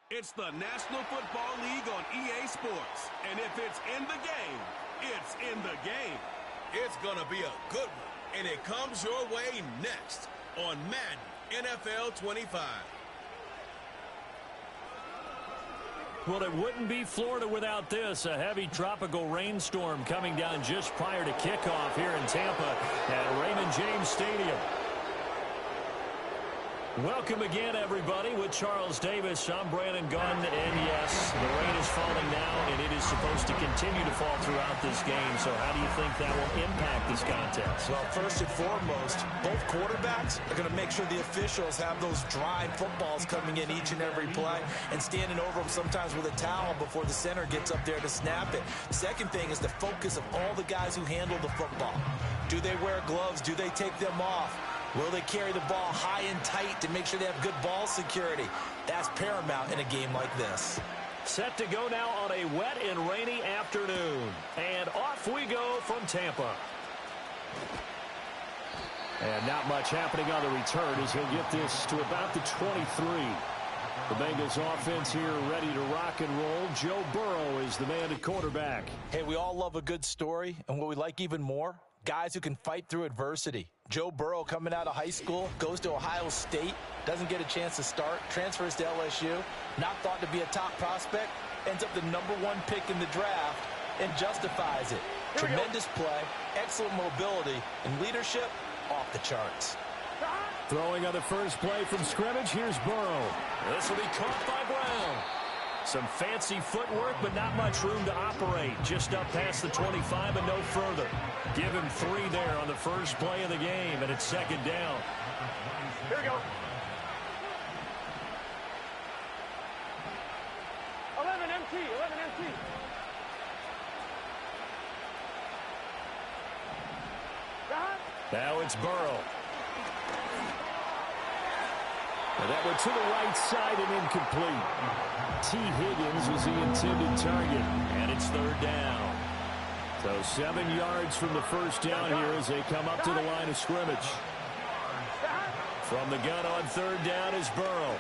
It's the National Football League on EA Sports. And if it's in the game, it's in the game. It's going to be a good one. And it comes your way next on Madden NFL 25. Well, it wouldn't be Florida without this. A heavy tropical rainstorm coming down just prior to kickoff here in Tampa at Raymond James Stadium. Welcome again, everybody, with Charles Davis. I'm Brandon Gunn, and yes, the rain is falling now, and it is supposed to continue to fall throughout this game. So how do you think that will impact this contest? Well, first and foremost, both quarterbacks are going to make sure the officials have those dry footballs coming in each and every play and standing over them sometimes with a towel before the center gets up there to snap it. Second thing is the focus of all the guys who handle the football. Do they wear gloves? Do they take them off? Will they carry the ball high and tight to make sure they have good ball security? That's paramount in a game like this. Set to go now on a wet and rainy afternoon. And off we go from Tampa. And not much happening on the return as he'll get this to about the 23. The Bengals offense here ready to rock and roll. Joe Burrow is the man at quarterback. Hey, we all love a good story, and what we like even more, guys who can fight through adversity. Joe Burrow coming out of high school, goes to Ohio State, doesn't get a chance to start, transfers to LSU, not thought to be a top prospect, ends up the #1 pick in the draft, and justifies it. Tremendous play, excellent mobility, and leadership off the charts. Throwing on the first play from scrimmage, here's Burrow. This will be caught by Brown. Some fancy footwork, but not much room to operate. Just up past the 25 and no further. Give him 3 there on the first play of the game, and it's second down. Here we go. 11 MT, 11 MT. Now it's Burrow. And that went to the right side and incomplete. T. Higgins was the intended target, and it's third down. So 7 yards from the first down here as they come up to the line of scrimmage. From the gun on third down is Burrow.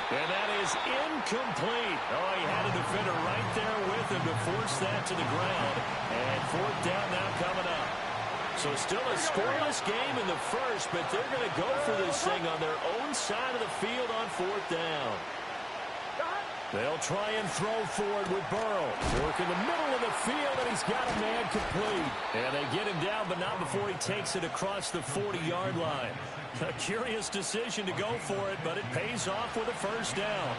And that is incomplete. Oh, he had a defender right there with him to force that to the ground. And fourth down now coming up. So still a scoreless game in the first, but they're going to go for this thing on their own side of the field on fourth down. They'll try and throw forward with Burrow. Work in the middle of the field, and he's got a man complete. And they get him down, but not before he takes it across the 40-yard line. A curious decision to go for it, but it pays off with a first down.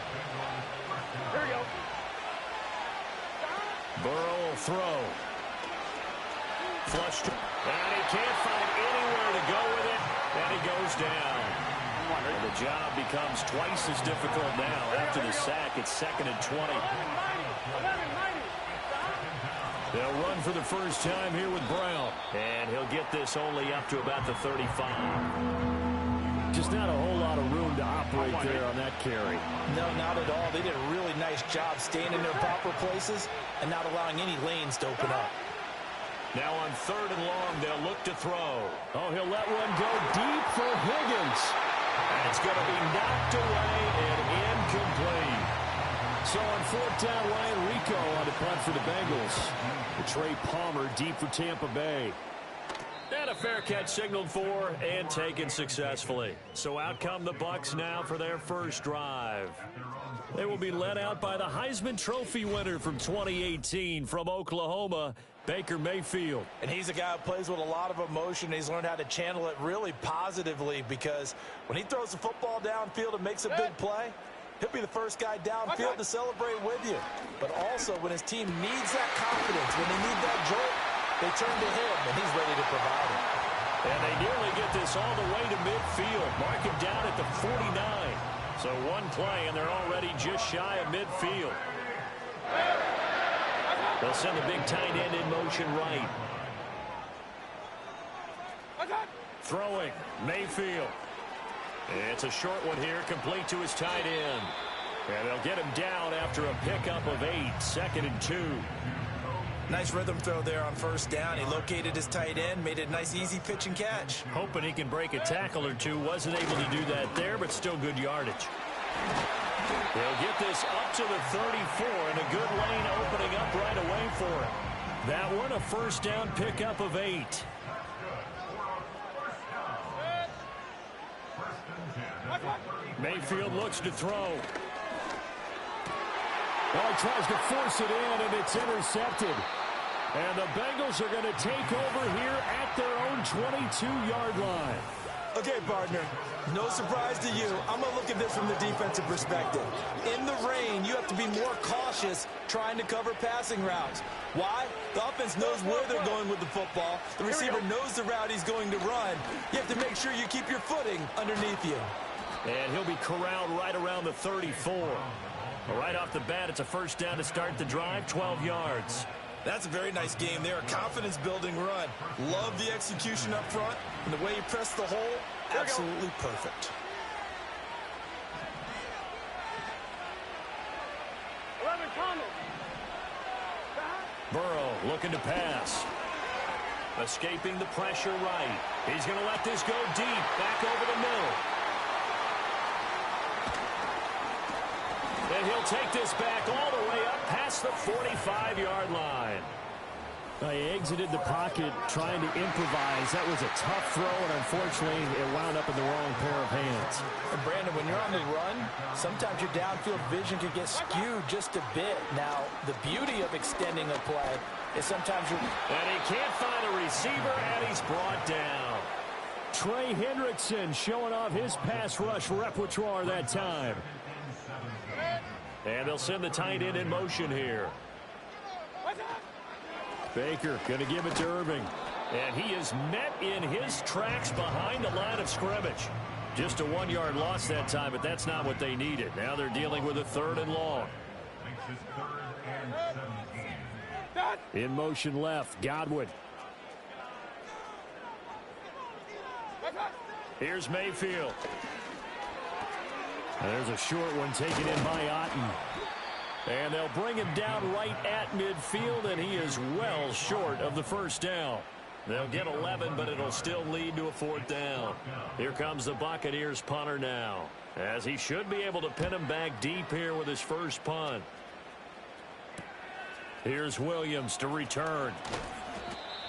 Here we go. Burrow will throw. Flush. And he can't find anywhere to go with it, and he goes down. And the job becomes twice as difficult now. After the sack, it's second and 20. They'll run for the first time here with Brown. And he'll get this only up to about the 35. Just not a whole lot of room to operate there on that carry. No, not at all. They did a really nice job staying in their proper places and not allowing any lanes to open up. Now on third and long, they'll look to throw. Oh, he'll let one go deep for Higgins. And it's going to be knocked away and incomplete. So on fourth down, Ryan Rico on the punt for the Bengals. Trey Palmer deep for Tampa Bay. And a fair catch signaled for and taken successfully. So out come the Bucs now for their first drive. They will be led out by the Heisman Trophy winner from 2018 from Oklahoma, Baker Mayfield. And he's a guy who plays with a lot of emotion. He's learned how to channel it really positively because when he throws the football downfield and makes a big play, he'll be the first guy downfield to celebrate with you. But also when his team needs that confidence, when they need that jolt, they turn to him, and he's ready to provide it. And they nearly get this all the way to midfield. Mark him down at the 49. So one play, and they're already just shy of midfield. They'll send the big tight end in motion right. Throwing, Mayfield. It's a short one here, complete to his tight end. And they'll get him down after a pickup of 8, second and 2. Nice rhythm throw there on first down. He located his tight end, made it a nice easy pitch and catch. Hoping he can break a tackle or two. Wasn't able to do that there, but still good yardage. He'll get this up to the 34, and a good lane opening up right away for him. That one, a first down pickup of 8. Mayfield looks to throw. Well, he tries to force it in, and it's intercepted. And the Bengals are going to take over here at their own 22-yard line. Okay, partner, no surprise to you. I'm going to look at this from the defensive perspective. In the rain, you have to be more cautious trying to cover passing routes. Why? The offense knows where they're going with the football. The receiver knows the route he's going to run. You have to make sure you keep your footing underneath you. And he'll be corralled right around the 34. Right off the bat, it's a first down to start the drive, 12 yards. That's a very nice game there. Confidence-building run. Love the execution up front. And the way you press the hole, absolutely perfect. 11 Thomas. Burrow looking to pass. Escaping the pressure right. He's going to let this go deep. Back over the middle. And he'll take this back all the way up past the 45-yard line. He exited the pocket trying to improvise. That was a tough throw, and unfortunately, it wound up in the wrong pair of hands. And Brandon, when you're on the run, sometimes your downfield vision can get skewed just a bit. Now, the beauty of extending a play is sometimes you're... And he can't find a receiver, and he's brought down. Trey Hendrickson showing off his pass rush repertoire that time. And they'll send the tight end in motion here. Baker going to give it to Irving. And he is met in his tracks behind the line of scrimmage. Just a 1-yard loss that time, but that's not what they needed. Now they're dealing with a 3rd and long. In motion left, Godwin. Here's Mayfield. And there's a short one taken in by Otten. And they'll bring him down right at midfield, and he is well short of the first down. They'll get 11, but it'll still lead to a 4th down. Here comes the Buccaneers punter now, as he should be able to pin him back deep here with his first punt. Here's Williams to return.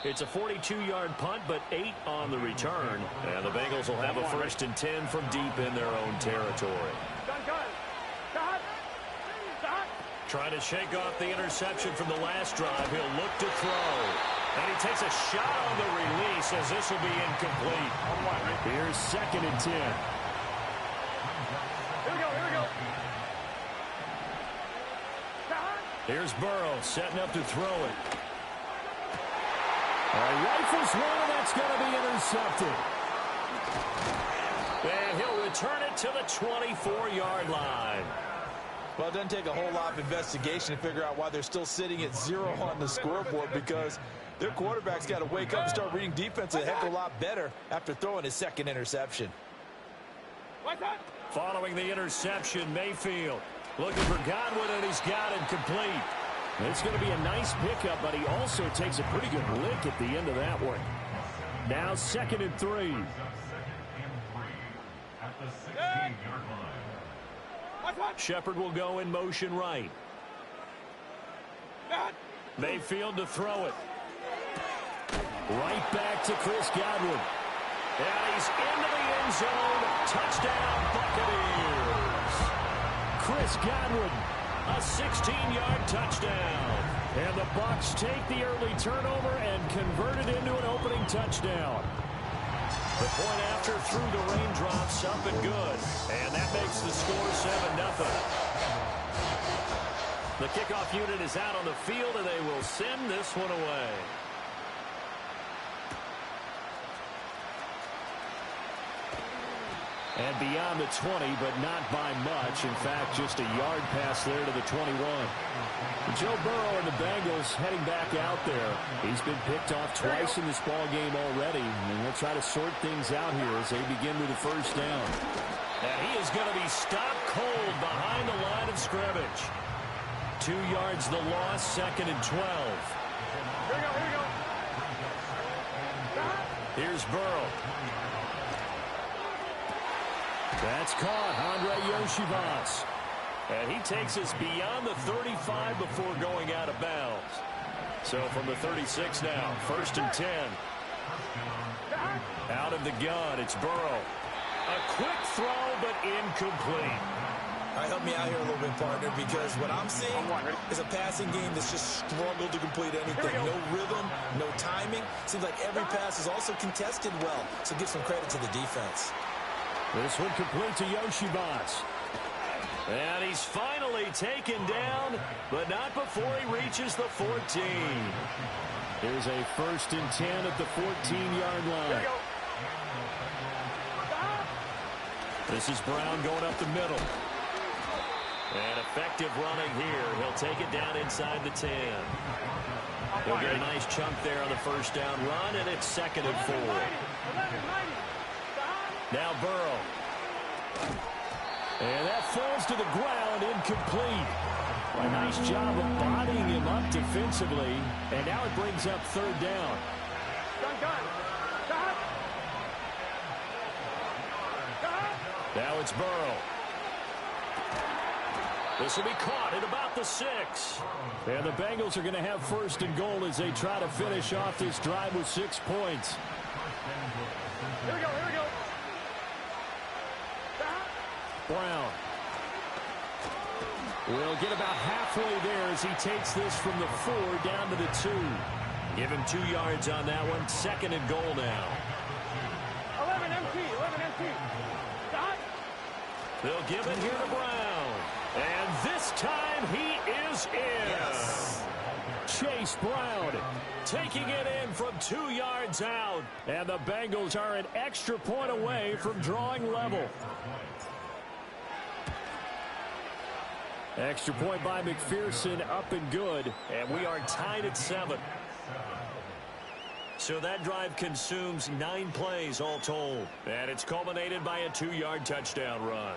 It's a 42-yard punt, but 8 on the return. And the Bengals will have a 1st and 10 from deep in their own territory. Trying to shake off the interception from the last drive. He'll look to throw. And he takes a shot on the release as this will be incomplete. Here's 2nd and 10. Here we go. Here's Burrow setting up to throw it. Rifles one, and that's going to be intercepted. And he'll return it to the 24-yard line. Well, it doesn't take a whole lot of investigation to figure out why they're still sitting at 0 on the scoreboard, because their quarterback's got to wake up and start reading defense a heck of a lot better after throwing his 2nd interception. Following the interception, Mayfield looking for Godwin, and he's got it complete. It's going to be a nice pickup, but he also takes a pretty good lick at the end of that one. Now 2nd and 3. Shepard will go in motion right. Mayfield to throw it. Right back to Chris Godwin. And he's into the end zone. Touchdown, Buccaneers. Chris Godwin. A 16-yard touchdown. And the Bucs take the early turnover and convert it into an opening touchdown. The point after through the raindrops, up and good. And that makes the score 7-0. The kickoff unit is out on the field, and they will send this one away. And beyond the 20, but not by much. In fact, just a yard pass there to the 21. Joe Burrow and the Bengals heading back out there. He's been picked off twice in this ball game already. And they'll try to sort things out here as they begin with the first down. And he is going to be stopped cold behind the line of scrimmage. 2 yards the loss, 2nd and 12. Here we go. Here's Burrow. That's caught, Andre Yoshivas. And he takes us beyond the 35 before going out of bounds. So from the 36 now, 1st and 10. Out of the gun, it's Burrow. A quick throw, but incomplete. All right, help me out here a little bit, partner, because what I'm seeing is a passing game that's just struggled to complete anything. No rhythm, no timing. Seems like every pass is also contested well, so give some credit to the defense. This one complete to Yoshivas. And he's finally taken down, but not before he reaches the 14. Here's a 1st and 10 at the 14-yard line. This is Brown going up the middle. And effective running here. He'll take it down inside the 10. He'll get a nice chunk there on the 1st down run, and it's 2nd and 4. Now Burrow. And that falls to the ground, incomplete. A nice job of bodying him up defensively. And now it brings up 3rd down. Now it's Burrow. This will be caught at about the 6. And the Bengals are going to have 1st and goal as they try to finish off this drive with 6 points. Here we go, here we go. Brown will get about halfway there as he takes this from the 4 down to the 2. Give him 2 yards on that one. 2nd and goal now. 11 empty. They'll give it here to Brown. And this time he is in. Yes. Chase Brown taking it in from 2 yards out. And the Bengals are an extra point away from drawing level. Extra point by McPherson, up and good. And we are tied at 7. So that drive consumes 9 plays all told. And it's culminated by a 2-yard touchdown run.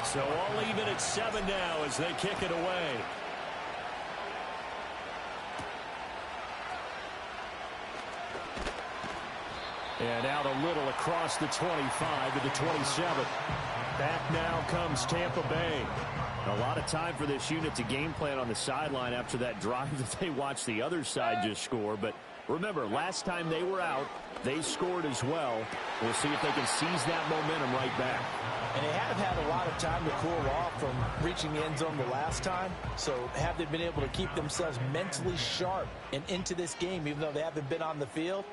So all even at 7 now as they kick it away. And out a little across the 25 to the 27. Back now comes Tampa Bay. A lot of time for this unit to game plan on the sideline after that drive that they watched the other side just score. But remember, last time they were out, they scored as well. We'll see if they can seize that momentum right back. And they have had a lot of time to cool off from reaching the end zone the last time. So have they been able to keep themselves mentally sharp and into this game, even though they haven't been on the field?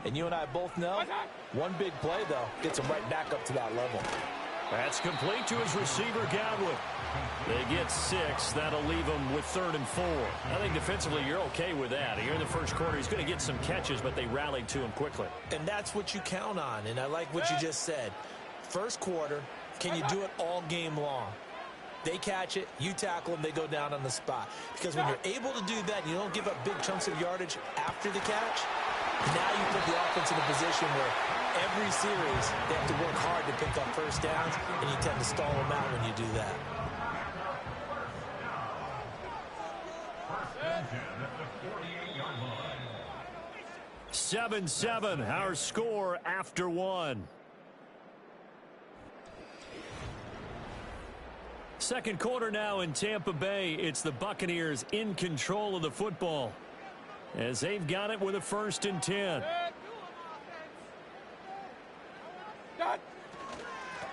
And you and I both know, one big play, though, gets them right back up to that level. That's complete to his receiver, Godwin. They get 6. That'll leave them with 3rd and 4. I think defensively you're okay with that. Here in the first quarter, he's going to get some catches, but they rallied to him quickly. And that's what you count on, and I like what you just said. First quarter, can you do it all game long? They catch it, you tackle them, they go down on the spot. Because when you're able to do that, and you don't give up big chunks of yardage after the catch, now you put the offense in a position where every series they have to work hard to pick up first downs, and you tend to stall them out when you do that. 7-7, our score after 1. Second quarter now in Tampa Bay. It's the Buccaneers in control of the football as they've got it with a 1st and 10.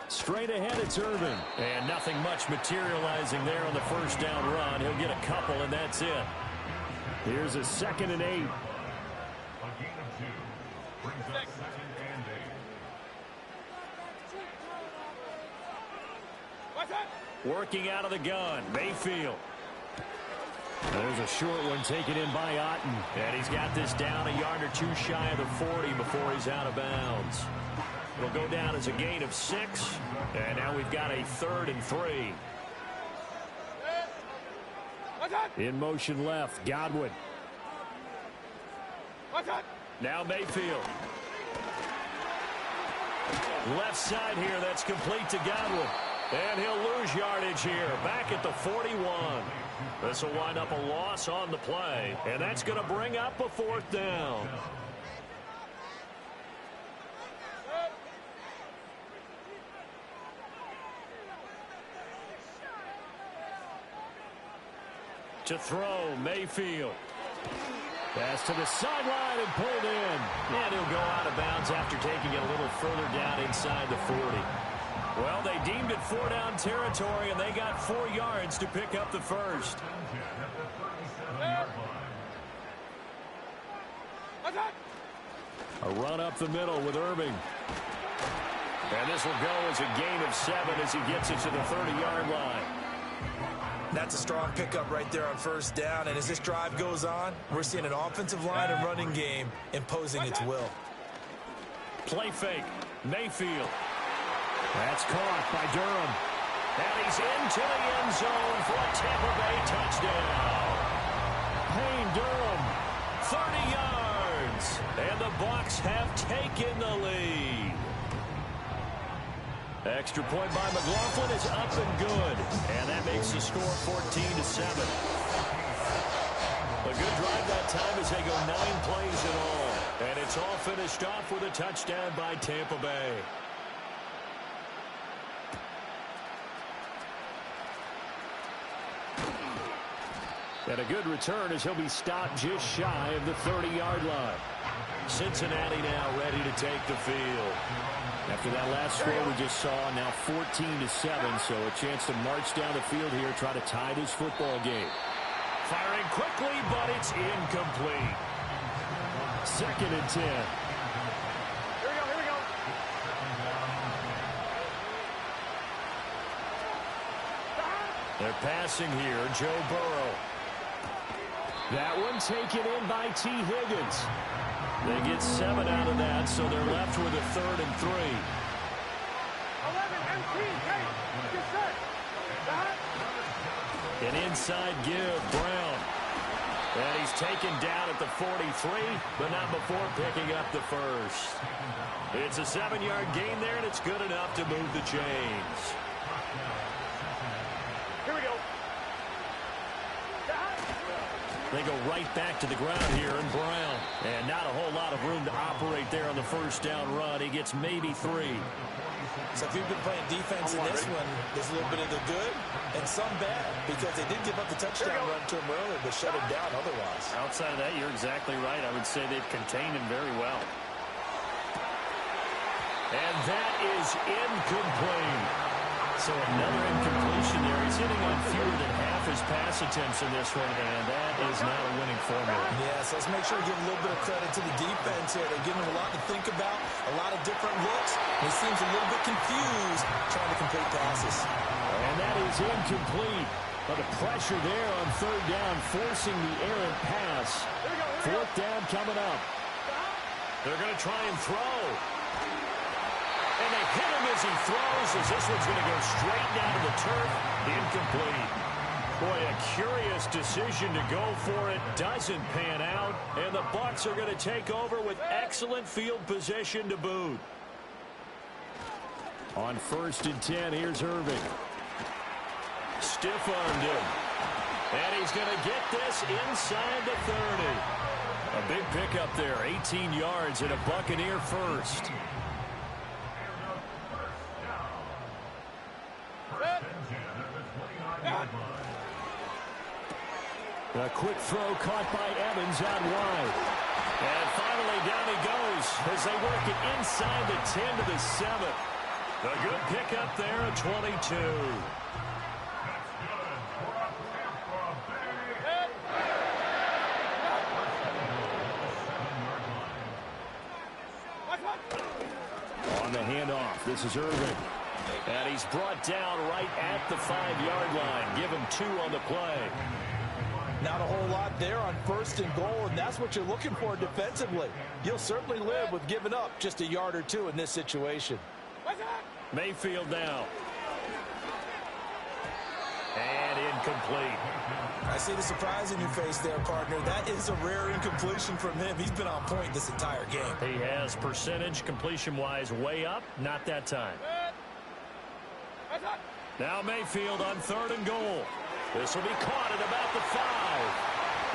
Straight ahead, it's Irvin. And nothing much materializing there on the 1st down run. He'll get a couple, and that's it. Here's a 2nd and 8. Working out of the gun, Mayfield. There's a short one taken in by Otten. And he's got this down a yard or 2 shy of the 40 before he's out of bounds. It'll go down as a gain of 6. And now we've got a 3rd and 3. In motion left, Godwin. Now Mayfield. Left side here, that's complete to Godwin. And he'll lose yardage here, back at the 41. This will wind up a loss on the play, and that's going to bring up a 4th down. To throw, Mayfield. Pass to the sideline and pulled in. And he'll go out of bounds after taking it a little further down inside the 40. Well, they deemed it 4-down territory, and they got 4 yards to pick up the first. A run up the middle with Irving. And this will go as a gain of 7 as he gets it to the 30-yard line. That's a strong pickup right there on 1st down. And as this drive goes on, we're seeing an offensive line and running game imposing its will. Play fake. Mayfield. That's caught by Durham. And he's into the end zone for a Tampa Bay touchdown. Payne Durham, 30 yards. And the Bucs have taken the lead. Extra point by McLaughlin is up and good. And that makes the score 14-7. A good drive that time as they go 9 plays in all. And it's all finished off with a touchdown by Tampa Bay. And a good return as he'll be stopped just shy of the 30-yard line. Cincinnati now ready to take the field. After that last score we just saw, now 14-7, so a chance to march down the field here, try to tie this football game. Firing quickly, but it's incomplete. 2nd and 10. Here we go, here we go. They're passing here, Joe Burrow. That one taken in by T. Higgins. They get 7 out of that, so they're left with a 3rd and 3. 11 MT, hey, get set. An inside give, Brown. And he's taken down at the 43, but not before picking up the first. It's a 7-yard gain there, and it's good enough to move the chains. Here we go. They go right back to the ground here, and Brown. And not a whole lot of room to operate there on the 1st down run. He gets maybe 3. So if you've been playing defense in this one, there's a little bit of the good and some bad, because they did give up the touchdown run to him earlier, but shut him down otherwise. Outside of that, you're exactly right. I would say they've contained him very well. And that is incomplete. So another incompletion there. He's hitting on fewer than half his pass attempts in this one, and that is not a winning formula. Yeah, so let's make sure to give a little bit of credit to the defense here. They're giving him a lot to think about, a lot of different looks. He seems a little bit confused trying to complete passes. And that is incomplete. But the pressure there on 3rd down, forcing the errant pass. 4th down coming up. They're going to try and throw. And they hit him as he throws, as this one's going to go straight down to the turf. Incomplete. Boy, a curious decision to go for it. Doesn't pan out. And the Bucs are going to take over with excellent field position to boot. On 1st and 10, here's Irving. Stiff-armed him. And he's going to get this inside the 30. A big pickup there, 18 yards and a Buccaneer first. A quick throw caught by Evans out wide. And finally down he goes as they work it inside the 10 to the 7. A good pickup there at 22. On the handoff, this is Irving. And he's brought down right at the 5-yard line. Give him 2 on the play. Not a whole lot there on 1st and goal, and that's what you're looking for defensively. You'll certainly live with giving up just a yard or 2 in this situation. Mayfield now. And incomplete. I see the surprise in your face there, partner. That is a rare incompletion from him. He's been on point this entire game. He has percentage completion-wise way up. Not that time. Now Mayfield on 3rd and goal. This will be caught at about the 5.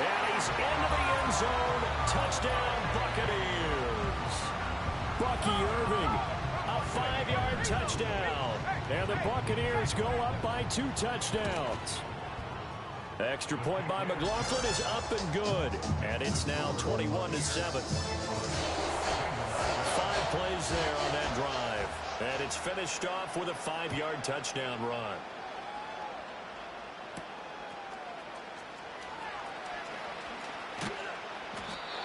And he's into the end zone. Touchdown, Buccaneers. Bucky Irving, a 5-yard touchdown. And the Buccaneers go up by 2 touchdowns. Extra point by McLaughlin is up and good. And it's now 21-7. 5 plays there on that drive. And it's finished off with a 5-yard touchdown run.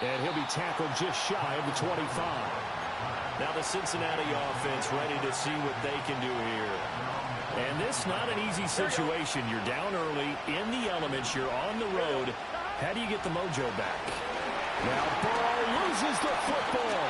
And he'll be tackled just shy of the 25. Now the Cincinnati offense ready to see what they can do here. And this not an easy situation. You're down early, in the elements, you're on the road. How do you get the mojo back? Now Burrow loses the football.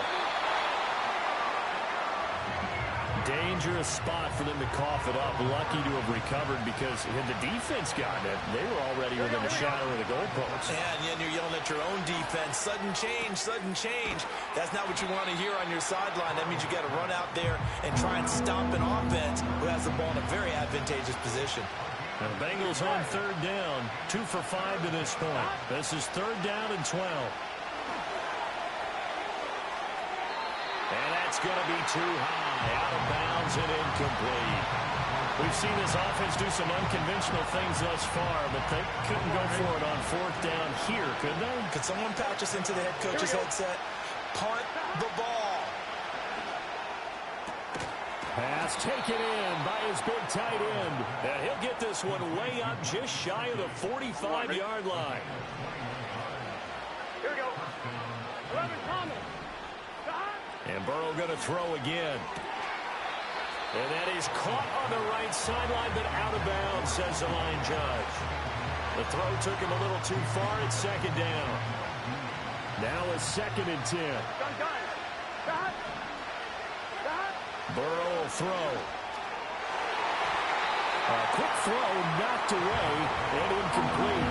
Dangerous spot for them to cough it up. Lucky to have recovered because had the defense gotten it, they were already within a shadow of the goalpost. And you're yelling at your own defense. Sudden change, sudden change. That's not what you want to hear on your sideline. That means you got to run out there and try and stop an offense who has the ball in a very advantageous position. And the Bengals on 3rd down. 2 for 5 to this point. This is 3rd down and 12. And that's going to be too high, out of bounds and incomplete. We've seen this offense do some unconventional things thus far, but they couldn't go for it on 4th down here, could they? Could someone patch us into the head coach's headset? Punt the ball. Pass taken in by his big tight end. And he'll get this one way up just shy of the 45-yard line. Here we go. 11, Thomas. And Burrow going to throw again. And that is caught on the right sideline, but out of bounds, says the line judge. The throw took him a little too far. It's 2nd down. Now a 2nd and 10. Burrow will throw. A quick throw knocked away and incomplete.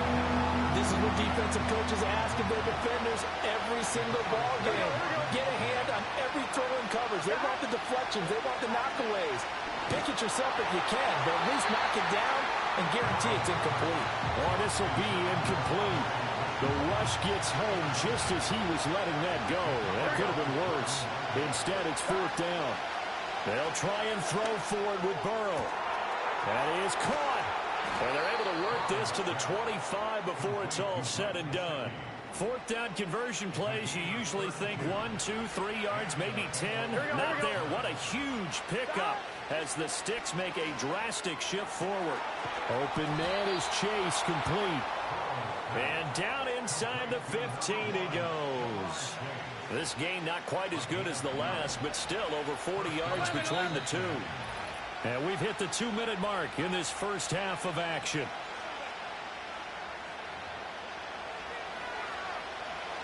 This is what defensive coaches ask of their defenders every single ball game. Get a hand on every throw in coverage. They want the deflections. They want the knockaways. Pick it yourself if you can, but at least knock it down and guarantee it's incomplete. Oh, this will be incomplete. The rush gets home just as he was letting that go. That could have been worse. Instead, it's 4th down. They'll try and throw forward with Burrow. That is caught. And they're able to work this to the 25 before it's all said and done. 4th down conversion plays, you usually think 1, 2, 3 yards, maybe 10. Not there. What a huge pickup as the sticks make a drastic shift forward. Open man is Chase, complete. And down inside the 15 he goes. This game not quite as good as the last, but still over 40 yards between the two. And we've hit the 2-minute mark in this first half of action.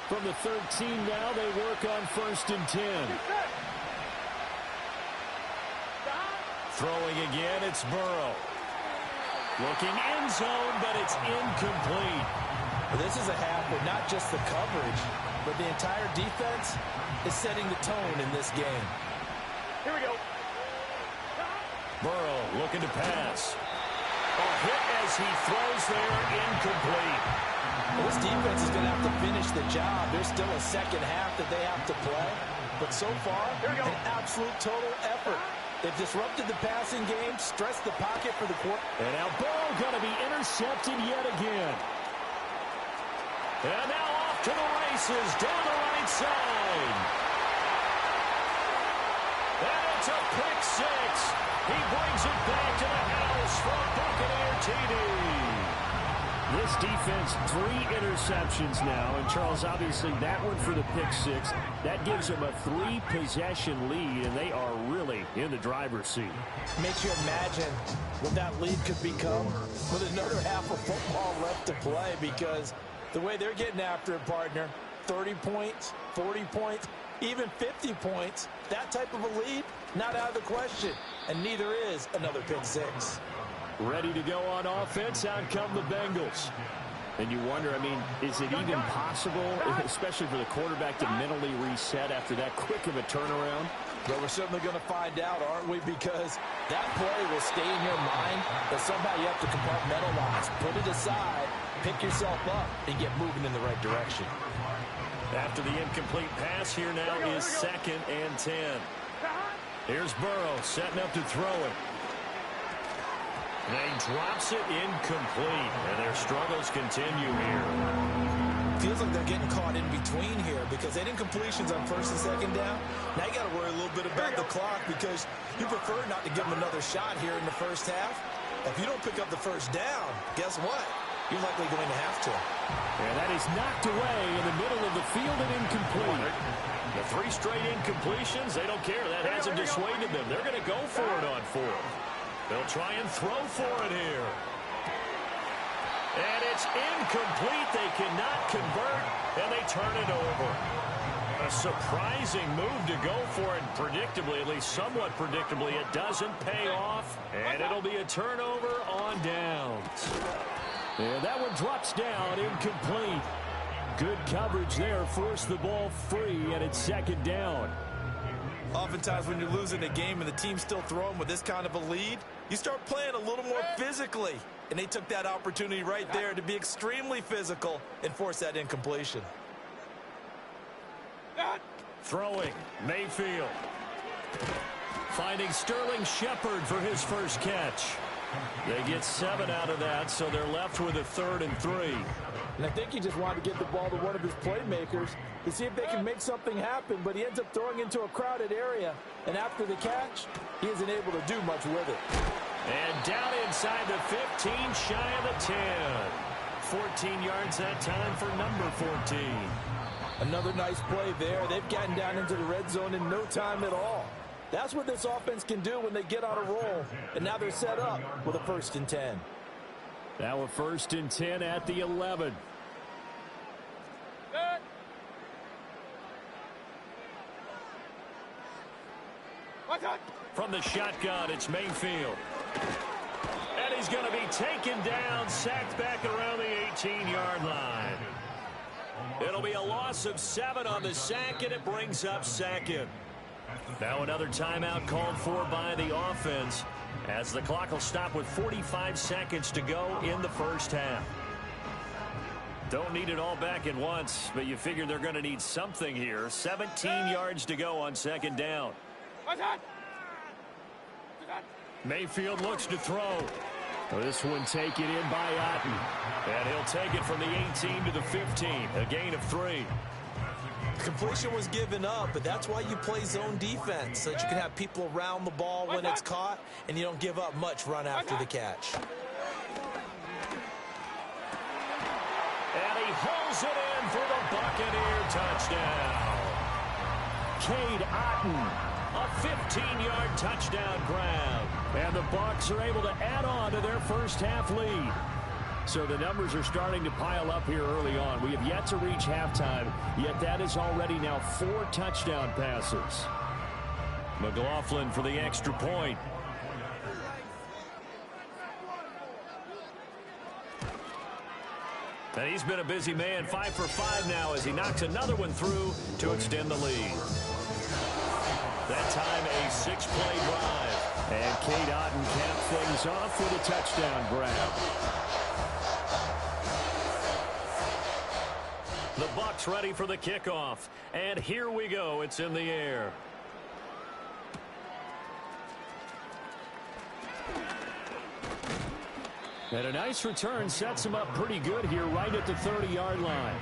From the 13 now, they work on 1st and 10. Throwing again, it's Burrow. Looking end zone, but it's incomplete. Well, this is a half where not just the coverage, but the entire defense is setting the tone in this game. Here we go. Burrow looking to pass. A hit as he throws there, incomplete. Well, this defense is going to have to finish the job. There's still a second half that they have to play. But so far, an absolute total effort. They've disrupted the passing game, stressed the pocket for the quarter. And now Burrow going to be intercepted yet again. And now off to the races down the right side. And it's a pick 6. He brings it back to the house for Buccaneer TD. This defense, 3 interceptions now. And, Charles, obviously that one for the pick 6. That gives them a 3-possession lead, and they are really in the driver's seat. Makes you imagine what that lead could become with another half of football left to play, because the way they're getting after it, partner, 30 points, 40 points, even 50 points, that type of a lead, not out of the question. And neither is another pick 6. Ready to go on offense, out come the Bengals. And you wonder, I mean, is it even possible, especially for the quarterback, to mentally reset after that quick of a turnaround? Well, we're certainly going to find out, aren't we? Because that play will stay in your mind, but somehow you have to compartmentalize. Put it aside, pick yourself up, and get moving in the right direction. After the incomplete pass, here now is 2nd and 10. Here's Burrow setting up to throw it. And he drops it incomplete, and their struggles continue here. Feels like they're getting caught in between here because they didn't completions on 1st and 2nd down. Now you got to worry a little bit about the clock because you prefer not to give them another shot here in the first half. If you don't pick up the first down, guess what? You're likely going to have to. And that is knocked away in the middle of the field and incomplete. The 3 straight incompletions, they don't care. That hasn't dissuaded them. They're going to go for it on 4th. They'll try and throw for it here. And it's incomplete. They cannot convert, and they turn it over. A surprising move to go for it. Predictably, at least somewhat predictably, it doesn't pay off, and it'll be a turnover on downs. And that one drops down, incomplete. Good coverage there, forced the ball free, and it's 2nd down. Oftentimes when you're losing a game and the team's still throwing with this kind of a lead, you start playing a little more physically. And they took that opportunity right there to be extremely physical and force that incompletion. Throwing, Mayfield. Finding Sterling Shepard for his first catch. They get 7 out of that, so they're left with a 3rd and 3. And I think he just wanted to get the ball to one of his playmakers to see if they can make something happen, but he ends up throwing into a crowded area. And after the catch, he isn't able to do much with it. And down inside the 15, shy of the 10. 14 yards that time for number 14. Another nice play there. They've gotten down into the red zone in no time at all. That's what this offense can do when they get on a roll. And now they're set up with a 1st and 10. Now a 1st and 10 at the 11. From the shotgun, it's Mayfield. And he's going to be taken down, sacked back around the 18-yard line. It'll be a loss of 7 on the sack, and it brings up 2nd. Now another timeout called for by the offense as the clock will stop with 45 seconds to go in the first half. Don't need it all back at once, but you figure they're going to need something here. 17 yards to go on 2nd down. Mayfield looks to throw. This one taken in by Otten. And he'll take it from the 18 to the 15, a gain of 3. Completion was given up, but that's why you play zone defense, so that you can have people around the ball when it's caught, and you don't give up much run after the catch. And he hauls it in for the Buccaneer touchdown. Cade Otten. A 15-yard touchdown grab. And the Bucs are able to add on to their first half lead. So the numbers are starting to pile up here early on. We have yet to reach halftime, yet that is already now 4 touchdown passes. McLaughlin for the extra point. And he's been a busy man, 5 for 5 now as he knocks another one through to extend the lead. That time a 6-play drive. And Cade Otten capped things off with a touchdown grab. The Bucs ready for the kickoff. And here we go. It's in the air. And a nice return sets him up pretty good here right at the 30-yard line.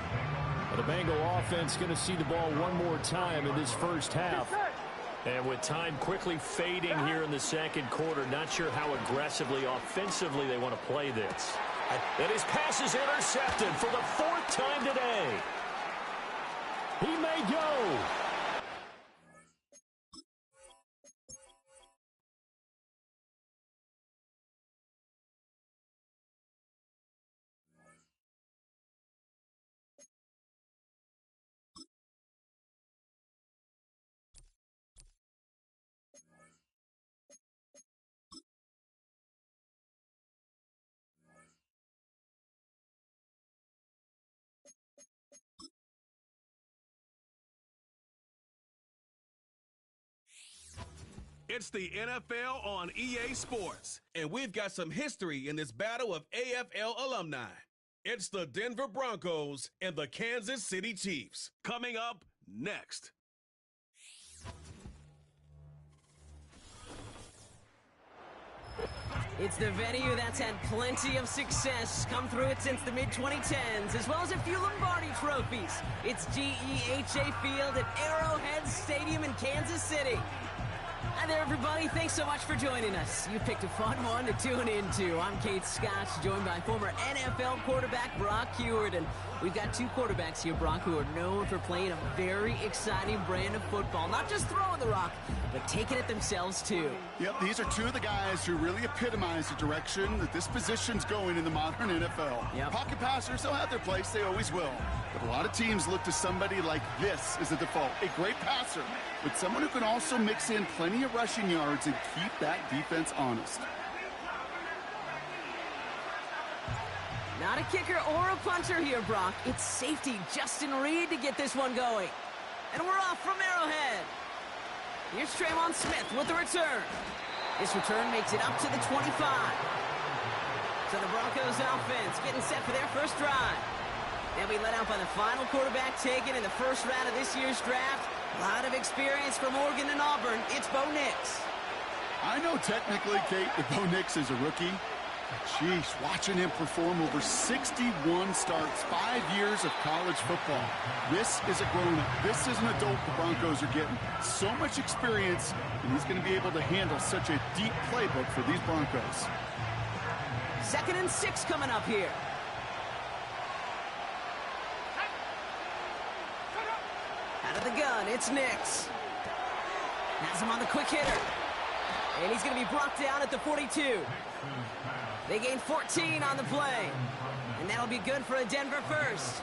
And the Bengal offense going to see the ball one more time in this first half. And with time quickly fading here in the second quarter, not sure how aggressively, offensively they want to play this. And his pass is intercepted for the 4th time today. He may go. It's the NFL on EA Sports, and we've got some history in this battle of AFL alumni. It's the Denver Broncos and the Kansas City Chiefs. Coming up next. It's the venue that's had plenty of success come through it since the mid-2010s, as well as a few Lombardi trophies. It's GEHA Field at Arrowhead Stadium in Kansas City. Hi there, everybody. Thanks so much for joining us. You picked a fun one to tune into. I'm Kate Scott, joined by former NFL quarterback Brock Huard. And we've got two quarterbacks here, Brock, who are known for playing a very exciting brand of football. Not just throwing the rock, but taking it themselves, too. Yep, these are two of the guys who really epitomize the direction that this position's going in the modern NFL. Yep. Pocket passers, they'll have their place. They always will. But a lot of teams look to somebody like this as a default. A great passer, but someone who can also mix in plenty of rushing yards and keep that defense honest. Not a kicker or a punter here, Brock. It's safety Justin Reed to get this one going. And we're off from Arrowhead. Here's Traymon Smith with the return. This return makes it up to the 25. So the Broncos offense getting set for their first drive. They'll be let out by the final quarterback taken in the first round of this year's draft. A lot of experience from Oregon and Auburn. It's Bo Nix. I know technically, Kate, that Bo Nix is a rookie. Jeez, watching him perform over 61 starts, 5 years of college football. This is a grown-up. This is an adult the Broncos are getting. So much experience, and he's going to be able to handle such a deep playbook for these Broncos. 2nd and 6 coming up here. Out of the gun, it's Nix. Has him on the quick hitter. And he's going to be brought down at the 42. They gain 14 on the play. And that'll be good for a Denver first.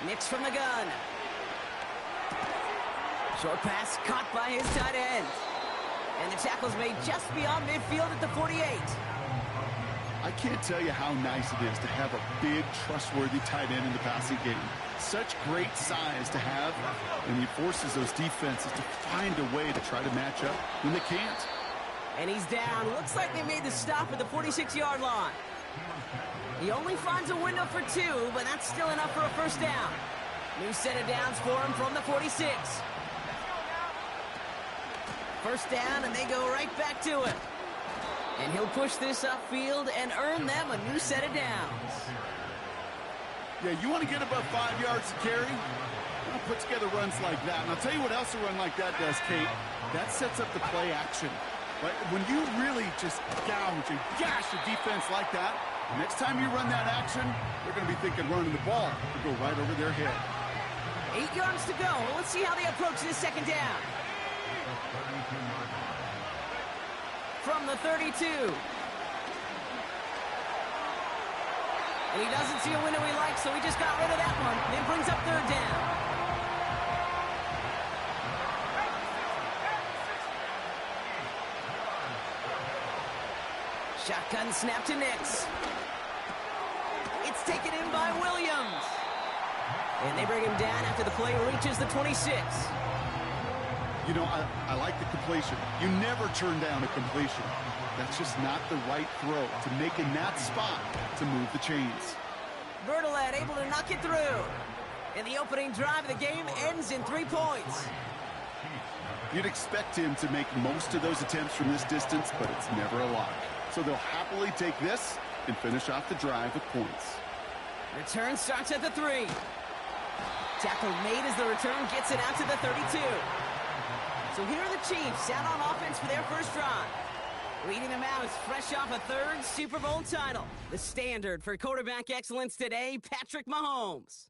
Nix from the gun. Short pass caught by his tight end. And the tackle's made just beyond midfield at the 48. I can't tell you how nice it is to have a big, trustworthy tight end in the passing game. Such great size to have, and he forces those defenses to find a way to try to match up when they can't. And he's down. Looks like they made the stop at the 46-yard line. He only finds a window for 2, but that's still enough for a first down. New set of downs for him from the 46. First down, and they go right back to it. And he'll push this upfield and earn them a new set of downs. Yeah, you want to get above 5 yards to carry? Well, put together runs like that. And I'll tell you what else a run like that does, Kate. That sets up the play action. Right? When you really just gouge and gash a defense like that, the next time you run that action, they're going to be thinking running the ball to go right over their head. 8 yards to go. Let's see how they approach this second down. From the 32. And he doesn't see a window he likes, so he just got rid of that one. Then brings up third down. Shotgun snap to Nix. It's taken in by Williams. And they bring him down after the play reaches the 26. You know, I like the completion. You never turn down a completion. That's just not the right throw to make in that spot to move the chains. Bertolet able to knock it through. And the opening drive of the game ends in 3 points. You'd expect him to make most of those attempts from this distance, but it's never a lock. So they'll happily take this and finish off the drive with points. Return starts at the 3. Tackle made as the return gets it out to the 32. So here are the Chiefs out on offense for their first drive. Leading them out is fresh off a 3rd Super Bowl title. The standard for quarterback excellence today, Patrick Mahomes.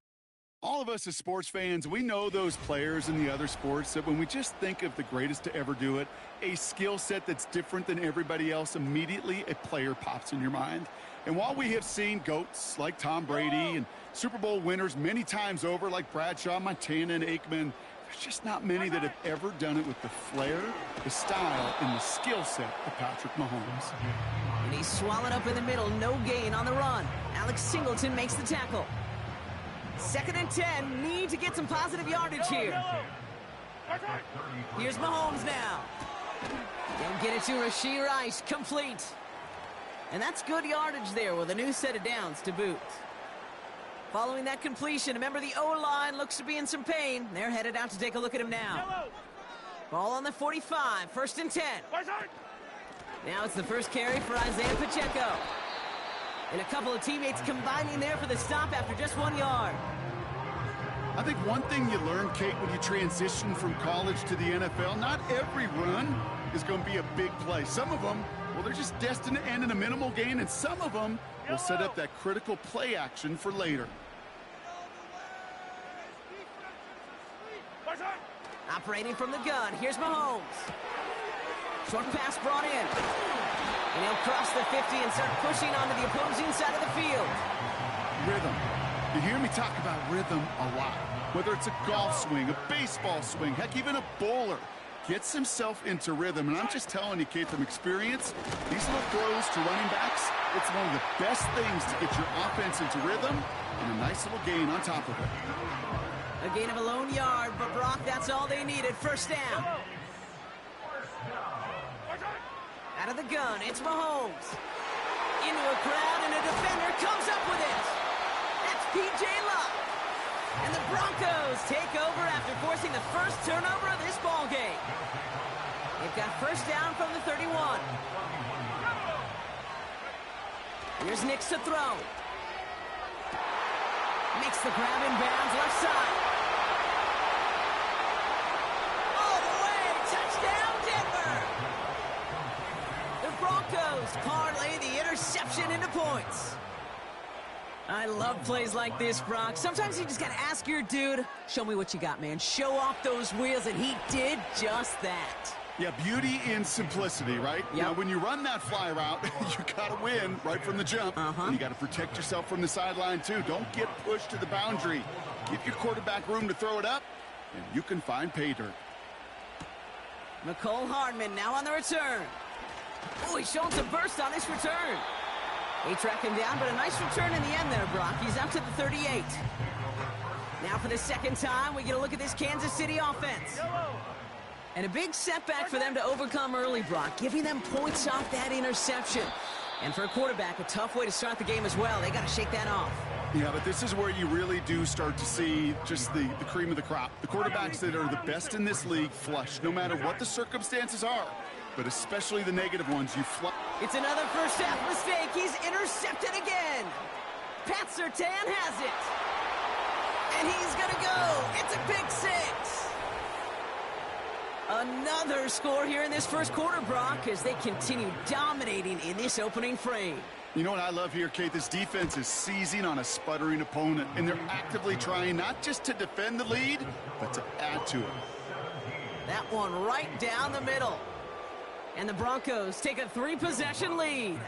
All of us as sports fans, we know those players in the other sports that when we just think of the greatest to ever do it, a skill set that's different than everybody else, immediately a player pops in your mind. And while we have seen GOATs like Tom Brady and Super Bowl winners many times over like Bradshaw, Montana, and Aikman, there's just not many that have ever done it with the flair, the style, and the skill set of Patrick Mahomes. And he's swallowed up in the middle, no gain on the run. Alex Singleton makes the tackle. 2nd and 10. Need to get some positive yardage here. Here's Mahomes now. They'll get it to Rashee Rice. Complete. And that's good yardage there with a new set of downs to boot. Following that completion, remember the O-line looks to be in some pain. They're headed out to take a look at him now. Ball on the 45, 1st and 10. Now it's the first carry for Isaiah Pacheco. And a couple of teammates combining there for the stop after just 1 yard. I think one thing you learn, Kate, when you transition from college to the NFL, not every run is going to be a big play. Some of them, well, they're just destined to end in a minimal gain, and some of them will set up that critical play action for later. Operating from the gun, here's Mahomes. Short pass brought in. And he'll cross the 50 and start pushing onto the opposing side of the field. Rhythm. You hear me talk about rhythm a lot. Whether it's a golf swing, a baseball swing, heck, even a bowler gets himself into rhythm. And I'm just telling you, Kate, from experience, these little throws to running backs, it's one of the best things to get your offense into rhythm and a nice little gain on top of it. A gain of a lone yard, but Brock, that's all they needed. 1st down. Out of the gun, it's Mahomes. Into a crowd, and a defender comes up with it. That's P.J. Locke. And the Broncos take over after forcing the first turnover of this ball game. They've got 1st down from the 31. Here's Nix to throw. Makes the grab in bounds, left side. All the way, touchdown Denver! The Broncos parlay the interception into points. I love plays like this, Brock. Sometimes you just got to ask your dude, show me what you got, man. Show off those wheels, and he did just that. Yeah, beauty in simplicity, right? Yep. Now, when you run that fly route, you got to win right from the jump. And you got to protect yourself from the sideline, too. Don't get pushed to the boundary. Give your quarterback room to throw it up, and you can find pay dirt. McCole Hardman now on the return. Oh, he's showing some burst on his return. They track him down, but a nice return in the end there, Brock. He's up to the 38. Now for the 2nd time, we get a look at this Kansas City offense. And a big setback for them to overcome early, Brock, giving them points off that interception. And for a quarterback, a tough way to start the game as well. They got to shake that off. Yeah, but this is where you really do start to see just the cream of the crop. The quarterbacks that are the best in this league flush, no matter what the circumstances are, but especially the negative ones. You flush. It's another first half mistake. He's intercepted again. Pat Surtain has it. And he's going to go. It's a pick 6. Another score here in this first quarter, Brock, as they continue dominating in this opening frame. You know what I love here, Kate? This defense is seizing on a sputtering opponent, and they're actively trying not just to defend the lead, but to add to it. That one right down the middle. And the Broncos take a 3-possession lead.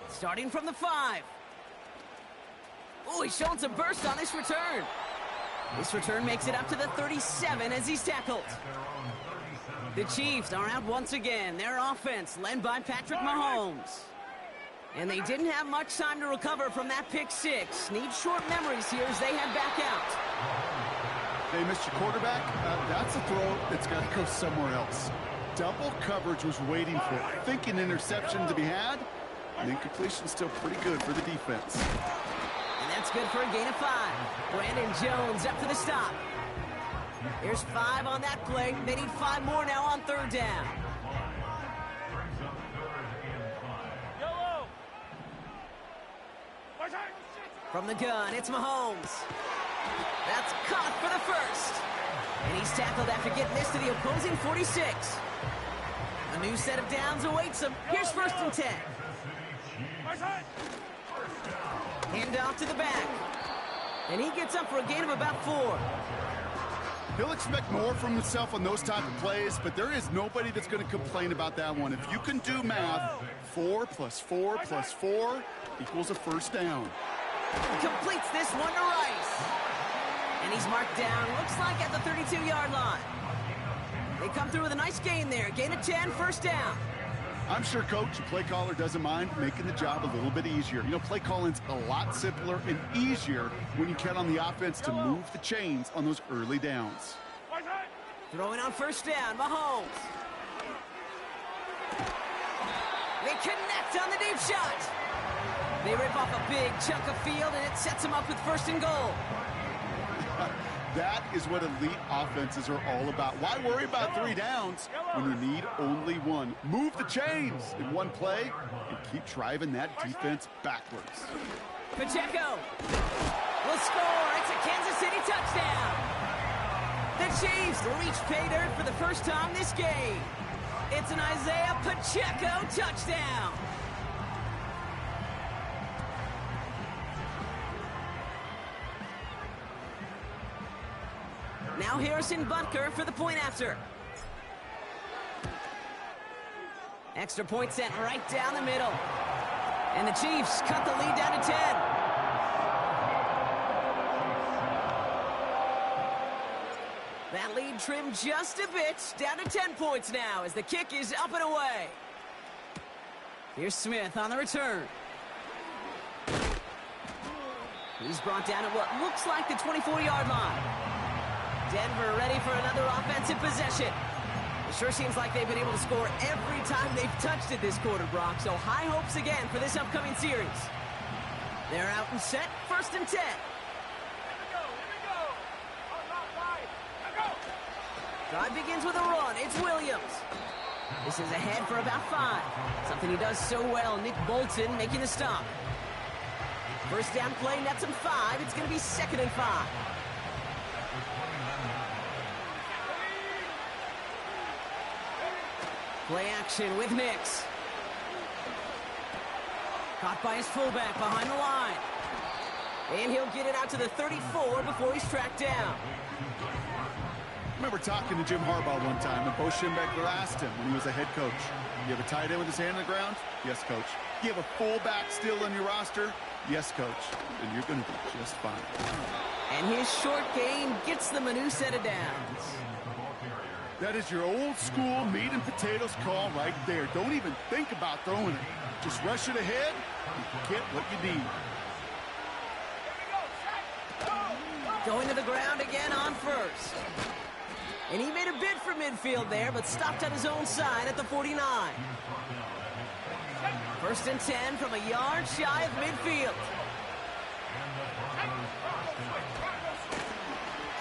Starting from the 5. Oh, he's showing some burst on this return. This return makes it up to the 37 as he's tackled. The Chiefs are out once again. Their offense led by Patrick Mahomes. And they didn't have much time to recover from that pick 6. Need short memories here as they head back out. Hey, Mr. Quarterback, that's a throw that's got to go somewhere else. Double coverage was waiting for it. Thinking interception to be had, and then completion's still pretty good for the defense. And that's good for a gain of 5. Brandon Jones up for the stop. There's 5 on that play. They need 5 more now on 3rd down. From the gun, it's Mahomes. That's caught for the first. And he's tackled after getting this to the opposing 46. A new set of downs awaits him. Here's 1st and 10. Hand off to the back. And he gets up for a gain of about 4. He'll expect more from himself on those type of plays, but there is nobody that's going to complain about that one. If you can do math, 4 plus 4 plus 4 equals a 1st down. Completes this one to Rice. And he's marked down, looks like at the 32-yard line. They come through with a nice gain there. Gain of 10, 1st down. I'm sure coach and play caller doesn't mind making the job a little bit easier. You know, play calling's a lot simpler and easier when you count on the offense to move the chains on those early downs. Throwing on first down, Mahomes. They connect on the deep shot. They rip off a big chunk of field, and it sets them up with first and goal. That is what elite offenses are all about. Why worry about 3 downs when you need only 1? Move the chains in one play and keep driving that defense backwards. Pacheco will score. It's a Kansas City touchdown. The Chiefs reach pay dirt for the first time this game. It's an Isaiah Pacheco touchdown. Now Harrison Butker for the point after. Extra point set right down the middle. And the Chiefs cut the lead down to 10. That lead trimmed just a bit, down to 10 points now as the kick is up and away. Here's Smith on the return. He's brought down at what looks like the 24-yard line. Denver ready for another offensive possession. It sure seems like they've been able to score every time they've touched it this quarter, Brock. So high hopes again for this upcoming series. They're out and set, first and 10. Drive begins with a run. It's Williams. This is ahead for about 5. Something he does so well. Nick Bolton making the stop. First down play nets him 5. It's going to be 2nd and 5. Play action with Nix. Caught by his fullback behind the line. And he'll get it out to the 34 before he's tracked down. I remember talking to Jim Harbaugh one time, and Bo Schembechler asked him when he was a head coach, you have a tight end with his hand on the ground? Yes, coach. You have a fullback still on your roster? Yes, coach. And you're going to be just fine. And his short game gets them a new set of downs. That is your old school meat and potatoes call right there. Don't even think about throwing it. Just rush it ahead and get what you need. Going to the ground again on first. And he made a bid for midfield there, but stopped on his own side at the 49. First and 10 from a yard shy of midfield.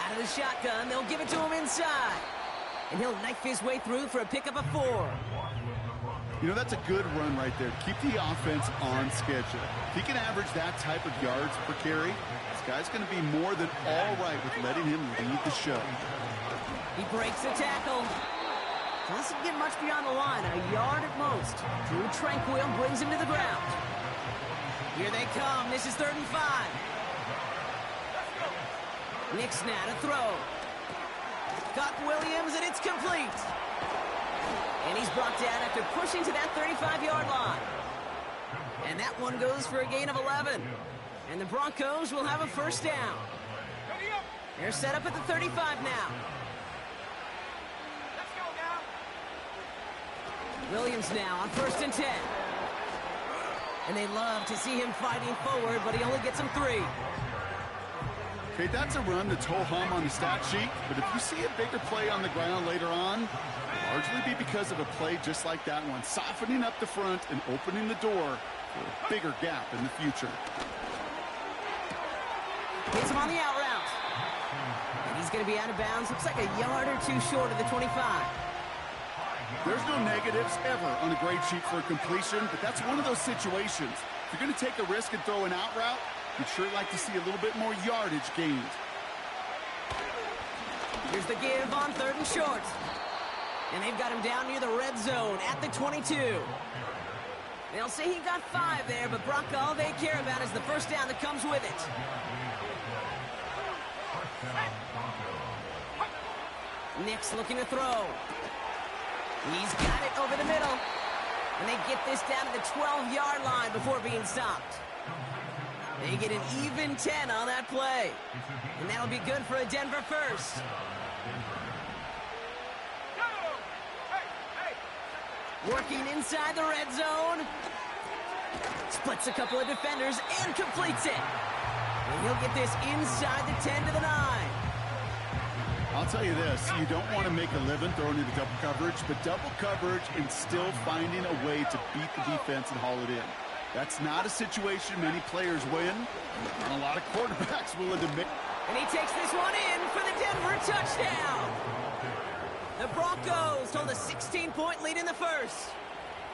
Out of the shotgun, they'll give it to him inside. And he'll knife his way through for a pickup of 4. You know, that's a good run right there. Keep the offense on schedule. If he can average that type of yards per carry, this guy's going to be more than all right with letting him lead the show. He breaks the tackle. Doesn't get much beyond the line, a yard at most. Drew Tranquil brings him to the ground. Here they come. This is 3rd and 5. Nix now to throw. Got Williams, and it's complete. And he's brought down after pushing to that 35-yard line. And that one goes for a gain of 11. And the Broncos will have a first down. They're set up at the 35 now. Williams now on 1st and 10. And they love to see him fighting forward, but he only gets him 3. Okay, that's a run that's ho-hum on the stat sheet, but if you see a bigger play on the ground later on, it'll largely be because of a play just like that one, softening up the front and opening the door for a bigger gap in the future. Hits him on the out route. And he's going to be out of bounds. Looks like a yard or 2 short of the 25. There's no negatives ever on a grade sheet for a completion, but that's one of those situations. If you're going to take a risk and throw an out route, you'd sure like to see a little bit more yardage gained. Here's the give on 3rd and short. And they've got him down near the red zone at the 22. They'll say he got 5 there, but Brock, all they care about is the first down that comes with it. Nix looking to throw. He's got it over the middle. And they get this down to the 12-yard line before being stopped. They get an even 10 on that play. And that'll be good for a Denver first. Working inside the red zone. Splits a couple of defenders and completes it. And he'll get this inside the 10 to the 9. I'll tell you this, you don't want to make a living throwing into double coverage, but double coverage and still finding a way to beat the defense and haul it in. That's not a situation many players win, and a lot of quarterbacks willing to make. And he takes this one in for the Denver touchdown. The Broncos hold a 16-point lead in the first.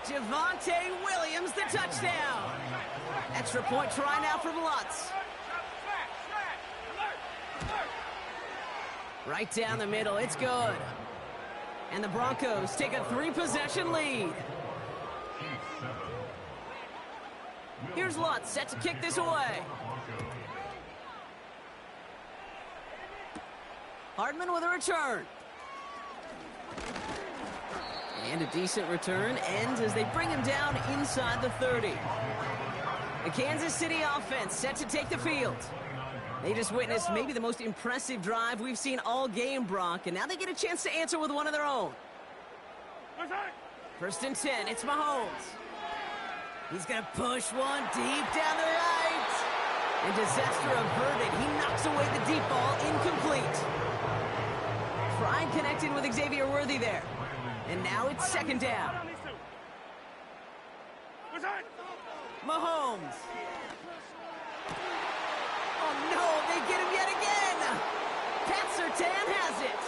Javonte Williams, the touchdown. Extra point try now from Lutz. Right down the middle, it's good. And the Broncos take a 3-possession lead. Here's Lutz, set to kick this away. Hardman with a return. And a decent return ends as they bring him down inside the 30. The Kansas City offense set to take the field. They just witnessed maybe the most impressive drive we've seen all game, Brock, and now they get a chance to answer with one of their own. First and 10, it's Mahomes. He's going to push one deep down the right. And disaster averted. He knocks away the deep ball, incomplete. Tried connecting with Xavier Worthy there. And now it's second down. Mahomes. Oh, no, they get him yet again. Pat Surtain has it.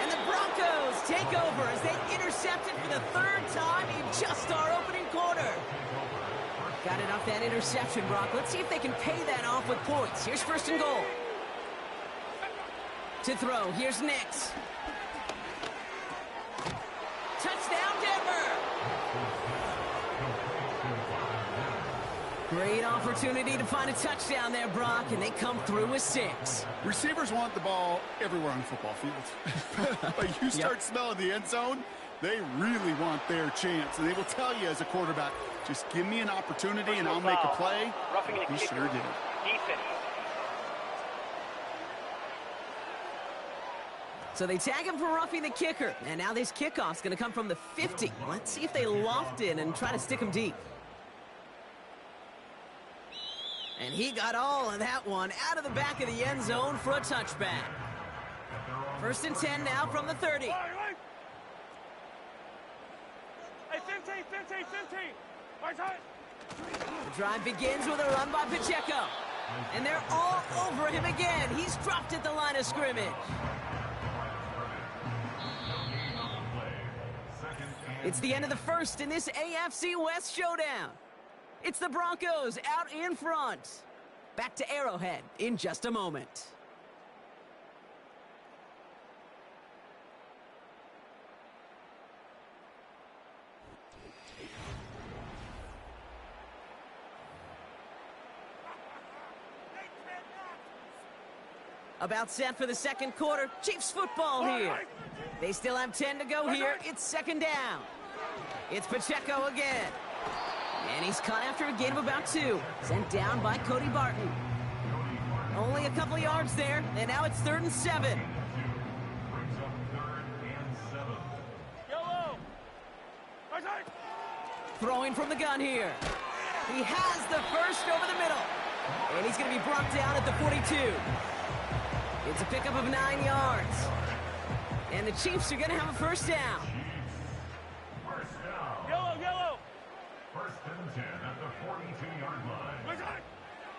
And the Broncos take over as they intercept it for the third time in just our opening quarter. Got it off that interception, Brock. Let's see if they can pay that off with points. Here's first and goal. To throw, here's Nix. Touchdown, Denver! Great opportunity to find a touchdown there, Brock, and they come through with 6. Receivers want the ball everywhere on the football field. But you start smelling the end zone, they really want their chance. And they will tell you as a quarterback, just give me an opportunity and I'll make a play. He sure did. So they tag him for roughing the kicker. And now this kickoff's going to come from the 50. Let's see if they loft in and try to stick him deep. And he got all of that one out of the back of the end zone for a touchback. First and 10 now from the 30. Hey, 15, 15, 15. Right side. The drive begins with a run by Pacheco. And they're all over him again. He's dropped at the line of scrimmage. It's the end of the first in this AFC West showdown. It's the Broncos out in front. Back to Arrowhead in just a moment. About set for the second quarter. Chiefs football here. They still have 10 to go here. It's second down. It's Pacheco again. And he's caught after a gain of about 2. Sent down by Cody Barton. Only a couple yards there. And now it's 3rd and 7. Throwing from the gun here. He has the first over the middle. And he's going to be brought down at the 42. It's a pickup of 9 yards. And the Chiefs are going to have a first down. Yellow. First and 10 at the 42-yard line.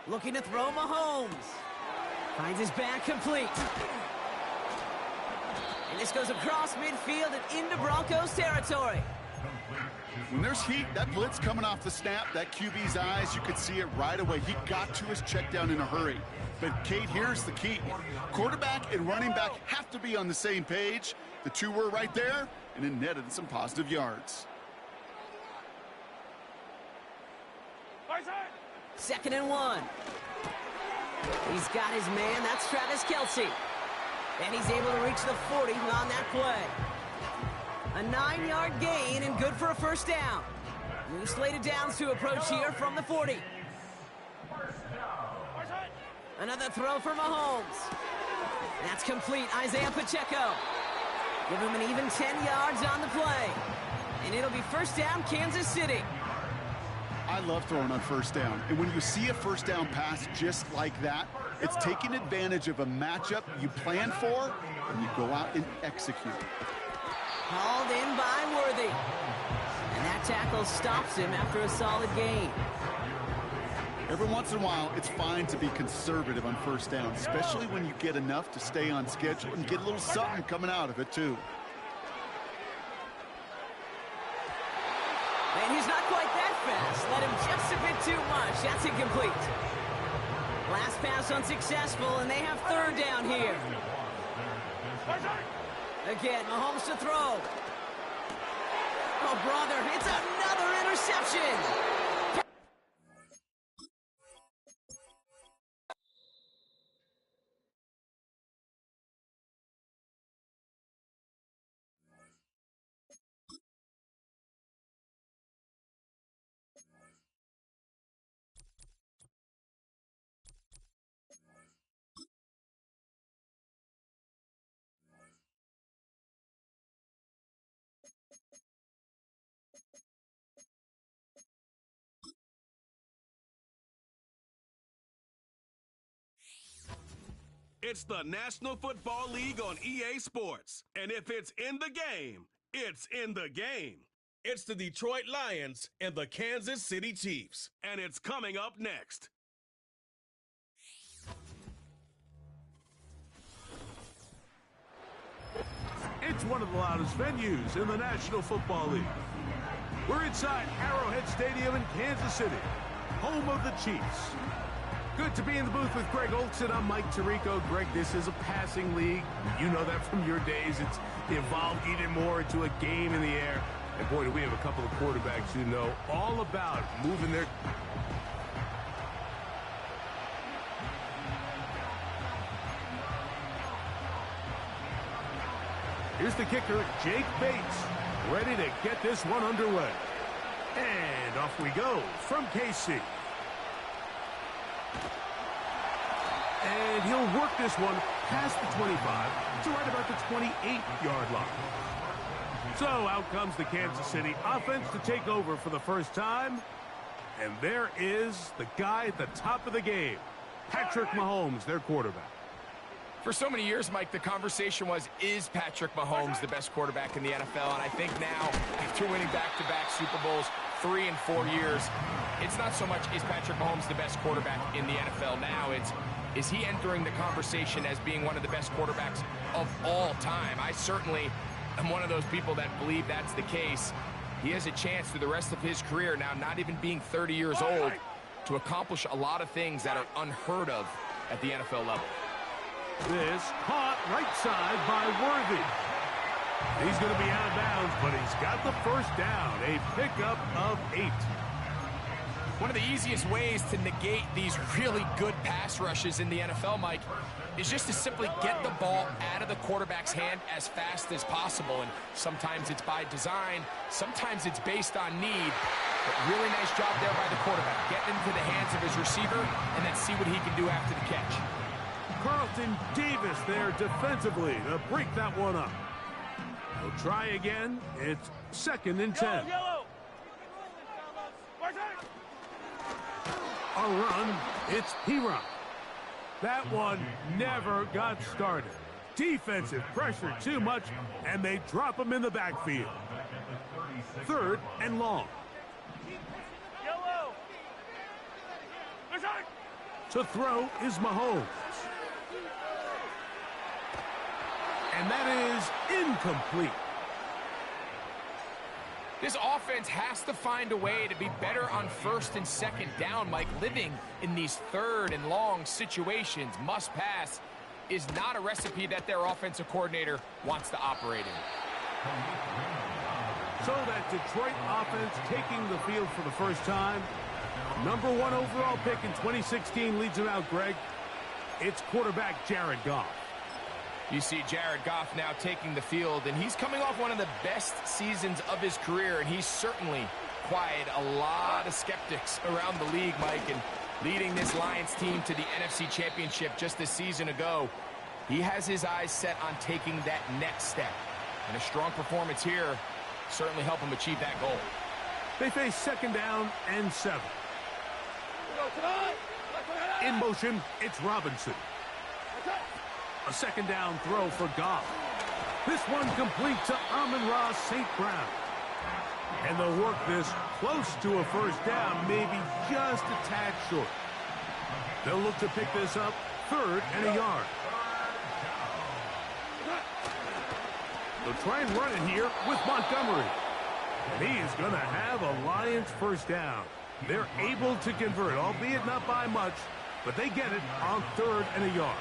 Looking to throw Mahomes. Finds his back complete. And this goes across midfield and into Broncos territory. When there's heat, that blitz coming off the snap, that QB's eyes, you could see it right away. He got to his check down in a hurry. But, Kate, here's the key. Quarterback and running back have to be on the same page. The two were right there, and it netted some positive yards. 2nd and 1. He's got his man. That's Travis Kelce. And he's able to reach the 40 on that play. A 9-yard gain and good for a first down. New slated downs to approach here from the 40. Another throw for Mahomes. That's complete. Isaiah Pacheco. Give him an even 10 yards on the play. And it'll be first down, Kansas City. I love throwing on first down. And when you see a first down pass just like that, it's taking advantage of a matchup you plan for, and you go out and execute. Hauled in by Worthy. And that tackle stops him after a solid gain. Every once in a while, it's fine to be conservative on first down, especially when you get enough to stay on schedule and get a little something coming out of it, too. And he's not quite that fast. Let him just a bit too much. That's incomplete. Last pass unsuccessful, and they have third down here. Again, Mahomes to throw. Oh, brother, it's another interception. It's the National Football League on EA Sports. And if it's in the game, it's in the game. It's the Detroit Lions and the Kansas City Chiefs. And it's coming up next. It's one of the loudest venues in the National Football League. We're inside Arrowhead Stadium in Kansas City, home of the Chiefs. Good to be in the booth with Greg Olson. I'm Mike Tirico. Greg, this is a passing league. You know that from your days. It's evolved even more into a game in the air. And boy, do we have a couple of quarterbacks who know all about moving their... Here's the kicker, Jake Bates, ready to get this one underway. And off we go from KC. And he'll work this one past the 25 to right about the 28-yard line. So out comes the Kansas City offense to take over for the first time. And there is the guy at the top of the game, Patrick Mahomes, their quarterback. For so many years, Mike, the conversation was, is Patrick Mahomes the best quarterback in the NFL? And I think now, after winning back-to-back Super Bowls, 3 and 4 years, it's not so much, is Patrick Mahomes the best quarterback in the NFL now? It's, is he entering the conversation as being one of the best quarterbacks of all time? I certainly am one of those people that believe that's the case. He has a chance through the rest of his career, now not even being 30 years old, to accomplish a lot of things that are unheard of at the NFL level. This caught right side by Worthy. He's going to be out of bounds, but he's got the first down, a pickup of 8. One of the easiest ways to negate these really good pass rushes in the NFL, Mike, is just to simply get the ball out of the quarterback's hand as fast as possible. And sometimes it's by design, sometimes it's based on need. But really nice job there by the quarterback. Get into the hands of his receiver and then see what he can do after the catch. Carlton Davis there defensively to break that one up. We'll try again. It's 2nd and 10. A run. It's P-Run. That one never got started. Defensive pressure too much, and they drop him in the backfield. 3rd and long. To throw is Mahomes. And that is incomplete. This offense has to find a way to be better on 1st and 2nd down, Mike. Living in these 3rd and long situations, must pass, is not a recipe that their offensive coordinator wants to operate in. So that Detroit offense taking the field for the first time. Number 1 overall pick in 2016 leads him out, Greg. It's quarterback Jared Goff. You see Jared Goff now taking the field, and he's coming off one of the best seasons of his career, and he's certainly quieted a lot of skeptics around the league, Mike, and leading this Lions team to the NFC Championship just a season ago. He has his eyes set on taking that next step, and a strong performance here certainly help him achieve that goal. They face second down and 7. In motion, it's Robinson. A second down throw for Goff. This one complete to Amon-Ra St. Brown. And they'll work this close to a first down, maybe just a tad short. They'll look to pick this up 3rd and a yard. They'll try and run it here with Montgomery. And he is going to have a Lions first down. They're able to convert, albeit not by much, but they get it on 3rd and a yard.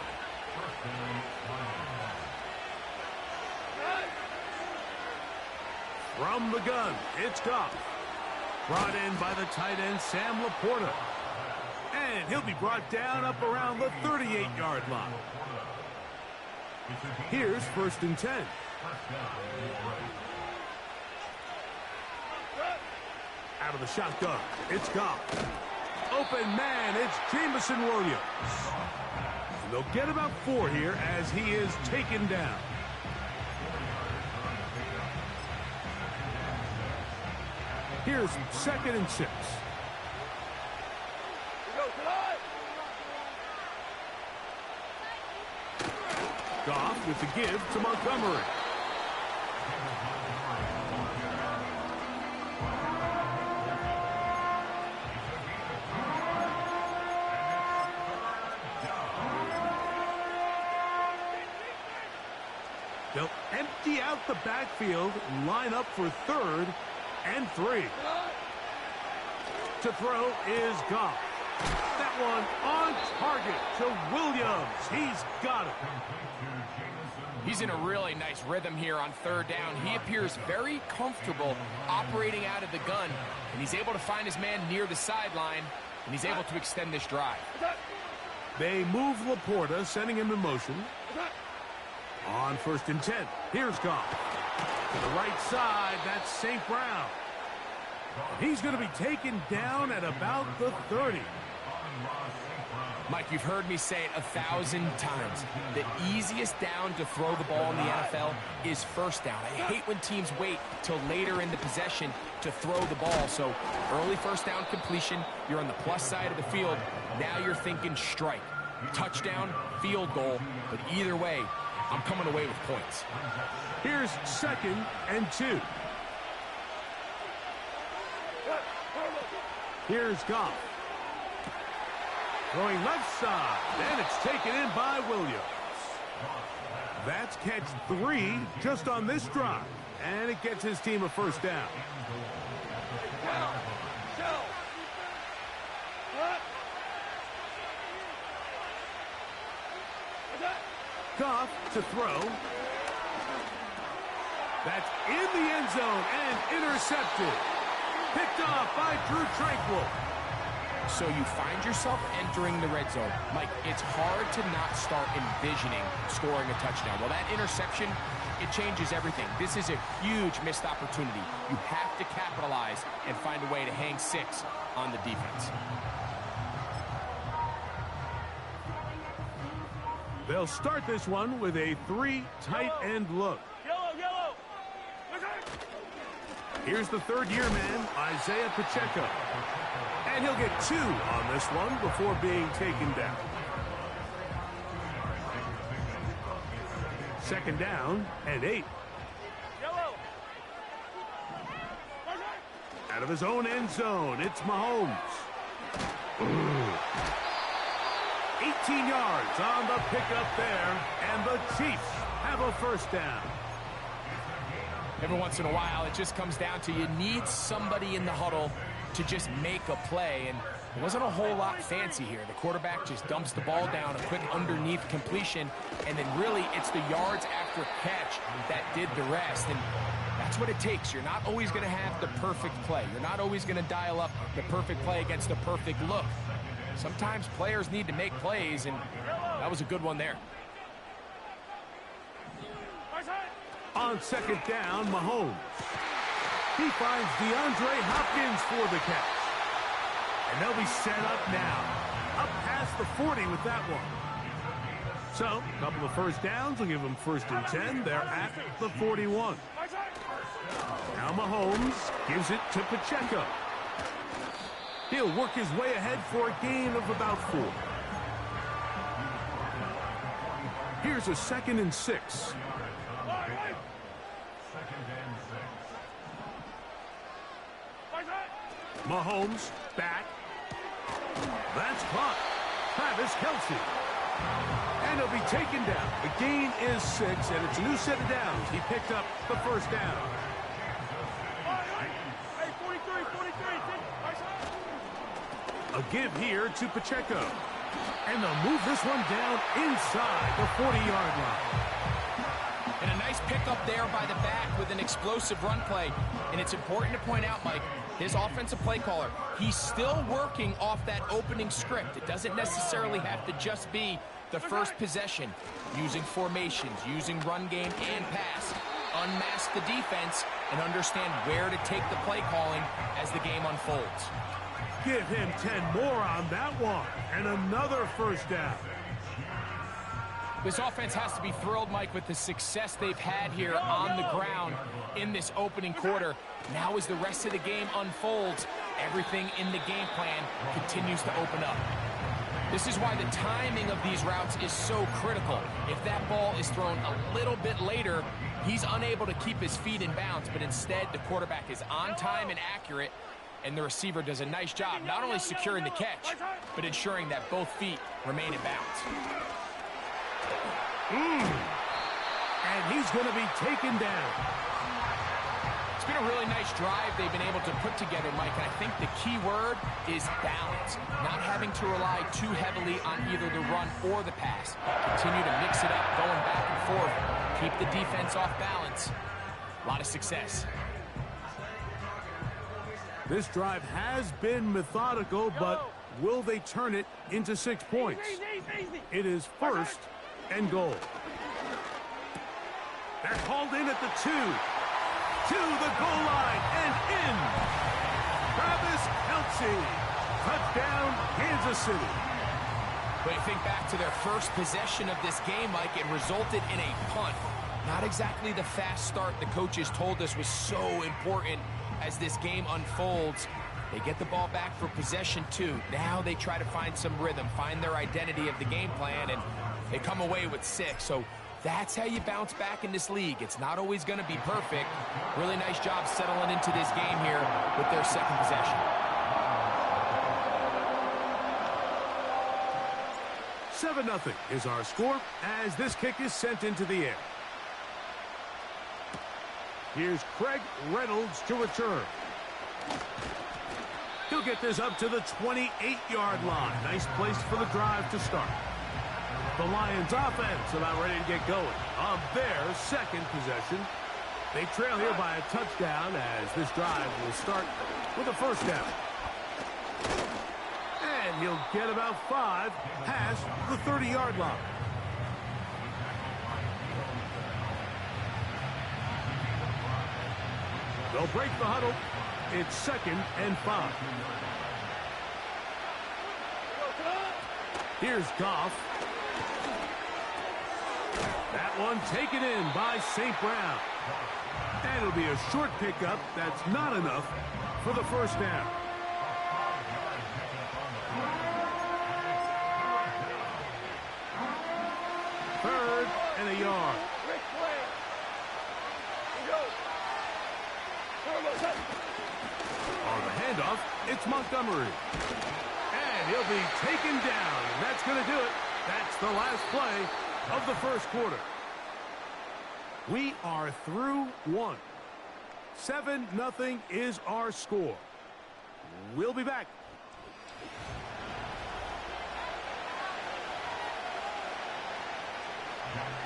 From the gun, it's Goff. Brought in by the tight end, Sam Laporta. And he'll be brought down up around the 38-yard line. Here's 1st and 10. Out of the shotgun, it's Goff. Open man, it's Jameson Williams. And they'll get about 4 here as he is taken down. Here's 2nd and 6. Goff with the give to Montgomery. They'll empty out the backfield, line up for 3rd and 3. To throw is Goff. That one on target to Williams. He's got it. He's in a really nice rhythm here on 3rd down. He appears very comfortable operating out of the gun, and he's able to find his man near the sideline, and he's able to extend this drive. They move Laporta, sending him in motion. On 1st and 10, here's Goff. To the right side, that's St. Brown. He's going to be taken down at about the 30. Mike, you've heard me say it 1,000 times. The easiest down to throw the ball in the NFL is 1st down. I hate when teams wait till later in the possession to throw the ball. So early 1st down completion, you're on the plus side of the field. Now you're thinking strike. Touchdown, field goal, but either way, I'm coming away with points. Here's 2nd and 2. Here's Goff. Throwing left side, and it's taken in by Williams. That's catch 3 just on this drive, and it gets his team a 1st down. Goff to throw. That's in the end zone and intercepted. Picked off by Drew Tranquill. So you find yourself entering the red zone. Mike, it's hard to not start envisioning scoring a touchdown. Well, that interception, it changes everything. This is a huge missed opportunity. You have to capitalize and find a way to hang 6 on the defense. They'll start this one with a 3 tight end look. Yellow. Here's the 3rd-year man, Isaiah Pacheco. And he'll get 2 on this one before being taken down. 2nd down and 8. Out of his own end zone, it's Mahomes. 18 yards on the pickup there, and the Chiefs have a 1st down. Every once in a while, it just comes down to you need somebody in the huddle to just make a play, and it wasn't a whole lot fancy here. The quarterback just dumps the ball down, a quick underneath completion, and then really it's the yards after catch that did the rest, and that's what it takes. You're not always going to have the perfect play. You're not always going to dial up the perfect play against the perfect look. Sometimes players need to make plays, and that was a good one there. On 2nd down, Mahomes. He finds DeAndre Hopkins for the catch. And they'll be set up now. Up past the 40 with that one. So, a couple of 1st downs will give them 1st and 10. They're at the 41. Now Mahomes gives it to Pacheco. He'll work his way ahead for a gain of about 4. Here's a 2nd and 6. Mahomes back. That's caught. Travis Kelce. And he'll be taken down. The gain is 6, and it's a new set of downs. He picked up the first down. A give here to Pacheco. And they'll move this one down inside the 40-yard line. And a nice pickup there by the back with an explosive run play. And it's important to point out, Mike, his offensive play caller, he's still working off that opening script. It doesn't necessarily have to just be the first possession. Using formations, using run game and pass. Unmask the defense and understand where to take the play calling as the game unfolds. Give him 10 more on that one. And another first down. This offense has to be thrilled, Mike, with the success they've had here on the ground in this opening quarter. Now as the rest of the game unfolds, everything in the game plan continues to open up. This is why the timing of these routes is so critical. If that ball is thrown a little bit later, he's unable to keep his feet in bounds, but instead the quarterback is on time and accurate, and the receiver does a nice job not only securing the catch, but ensuring that both feet remain in bounds. And he's going to be taken down. It's been a really nice drive they've been able to put together, Mike, and I think the key word is balance. Not having to rely too heavily on either the run or the pass. Continue to mix it up, going back and forth. Keep the defense off balance. A lot of success. This drive has been methodical, but will they turn it into 6 points? It is 1st and goal. They're hauled in at the 2. To the goal line and in. Travis Kelce. Touchdown, Kansas City. But you think back to their first possession of this game, Mike, it resulted in a punt. Not exactly the fast start the coaches told us was so important as this game unfolds. They get the ball back for possession 2. Now they try to find some rhythm, find their identity of the game plan, and they come away with 6. So that's how you bounce back in this league. It's not always going to be perfect. Really nice job settling into this game here with their 2nd possession. 7-0 is our score as this kick is sent into the air. Here's Craig Reynolds to return. He'll get this up to the 28-yard line. Nice place for the drive to start. The Lions offense about ready to get going on their 2nd possession. They trail here by a touchdown as this drive will start with a first down. And he'll get about 5 past the 30-yard line. They'll break the huddle. It's 2nd and 5. Here's Goff. That one taken in by St. Brown. And it'll be a short pickup. That's not enough for the first down. Third and a yard. On the handoff, it's Montgomery. And he'll be taken down. And that's going to do it. That's the last play of the first quarter. We are through 1. 7-0 is our score. We'll be back.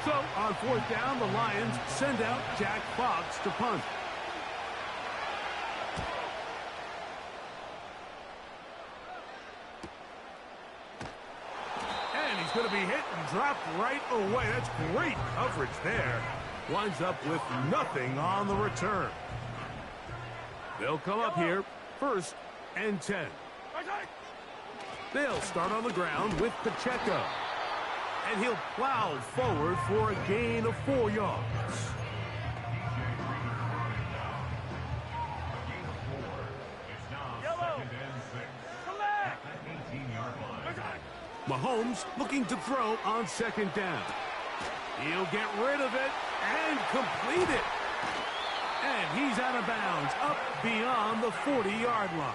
So, on 4th down, the Lions send out Jack Fox to punt. And he's going to be hit and dropped right away. That's great coverage there. Winds up with nothing on the return. They'll come up here, 1st and 10. They'll start on the ground with Pacheco. And he'll plow forward for a gain of 4 yards. Mahomes looking to throw on second down. He'll get rid of it and complete it. And he's out of bounds, up beyond the 40-yard line.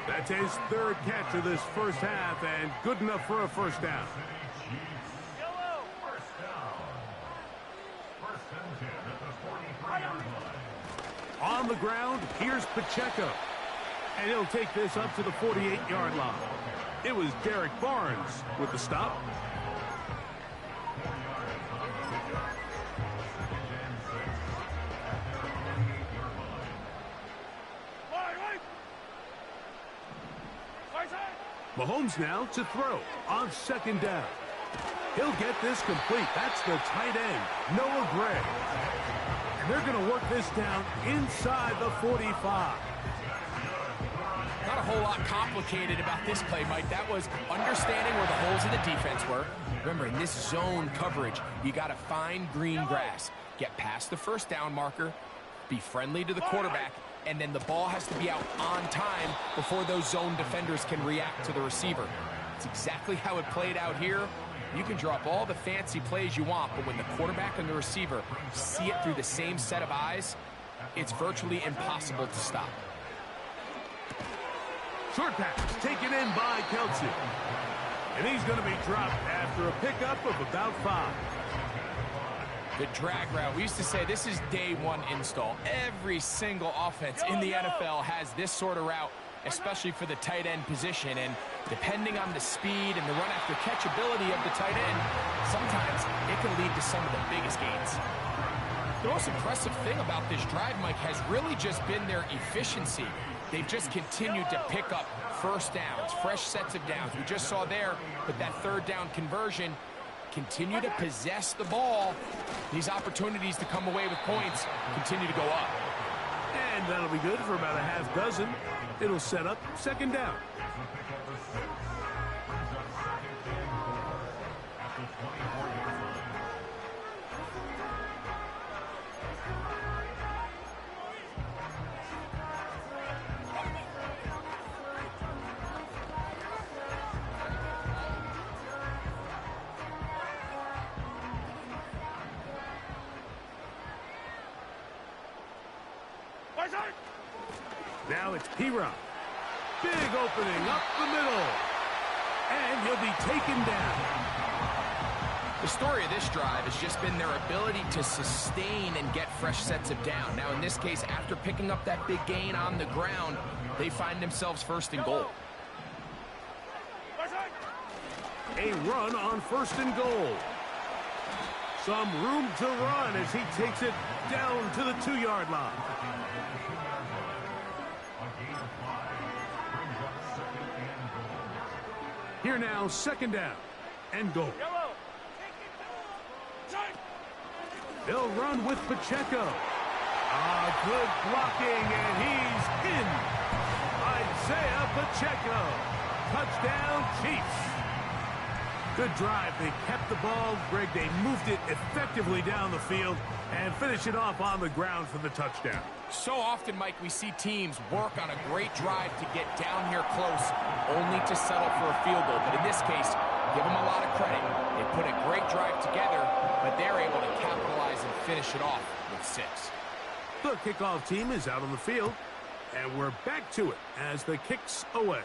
That's his third catch of this first half, and good enough for a first down. On the ground, here's Pacheco. And he'll take this up to the 48-yard line. It was Derek Barnes with the stop. Mahomes now to throw on second down. He'll get this complete. That's the tight end, Noah Gray. And they're going to work this down inside the 45. Not a whole lot complicated about this play, Mike. That was understanding where the holes in the defense were. Remember, in this zone coverage, you got to find green grass. Get past the first down marker, be friendly to the quarterback, and then the ball has to be out on time before those zone defenders can react to the receiver. It's exactly how it played out here. You can draw up all the fancy plays you want, but when the quarterback and the receiver see it through the same set of eyes, it's virtually impossible to stop. Short pass taken in by Kelsey. And he's going to be dropped after a pickup of about 5. The drag route. We used to say this is day one install. Every single offense in the NFL has this sort of route, especially for the tight end position. And depending on the speed and the run after catch ability of the tight end, sometimes it can lead to some of the biggest gains. The most impressive thing about this drive, Mike, has really just been their efficiency. They've just continued to pick up first downs, fresh sets of downs. We just saw there with that third down conversion, continue to possess the ball. These opportunities to come away with points continue to go up. And that'll be good for about a half dozen. It'll set up second down. Now it's P-Rock. Big opening up the middle. And he'll be taken down. The story of this drive has just been their ability to sustain and get fresh sets of down. Now, in this case, after picking up that big gain on the ground, they find themselves first and goal. A run on first and goal. Some room to run as he takes it down to the 2-yard line. Here now, second down and goal. They'll run with Pacheco. Good blocking, and he's in. Isaiah Pacheco. Touchdown, Chiefs. Good drive. They kept the ball. Greg, they moved it effectively down the field and finish it off on the ground for the touchdown. So often, Mike, we see teams work on a great drive to get down here close, only to settle for a field goal. But in this case, give them a lot of credit. They put a great drive together, but they're able to capitalize and finish it off with 6. The kickoff team is out on the field, and we're back to it as the kick's away.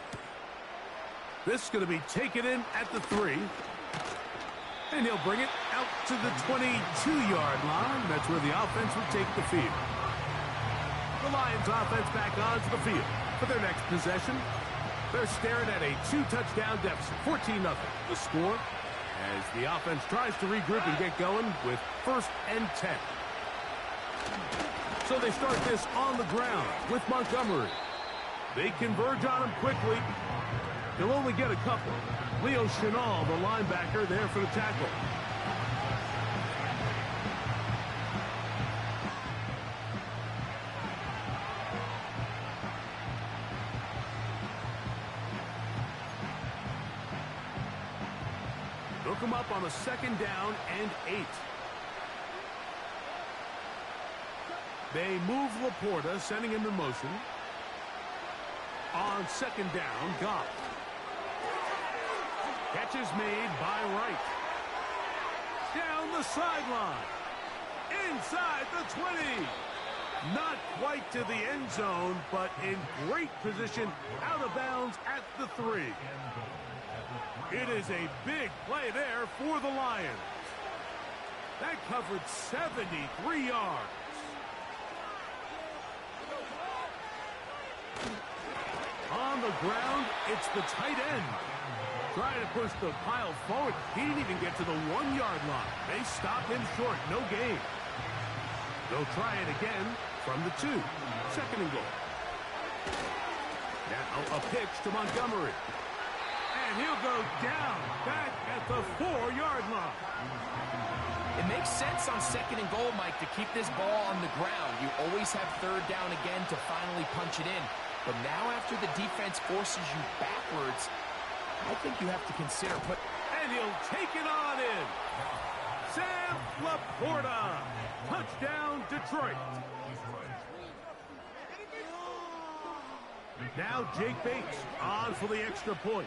This is going to be taken in at the 3. And he'll bring it out to the 22-yard line. That's where the offense will take the field. The Lions offense back onto the field for their next possession. They're staring at a 2-touchdown deficit, 14-0. The score as the offense tries to regroup and get going with 1st and 10. So they start this on the ground with Montgomery. They converge on him quickly. He'll only get a couple. Leo Chenal, the linebacker, there for the tackle. Look him up on a second down and 8. They move Laporta, sending him in motion. On second down, Goff. Catch is made by Wright. Down the sideline. Inside the 20. Not quite to the end zone, but in great position out of bounds at the 3. It is a big play there for the Lions. That covered 73 yards. On the ground, it's the tight end. Trying to push the pile forward. He didn't even get to the 1-yard line. They stop him short. No gain. They'll try it again from the 2. Second and goal. Now a pitch to Montgomery. And he'll go down back at the 4-yard line. It makes sense on second and goal, Mike, to keep this ball on the ground. You always have third down again to finally punch it in. But now after the defense forces you backwards, I think you have to consider put... And he'll take it on in. Sam Laporta. Touchdown, Detroit. Now Jake Bates on for the extra point.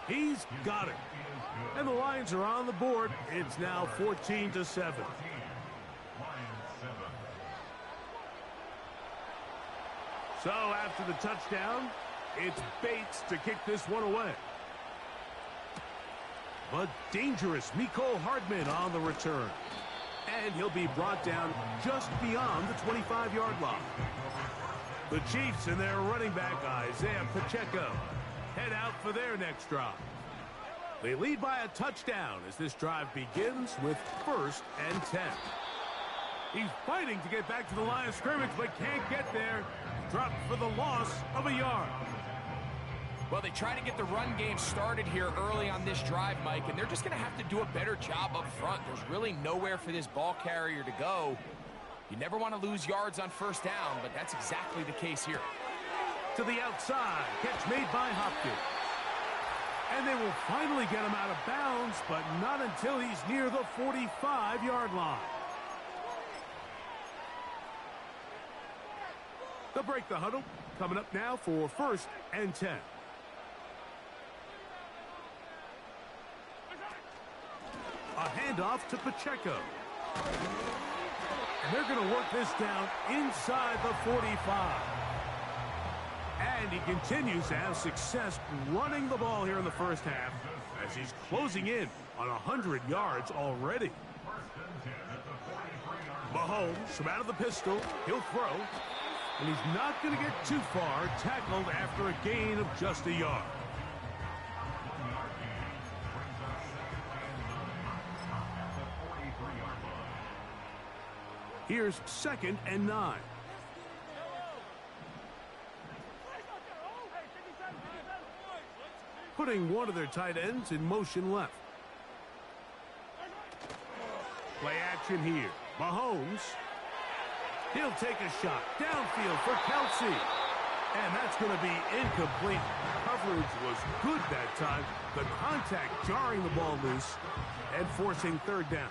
He's got it. And the Lions are on the board. It's now 14-7. So after the touchdown, it's Bates to kick this one away. But dangerous Mecole Hardman on the return. And he'll be brought down just beyond the 25-yard line. The Chiefs and their running back, Isaiah Pacheco, head out for their next drive. They lead by a touchdown as this drive begins with 1st and 10. He's fighting to get back to the line of scrimmage, but can't get there. Dropped for the loss of a yard. Well, they try to get the run game started here early on this drive, Mike, and they're just going to have to do a better job up front. There's really nowhere for this ball carrier to go. You never want to lose yards on 1st down, but that's exactly the case here. To the outside, catch made by Hopkins. And they will finally get him out of bounds, but not until he's near the 45-yard line. They'll break the huddle. Coming up now for 1st and 10. A handoff to Pacheco. And they're going to work this down inside the 45. And he continues to have success running the ball here in the 1st half as he's closing in on 100 yards already. Mahomes from out of the pistol. He'll throw. And he's not going to get too far, tackled after a gain of just a yard. Here's 2nd and 9. Putting one of their tight ends in motion left. Play action here. Mahomes. He'll take a shot downfield for Kelsey. And that's going to be incomplete. Coverage was good that time. The contact jarring the ball loose and forcing 3rd down.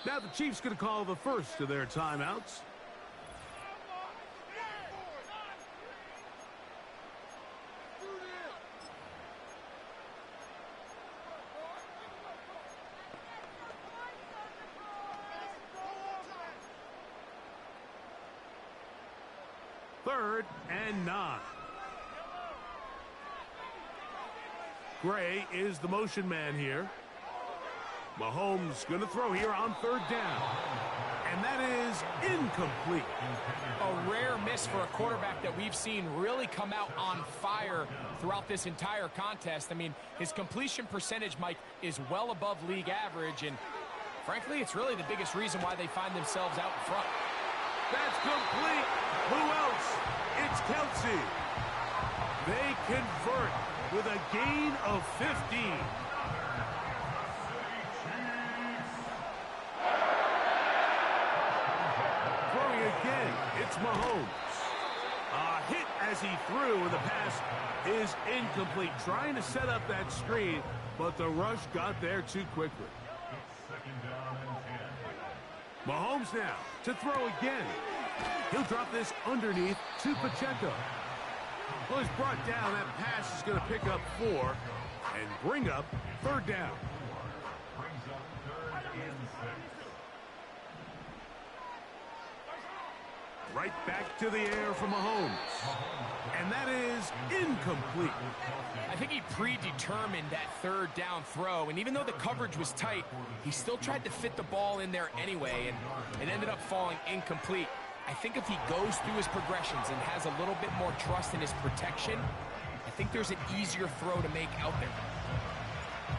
Now the Chiefs going to call the first of their timeouts. Third and 9. Gray is the motion man here. Mahomes going to throw here on 3rd down. And that is incomplete. A rare miss for a quarterback that we've seen really come out on fire throughout this entire contest. I mean, his completion percentage, Mike, is well above league average. And frankly, it's really the biggest reason why they find themselves out in front. That's complete. Who else? It's Kelsey. They convert with a gain of 15. Throwing again, it's Mahomes. A hit as he threw, and the pass is incomplete. Trying to set up that screen, but the rush got there too quickly. Mahomes now to throw again. He'll drop this underneath to Pacheco. Well, he's brought down. That pass is going to pick up 4 and bring up 3rd down. Right back to the air for Mahomes. And that is incomplete. I think he predetermined that 3rd down throw, and even though the coverage was tight, he still tried to fit the ball in there anyway, and it ended up falling incomplete. I think if he goes through his progressions and has a little bit more trust in his protection, I think there's an easier throw to make out there.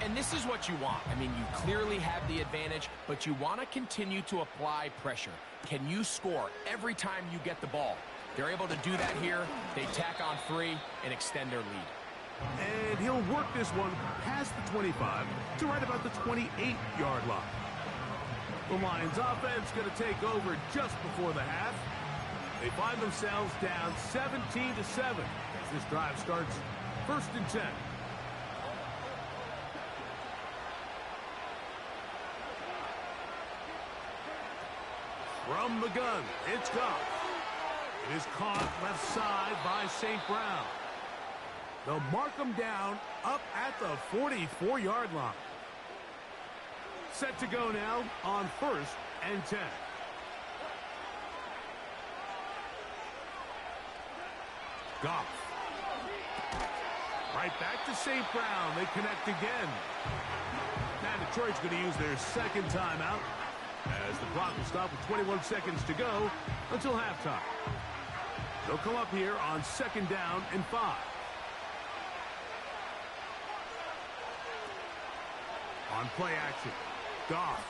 And this is what you want. I mean, you clearly have the advantage, but you want to continue to apply pressure. Can you score every time you get the ball? They're able to do that here. They tack on 3 and extend their lead. And he'll work this one past the 25 to right about the 28-yard line. The Lions offense going to take over just before the half. They find themselves down 17-7 as this drive starts 1st and 10. From the gun, it's Goff. It is caught left side by St. Brown. They'll mark him down up at the 44-yard line. Set to go now on 1st and 10. Goff. Right back to St. Brown. They connect again. Now Detroit's going to use their 2nd timeout as the clock will stop with 21 seconds to go until halftime. They'll come up here on 2nd down and 5. On play action, Goff.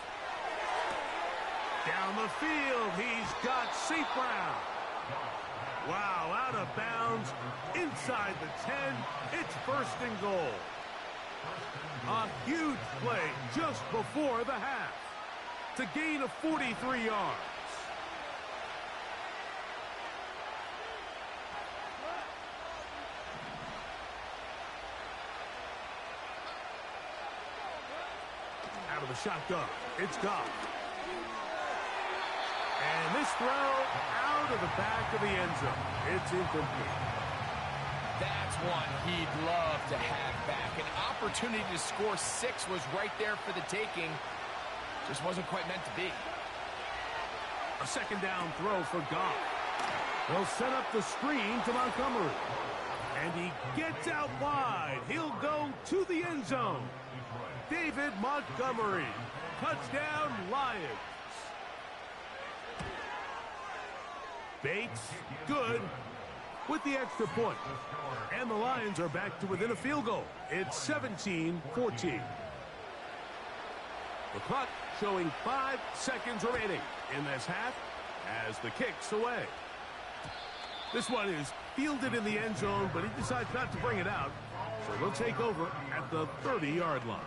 Down the field, he's got St. Brown. Wow, out of bounds, inside the 10, it's 1st and goal. A huge play just before the half to gain of 43 yards. Out of the shotgun, it's Goff. And this throw out of the back of the end zone. It's incomplete. That's one he'd love to have back. An opportunity to score 6 was right there for the taking. Just wasn't quite meant to be. A 2nd down throw for Goff. They'll set up the screen to Montgomery. And he gets out wide. He'll go to the end zone. David Montgomery. Touchdown, Lions. Bates, good, with the extra point. And the Lions are back to within a field goal. It's 17-14. The clock showing 5 seconds remaining in this half as the kick's away. This one is fielded in the end zone, but he decides not to bring it out. So they'll take over at the 30-yard line.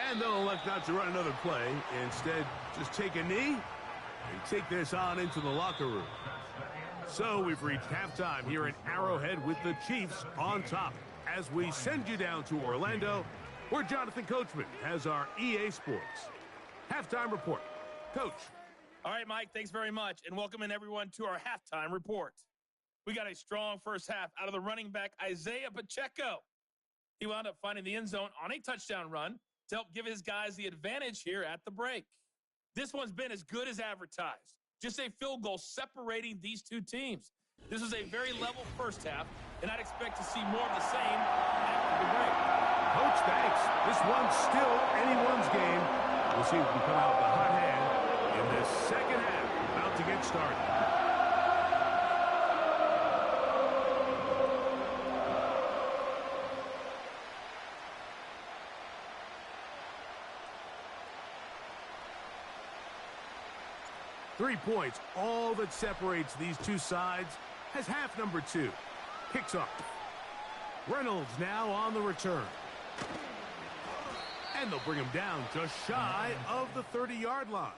And they'll elect not to run another play. Instead, just take a knee and take this on into the locker room. So we've reached halftime here at Arrowhead with the Chiefs on top as we send you down to Orlando, where Jonathan Coachman has our EA Sports halftime report. Coach. All right, Mike, thanks very much, and welcome in everyone to our halftime report. We got a strong first half out of the running back, Isaiah Pacheco. He wound up finding the end zone on a touchdown run to help give his guys the advantage here at the break. This one's been as good as advertised. Just a field goal separating these two teams. This was a very level first half, and I'd expect to see more of the same after the break. Coach, thanks. This one's still anyone's game. We'll see if we come out with a hot hand in this second half. About to get started. 3 points, all that separates these two sides, has half number 2. Kicks off. Reynolds now on the return. And they'll bring him down just shy of the 30-yard line.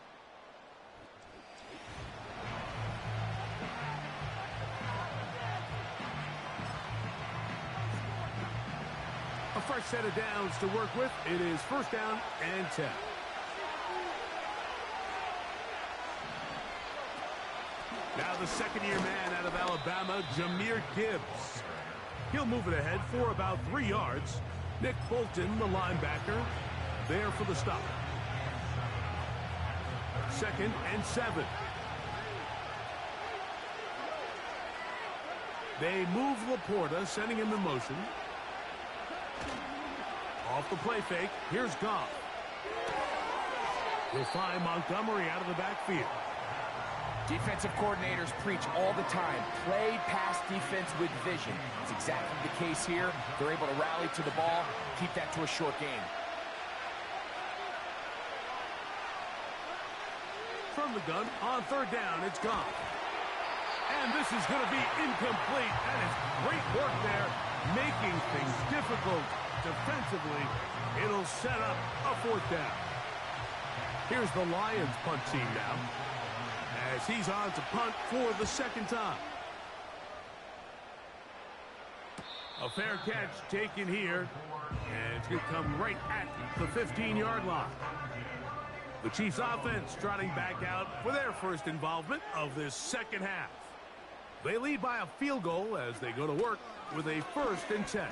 A fresh set of downs to work with. It is first down and 10. Now the second-year man out of Alabama, Jahmyr Gibbs. He'll move it ahead for about 3 yards. Nick Bolton, the linebacker, there for the stop. 2nd and 7. They move Laporta, sending him in motion. Off the play fake, here's Goff. He'll find Montgomery out of the backfield. Defensive coordinators preach all the time, play pass defense with vision. It's exactly the case here. They're able to rally to the ball, keep that to a short game. From the gun, on 3rd down, it's Goff. And this is going to be incomplete. That is great work there, making things difficult defensively. It'll set up a 4th down. Here's the Lions punt team now, as he's on to punt for the 2nd time. A fair catch taken here, and it's going to come right at the 15-yard line. The Chiefs offense trotting back out for their first involvement of this 2nd half. They lead by a field goal as they go to work with a 1st and 10.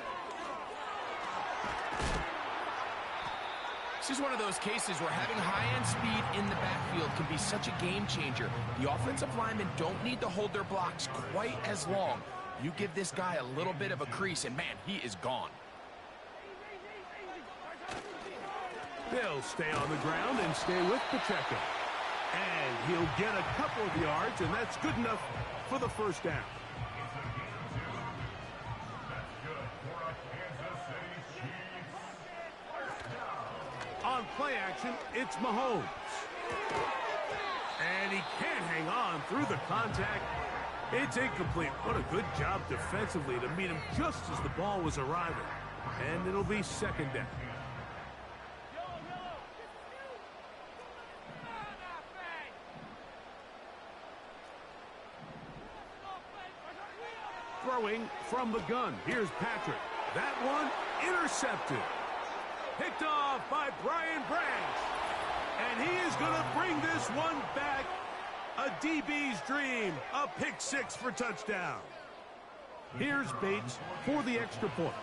This is one of those cases where having high-end speed in the backfield can be such a game changer. The offensive linemen don't need to hold their blocks quite as long. You give this guy a little bit of a crease, and man, he is gone. They'll stay on the ground and stay with Pacheco. And he'll get a couple of yards, and that's good enough for the 1st down. On play action, it's Mahomes. And he can't hang on through the contact. It's incomplete. What a good job defensively to meet him just as the ball was arriving. And it'll be 2nd down. Throwing from the gun. Here's Patrick. That one intercepted. Picked off by Brian Branch. And he is going to bring this one back. A DB's dream. A pick 6 for touchdown. Here's Bates for the extra point.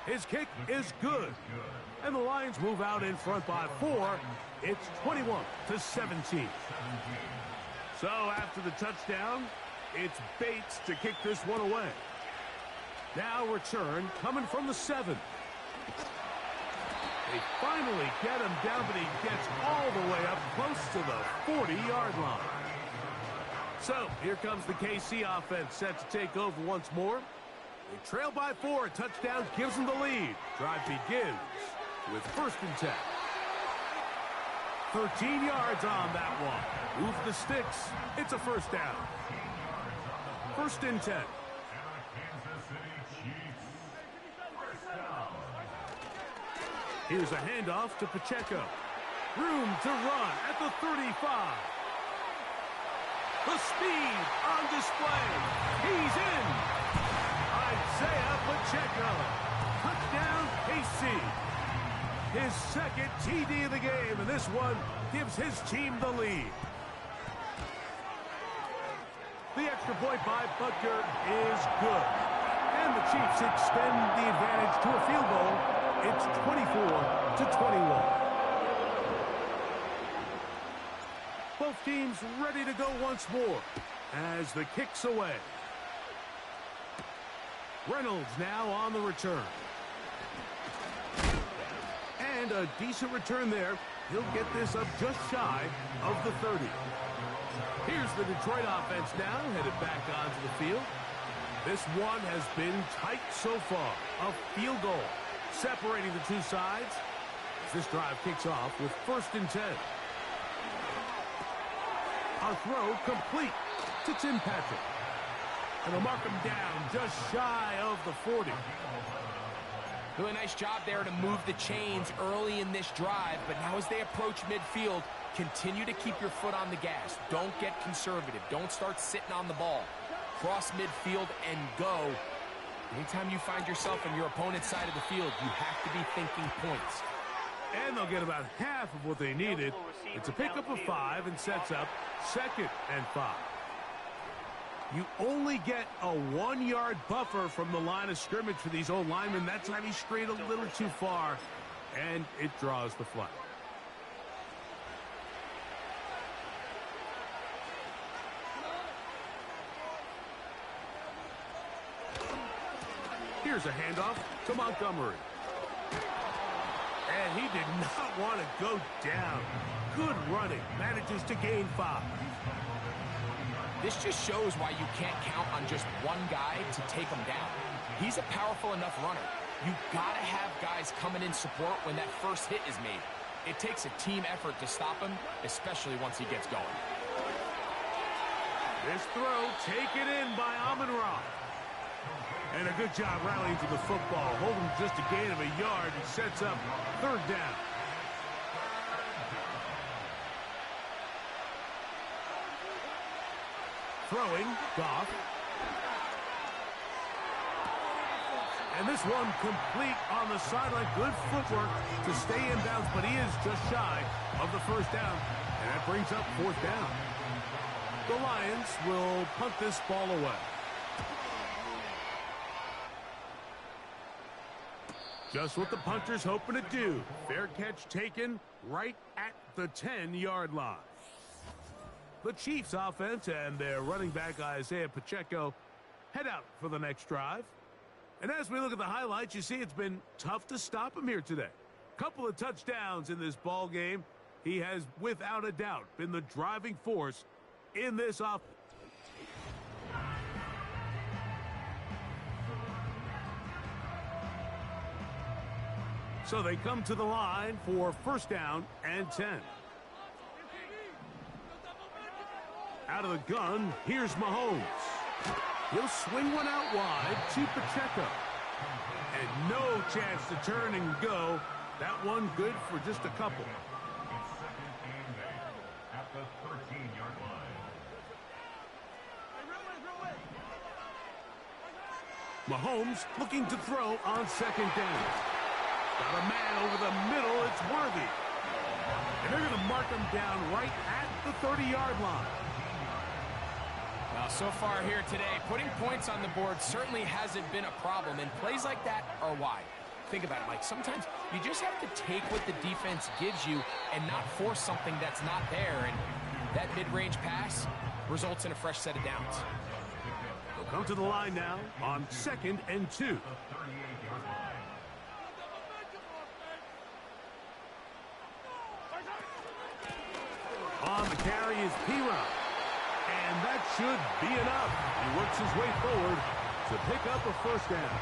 His kick is good. And the Lions move out in front by 4. It's 21-17. So after the touchdown, it's Bates to kick this one away. Now return coming from the 7. They finally get him down, but he gets all the way up close to the 40-yard line. So here comes the KC offense set to take over once more. They trail by 4. A touchdown gives them the lead. Drive begins with 1st and 10. 13 yards on that one. Move the sticks. It's a 1st down. 1st and 10. Here's a handoff to Pacheco. Room to run at the 35. The speed on display. He's in. Isaiah Pacheco. Touchdown, KC. His 2nd TD of the game, and this one gives his team the lead. The extra point by Butker is good. And the Chiefs extend the advantage to a field goal. It's 24-21. Both teams ready to go once more as the kick's away. Reynolds now on the return. And a decent return there. He'll get this up just shy of the 30. Here's the Detroit offense now, headed back onto the field. This one has been tight so far. A field goal separating the two sides as this drive kicks off with 1st and 10. A throw complete to Tim Patrick. And they'll mark him down just shy of the 40. Really nice job there to move the chains early in this drive, but now as they approach midfield, continue to keep your foot on the gas. Don't get conservative. Don't start sitting on the ball. cross midfield, and go. Anytime you find yourself on your opponent's side of the field, you have to be thinking points. And they'll get about half of what they needed. It's a pickup of 5 and sets up 2nd and 5. You only get a 1-yard buffer from the line of scrimmage for these old linemen. That time he strayed a little too far, and it draws the flag. Here's a handoff to Montgomery. And he did not want to go down. Good running. Manages to gain 5. This just shows why you can't count on just one guy to take him down. He's a powerful enough runner. You've got to have guys coming in support when that first hit is made. It takes a team effort to stop him, especially once he gets going. This throw taken in by Amon-Ra. And a good job rallying to the football. Holding just a gain of a yard and sets up 3rd down. Throwing, Goff. And this one complete on the sideline. Good footwork to stay in bounds, but he is just shy of the 1st down. And that brings up 4th down. The Lions will punt this ball away. Just what the punter's hoping to do. Fair catch taken right at the 10-yard line. The Chiefs offense and their running back Isaiah Pacheco head out for the next drive. And as we look at the highlights, you see it's been tough to stop him here today. Couple of touchdowns in this ball game. He has, without a doubt, been the driving force in this offense. So they come to the line for 1st down and 10. Out of the gun, here's Mahomes. He'll swing one out wide to Pacheco. And no chance to turn and go. That one good for just a couple. At the 13-yard line. Mahomes looking to throw on 2nd down. Got a man over the middle. It's Worthy. And they're going to mark him down right at the 30-yard line. Well, so far here today, putting points on the board certainly hasn't been a problem, and plays like that are why. Think about it, Mike. Sometimes you just have to take what the defense gives you and not force something that's not there, and that mid-range pass results in a fresh set of downs. They'll come to the line now on 2nd and 2. On the carry is P-Rob. And that should be enough. He works his way forward to pick up a 1st down.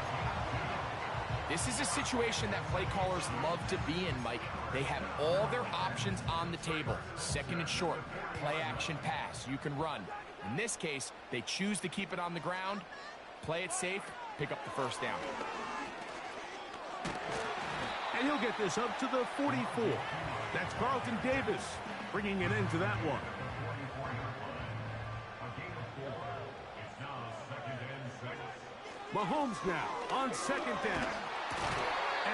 This is a situation that play callers love to be in, Mike. They have all their options on the table. 2nd and short, play action pass. You can run. In this case, they choose to keep it on the ground, play it safe, pick up the 1st down. And he'll get this up to the 44. That's Carlton Davis bringing an end to that one. Mahomes now on 2nd down.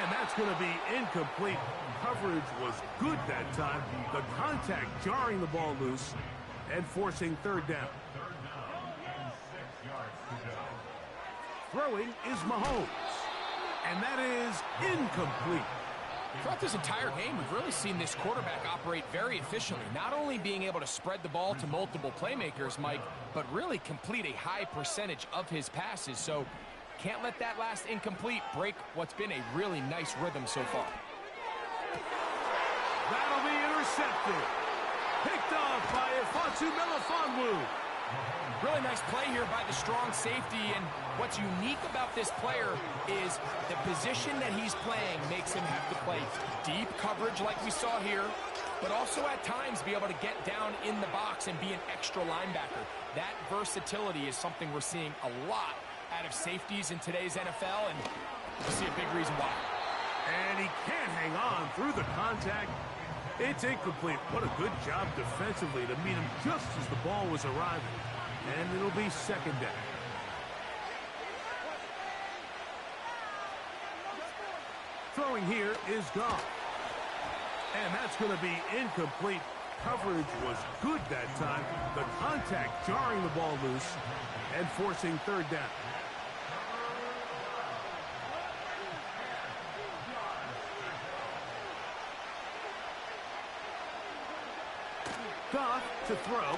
And that's going to be incomplete. Coverage was good that time. The contact jarring the ball loose and forcing 3rd down. Throwing is Mahomes. And that is incomplete. Throughout this entire game, we've really seen this quarterback operate very efficiently, not only being able to spread the ball to multiple playmakers, Mike, but really complete a high percentage of his passes. So can't let that last incomplete break what's been a really nice rhythm so far. That'll be intercepted. Picked off by Ifansu Melifonwu. Really nice play here by the strong safety, and what's unique about this player is the position that he's playing makes him have to play deep coverage like we saw here, but also at times be able to get down in the box and be an extra linebacker. That versatility is something we're seeing a lot out of safeties in today's NFL, and we'll see a big reason why. And he can't hang on through the contact. It's incomplete. What a good job defensively to meet him just as the ball was arriving. And it'll be second down. Throwing here is Goff. And that's going to be incomplete. Coverage was good that time. The contact jarring the ball loose and forcing third down. Goff to throw.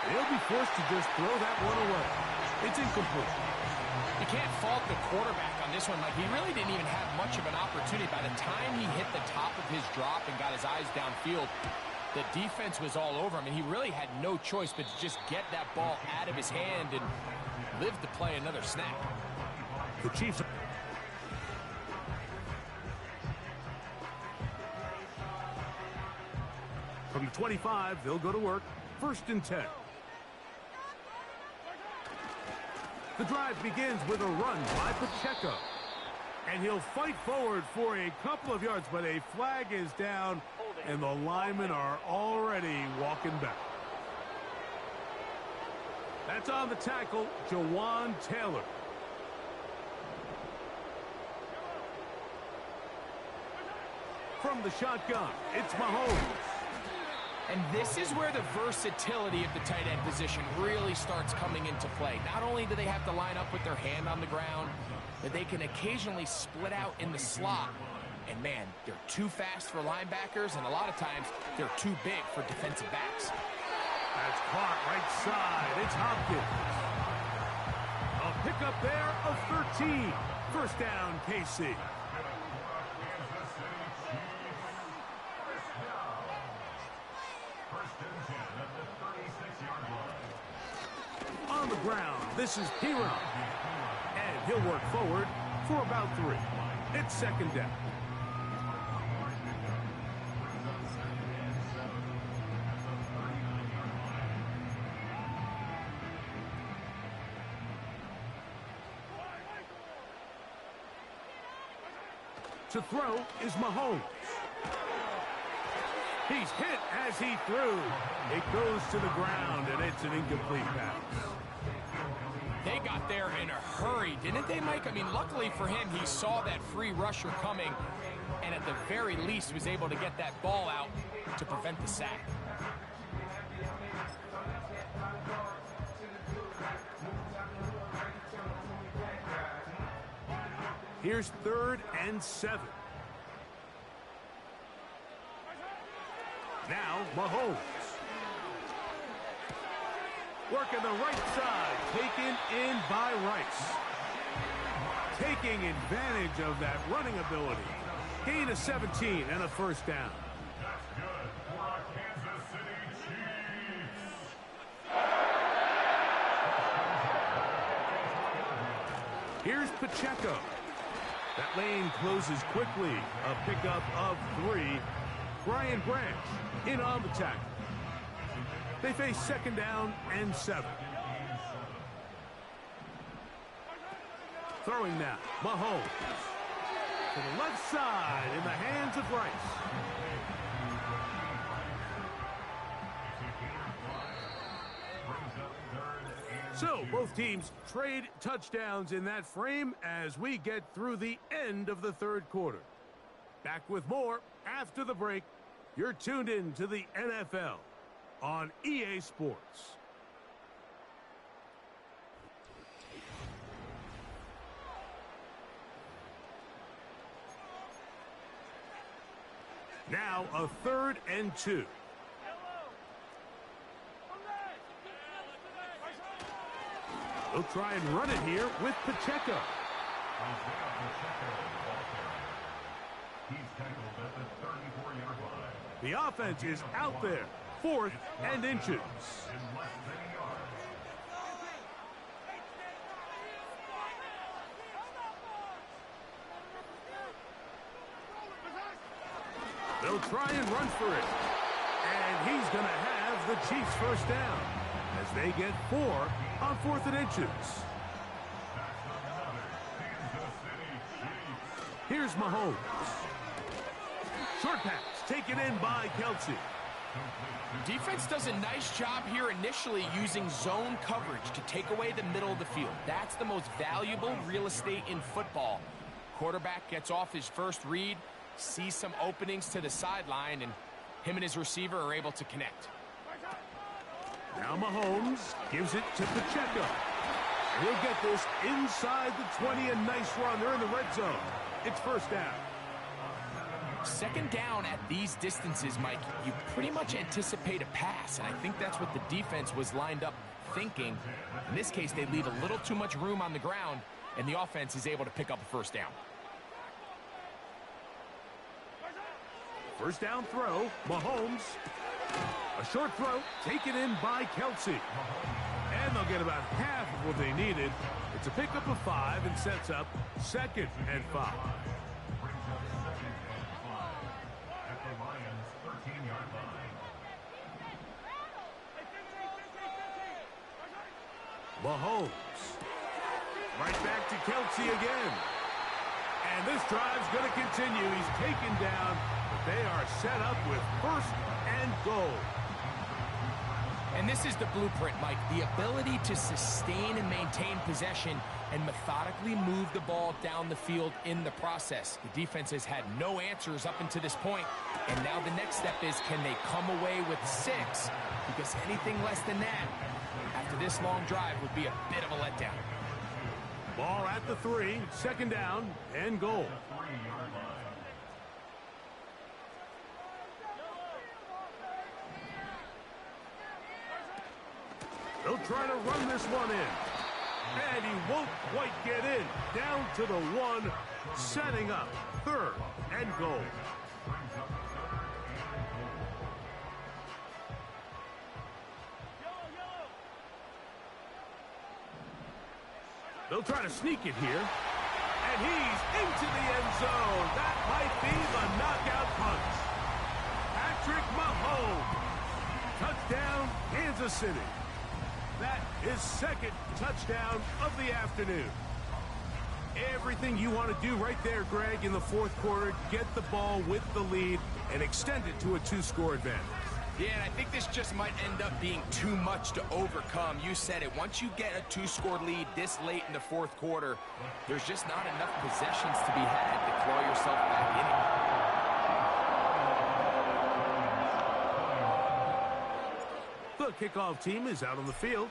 They'll be forced to just throw that one away. It's incomplete. You can't fault the quarterback on this one. Like, he really didn't even have much of an opportunity. By the time he hit the top of his drop and got his eyes downfield, the defense was all over him, and he really had no choice but to just get that ball out of his hand and live to play another snap. The Chiefs. From the 25, they'll go to work. 1st and 10. The drive begins with a run by Pacheco. And he'll fight forward for a couple of yards, but a flag is down, and the linemen are already walking back. That's on the tackle, Jawan Taylor. From the shotgun, it's Mahomes. And this is where the versatility of the tight end position really starts coming into play. Not only do they have to line up with their hand on the ground, but they can occasionally split out in the slot. And man, they're too fast for linebackers, and a lot of times they're too big for defensive backs. That's caught right side. It's Hopkins. A pickup there of 13. 1st down, KC. On the ground, this is Piron. And he'll work forward for about 3. It's 2nd down. To throw is Mahomes. He's hit as he threw. It goes to the ground, and it's an incomplete pass. They got there in a hurry, didn't they, Mike? I mean, luckily for him, he saw that free rusher coming, and at the very least was able to get that ball out to prevent the sack. Here's 3rd and 7. Now, Mahomes. Working the right side, taken in by Rice. Taking advantage of that running ability. Gain of 17 and a 1st down. That's good for our Kansas City Chiefs. Here's Pacheco. That lane closes quickly. A pickup of 3. Brian Branch in on the tackle. They face 2nd down and 7. Throwing now, Mahomes. To the left side in the hands of Rice. So, both teams trade touchdowns in that frame as we get through the end of the 3rd quarter. Back with more after the break. You're tuned in to the NFL on EA Sports. Now a 3rd and 2. They'll try and run it here with Pacheco. He's tackled at the 34-yard line. The offense is out there. 4th and inches. In less than a yard. They'll try and run for it. And he's going to have the Chiefs 1st down as they get 4 on 4th and inches. Here's Mahomes. Short pass taken in by Kelsey. Defense does a nice job here initially using zone coverage to take away the middle of the field. That's the most valuable real estate in football. Quarterback gets off his first read, sees some openings to the sideline, and him and his receiver are able to connect. Now Mahomes gives it to Pacheco. He'll get this inside the 20, a nice run. They're in the red zone. It's first down. Second down at these distances, Mike, you pretty much anticipate a pass, and I think that's what the defense was lined up thinking. In this case, they leave a little too much room on the ground, and the offense is able to pick up a first down. First down throw, Mahomes. A short throw, taken in by Kelsey. And they'll get about half of what they needed. It's a pickup of 5 and sets up 2nd and 5. Mahomes. Right back to Kelsey again. And this drive's going to continue. He's taken down, but they are set up with 1st and goal. And this is the blueprint, Mike. The ability to sustain and maintain possession and methodically move the ball down the field in the process. The defense has had no answers up until this point, and now the next step is, can they come away with 6? Because anything less than that, after this long drive, would be a bit of a letdown. Ball at the 3, 2nd down and goal. They'll try to run this one in. And he won't quite get in. Down to the 1, setting up 3rd and goal. They'll try to sneak it here. And he's into the end zone. That might be the knockout punch. Patrick Mahomes. Touchdown, Kansas City. That is 2nd touchdown of the afternoon. Everything you want to do right there, Greg, in the 4th quarter. Get the ball with the lead and extend it to a 2-score advantage. Yeah, and I think this just might end up being too much to overcome. You said it. Once you get a 2-score lead this late in the 4th quarter, there's just not enough possessions to be had to claw yourself back in it. The kickoff team is out on the field,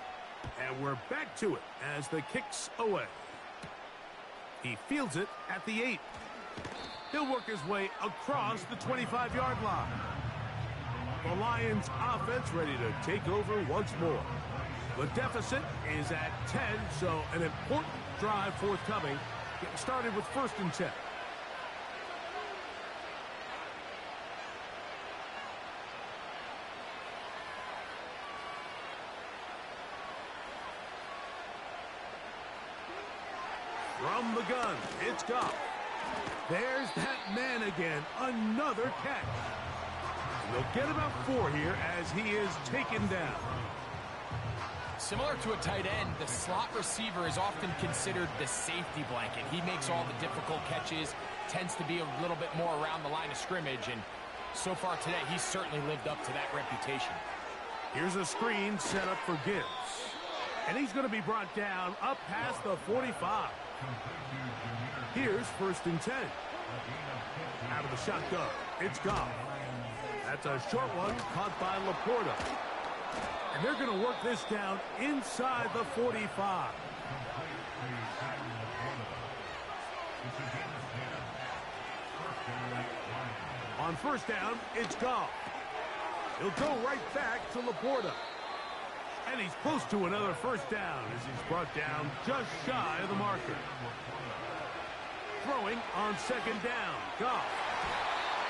and we're back to it as the kick's away. He fields it at the 8. He'll work his way across the 25-yard line. The Lions offense ready to take over once more. The deficit is at 10, so an important drive forthcoming. Getting started with 1st and 10. From the gun, it's Goff. There's that man again, another catch. They'll get about 4 here as he is taken down. Similar to a tight end, the slot receiver is often considered the safety blanket. He makes all the difficult catches, tends to be a little bit more around the line of scrimmage, and so far today, he's certainly lived up to that reputation. Here's a screen set up for Gibbs. And he's going to be brought down up past the 45. Here's 1st and 10. Out of the shotgun, it's Goff. That's a short one caught by Laporta. And they're going to work this down inside the 45. On 1st down, it's Goff. He'll go right back to Laporta. And he's close to another 1st down as he's brought down just shy of the marker. Throwing on 2nd down, Goff.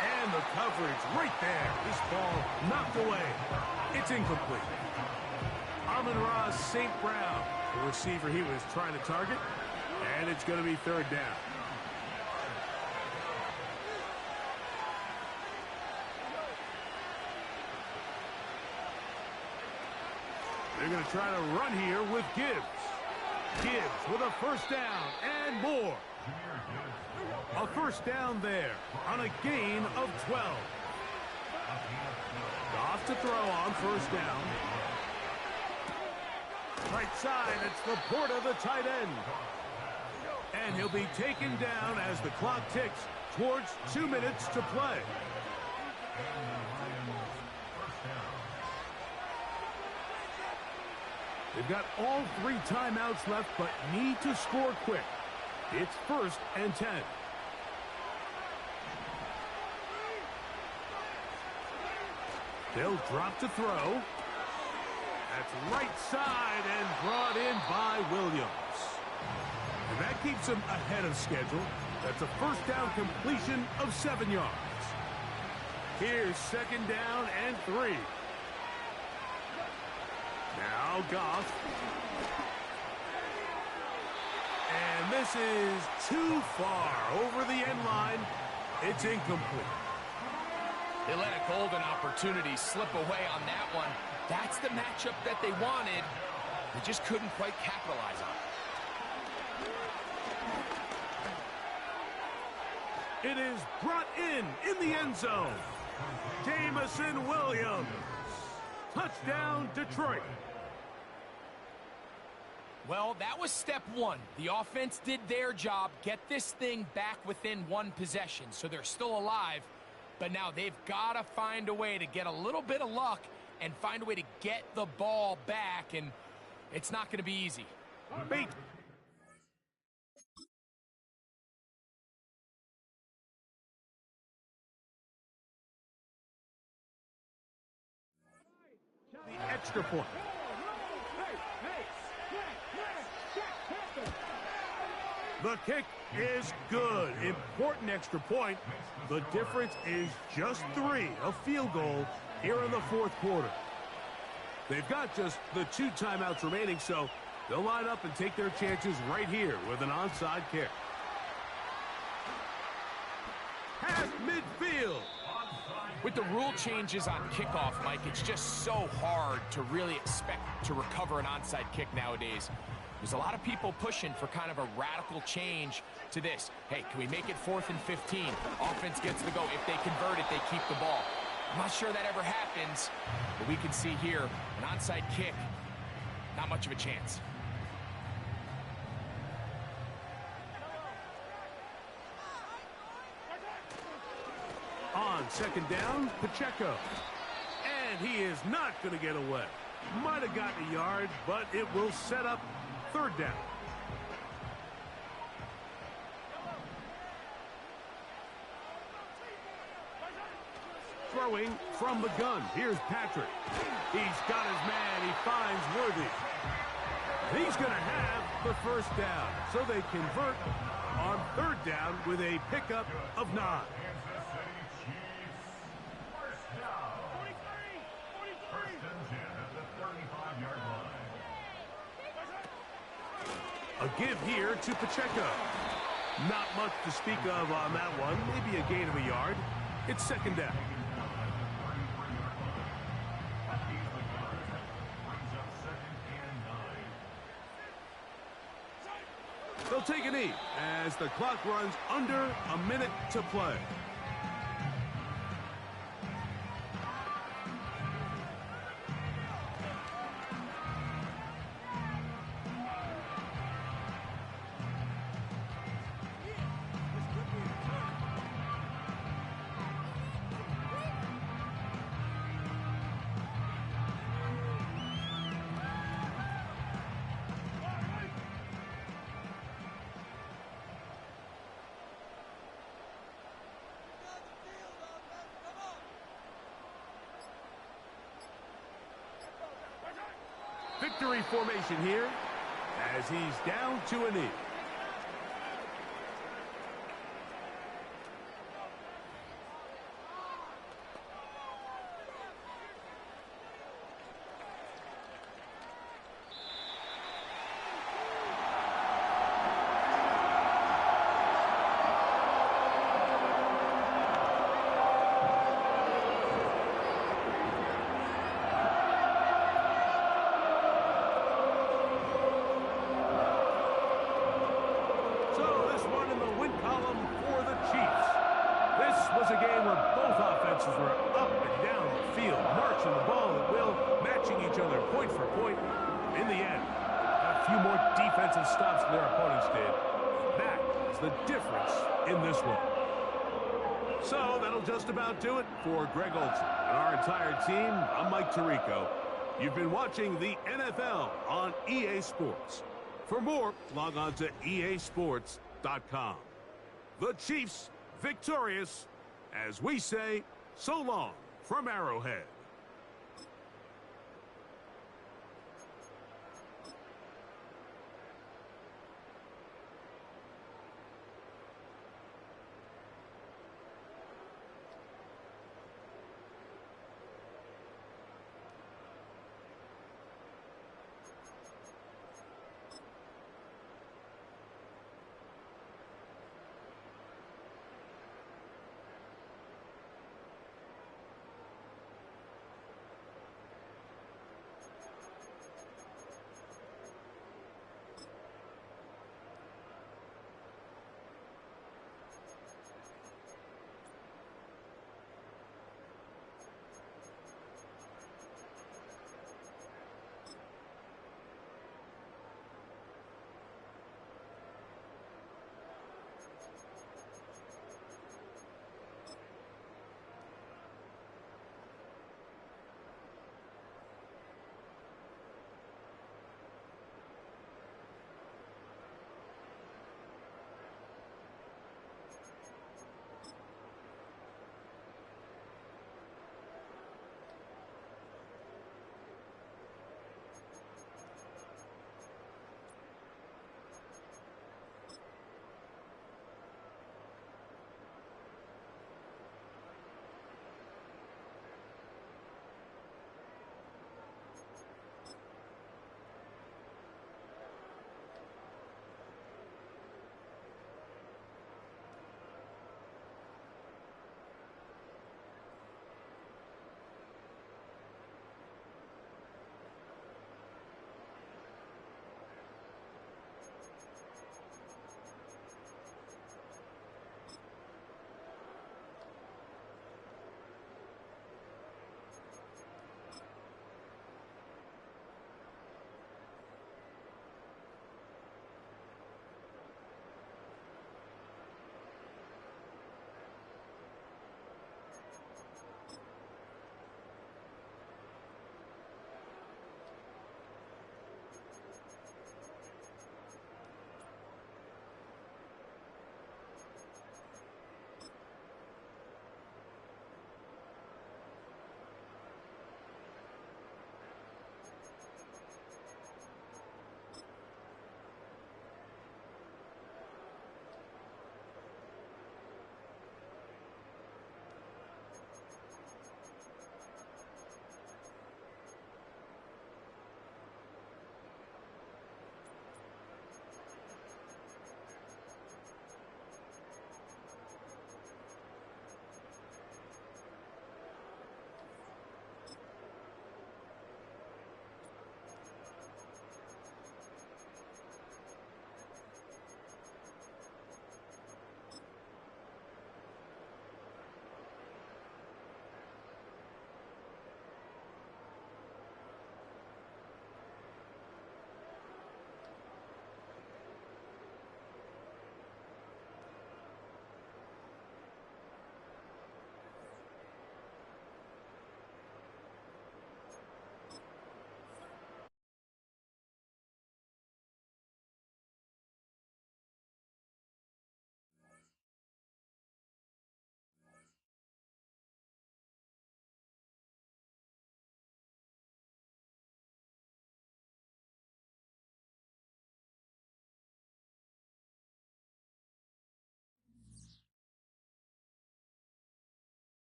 And the coverage right there. This ball knocked away. It's incomplete. Amon-Ra St. Brown, the receiver he was trying to target. And it's going to be 3rd down. They're going to try to run here with Gibbs. Gibbs with a 1st down and more. A 1st down there on a gain of 12. Off to throw on first down. Right side, it's Laporta, the tight end. And he'll be taken down as the clock ticks towards 2 minutes to play. They've got all 3 timeouts left, but need to score quick. It's 1st and 10. They'll drop to throw. That's right side and brought in by Williams. And that keeps him ahead of schedule. That's a first down completion of 7 yards. Here's 2nd down and 3. Now Goff. And this is too far over the end line. It's incomplete. They let a golden opportunity slip away on that one. That's the matchup that they wanted. They just couldn't quite capitalize on it. It is brought in the end zone. Jamison Williams. Touchdown, Detroit. Well, that was step 1. The offense did their job, get this thing back within 1 possession, so they're still alive. But now they've got to find a way to get a little bit of luck and find a way to get the ball back, and it's not going to be easy. Bait. The extra point. The kick is good. Important extra point. The difference is just 3, a field goal here in the 4th quarter. They've got just the 2 timeouts remaining, so they'll line up and take their chances right here with an onside kick. Past midfield. With the rule changes on kickoff, Mike, it's just so hard to really expect to recover an onside kick nowadays. There's a lot of people pushing for kind of a radical change to this. Hey, can we make it 4th and 15? Offense gets the go. If they convert it, they keep the ball. I'm not sure that ever happens, but we can see here an onside kick, not much of a chance. On 2nd down, Pacheco. And he is not going to get away. Might have gotten a yard, but it will set up 3rd down. Throwing from the gun. Here's Patrick. He's got his man. He finds Worthy. He's going to have the 1st down. So they convert on 3rd down with a pickup of 9. A give here to Pacheco. Not much to speak of on that one. Maybe a gain of a yard. It's 2nd down. They'll take a knee as the clock runs under a minute to play. Victory formation here as he's down to a knee. was a game where both offenses were up and down the field, marching the ball at will, matching each other point for point. In the end, a few more defensive stops than their opponents did. That is the difference in this one. So that'll just about do it for Greg Olson and our entire team. I'm Mike Tirico. You've been watching the NFL on EA Sports. For more, log on to easports.com. The Chiefs victorious, as we say, so long from Arrowhead.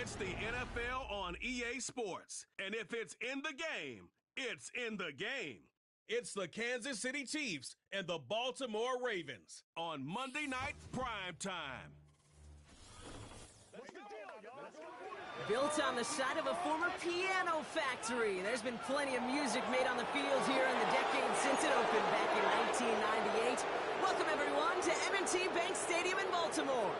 It's the NFL on EA Sports. And if it's in the game, it's in the game. It's the Kansas City Chiefs and the Baltimore Ravens on Monday Night Prime Time. Built on the side of a former piano factory, there's been plenty of music made on the field here in the decade since it opened back in 1998. Welcome, everyone, to M&T Bank Stadium in Baltimore.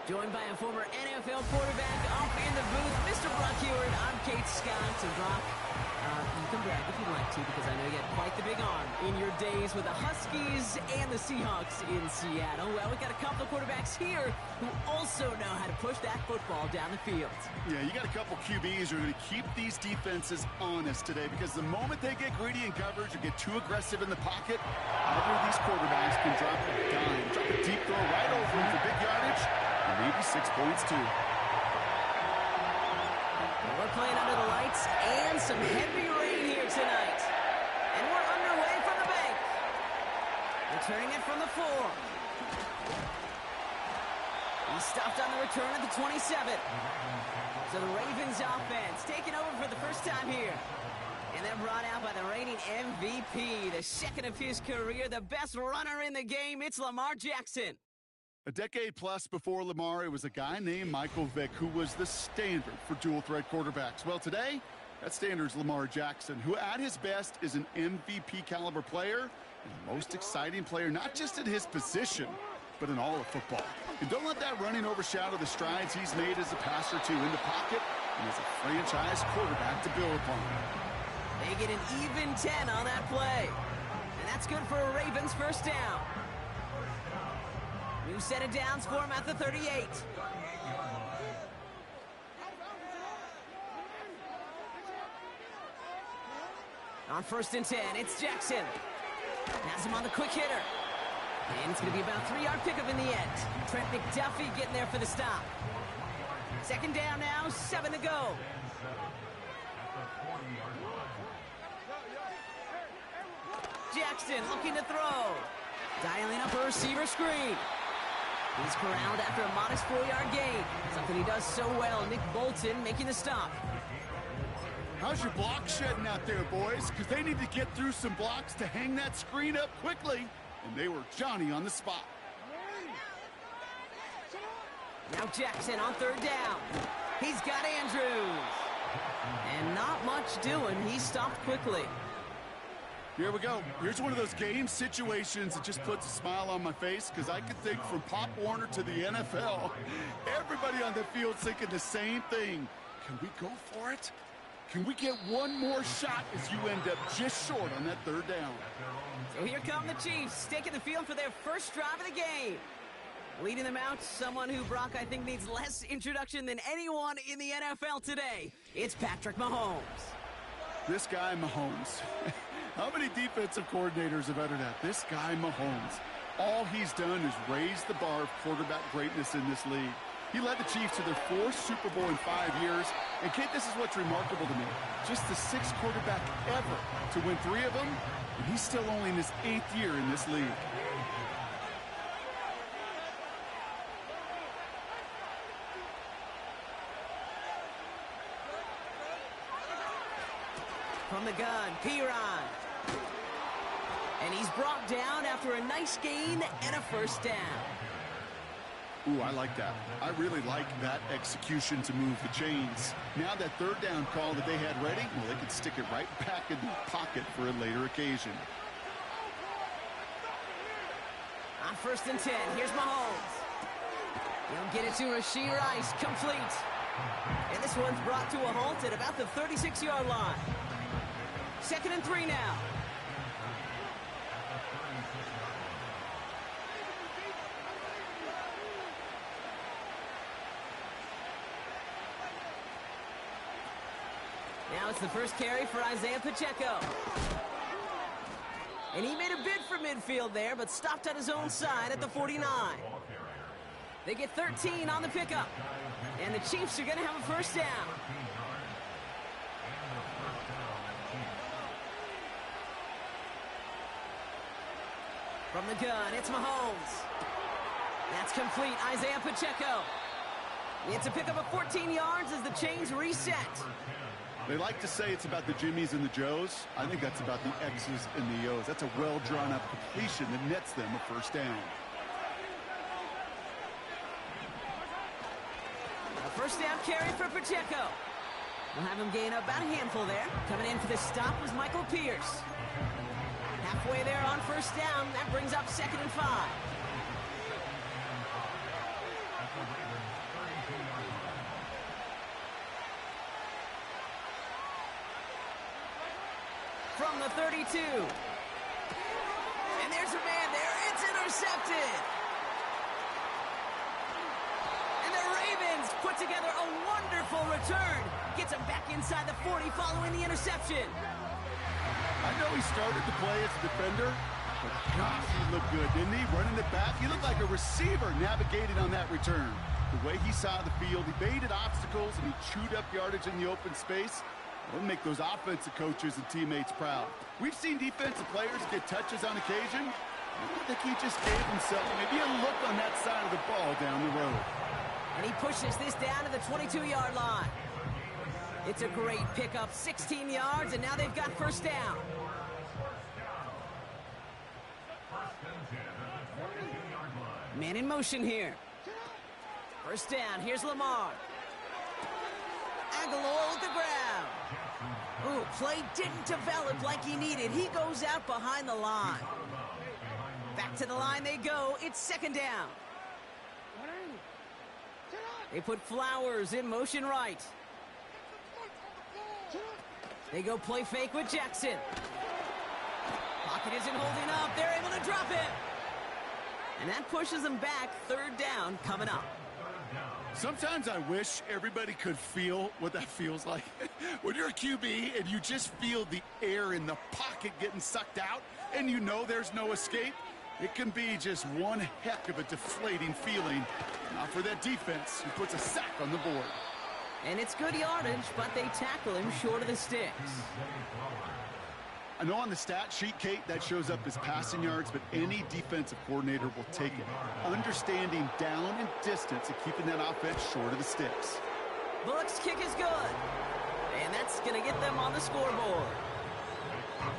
Joined by a former NFL quarterback up in the booth, Mr. Brock Heward. I'm Kate Scott. So, Brock, you can brag if you'd like to, because I know you had quite the big arm in your days with the Huskies and the Seahawks in Seattle. Well, we've got a couple of quarterbacks here who also know how to push that football down the field. Yeah, you got a couple QBs who are going to keep these defenses honest today, because the moment they get greedy in coverage or get too aggressive in the pocket, either of these quarterbacks can drop a dime, drop a deep throw right over them for big yardage, and maybe 6 points too. We're playing under the lights and some heavy rain here tonight. And we're underway from the bank. Returning it from the 4. He stopped on the return at the 27. So the Ravens offense taking over for the first time here. And then brought out by the reigning MVP, the second of his career, the best runner in the game. It's Lamar Jackson. A decade plus before Lamar, it was a guy named Michael Vick who was the standard for dual-threat quarterbacks. Well, today, that standard's Lamar Jackson, who at his best is an MVP-caliber player and the most exciting player, not just at his position, but in all of football. And don't let that running overshadow the strides he's made as a passer, too, in the pocket and as a franchise quarterback to build upon. They get an even 10 on that play. And that's good for a Ravens first down. New set of downs for him at the 38. On 1st and 10, it's Jackson. Has him on the quick hitter. And it's going to be about a 3-yard pickup in the end. Trent McDuffie getting there for the stop. 2nd down now, 7 to go. Jackson looking to throw. Dialing up a receiver screen. He's corralled after a modest 4-yard gain. Something he does so well. Nick Bolton making the stop. How's your block shedding out there, boys? Because they need to get through some blocks to hang that screen up quickly. And they were Johnny on the spot. Now Jackson on 3rd down. He's got Andrews. And not much doing. He stopped quickly. Here we go. Here's one of those game situations that just puts a smile on my face, because I can think from Pop Warner to the NFL, everybody on the field's thinking the same thing. Can we go for it? Can we get one more shot as you end up just short on that 3rd down? So here come the Chiefs, taking the field for their first drive of the game. Leading them out, someone who, Brock, I think needs less introduction than anyone in the NFL today. It's Patrick Mahomes. This guy, Mahomes. How many defensive coordinators have uttered that? This guy, Mahomes. All he's done is raise the bar of quarterback greatness in this league. He led the Chiefs to their 4th Super Bowl in 5 years. And, Kate, this is what's remarkable to me. Just the 6th quarterback ever to win 3 of them, and he's still only in his 8th year in this league. From the gun, Piron. And he's brought down after a nice gain and a 1st down. Ooh, I like that. I really like that execution to move the chains. Now that 3rd down call that they had ready, well, they could stick it right back in the pocket for a later occasion. On 1st and 10, here's Mahomes. He'll get it to Rashee Rice, complete. And this one's brought to a halt at about the 36-yard line. 2nd and 3 now. Now it's the first carry for Isaiah Pacheco. And he made a bid for midfield there, but stopped at his own side at the 49. They get 13 on the pickup. And the Chiefs are going to have a 1st down. From the gun, it's Mahomes. That's complete. Isaiah Pacheco. It's a pickup of 14 yards as the chains reset. They like to say it's about the Jimmies and the Joes. I think that's about the X's and the O's. That's a well-drawn-up completion that nets them a first down. A first down carry for Pacheco. We'll have him gain about a handful there. Coming in for the stop was Michael Pierce. Halfway there on first down. That brings up 2nd and 5. From the 32. And there's a man there. It's intercepted. And the Ravens put together a wonderful return. Gets him back inside the 40 following the interception. I know he started to play as a defender, but gosh, he looked good, didn't he? Running it back, he looked like a receiver navigating on that return. The way he saw the field, he baited obstacles, and he chewed up yardage in the open space. It'll make those offensive coaches and teammates proud. We've seen defensive players get touches on occasion. I think he just gave himself maybe a look on that side of the ball down the road. And he pushes this down to the 22-yard line. It's a great pickup, 16 yards, and now they've got first down. Man in motion here. First down, here's Lamar. Aguilar at the ground. Ooh, play didn't develop like he needed. He goes out behind the line. Back to the line they go. It's 2nd down. They put Flowers in motion right. They go play fake with Jackson. Pocket isn't holding up. They're able to drop it. And that pushes them back. 3rd down coming up. Sometimes I wish everybody could feel what that feels like. When you're a QB and you just feel the air in the pocket getting sucked out and you know there's no escape, it can be just one heck of a deflating feeling. Not for that defense who puts a sack on the board. And it's good yardage, but they tackle him short of the sticks. I know on the stat sheet, Kate, that shows up as passing yards, but any defensive coordinator will take it. Understanding down and distance and keeping that offense short of the sticks. Bullock's kick is good. And that's going to get them on the scoreboard.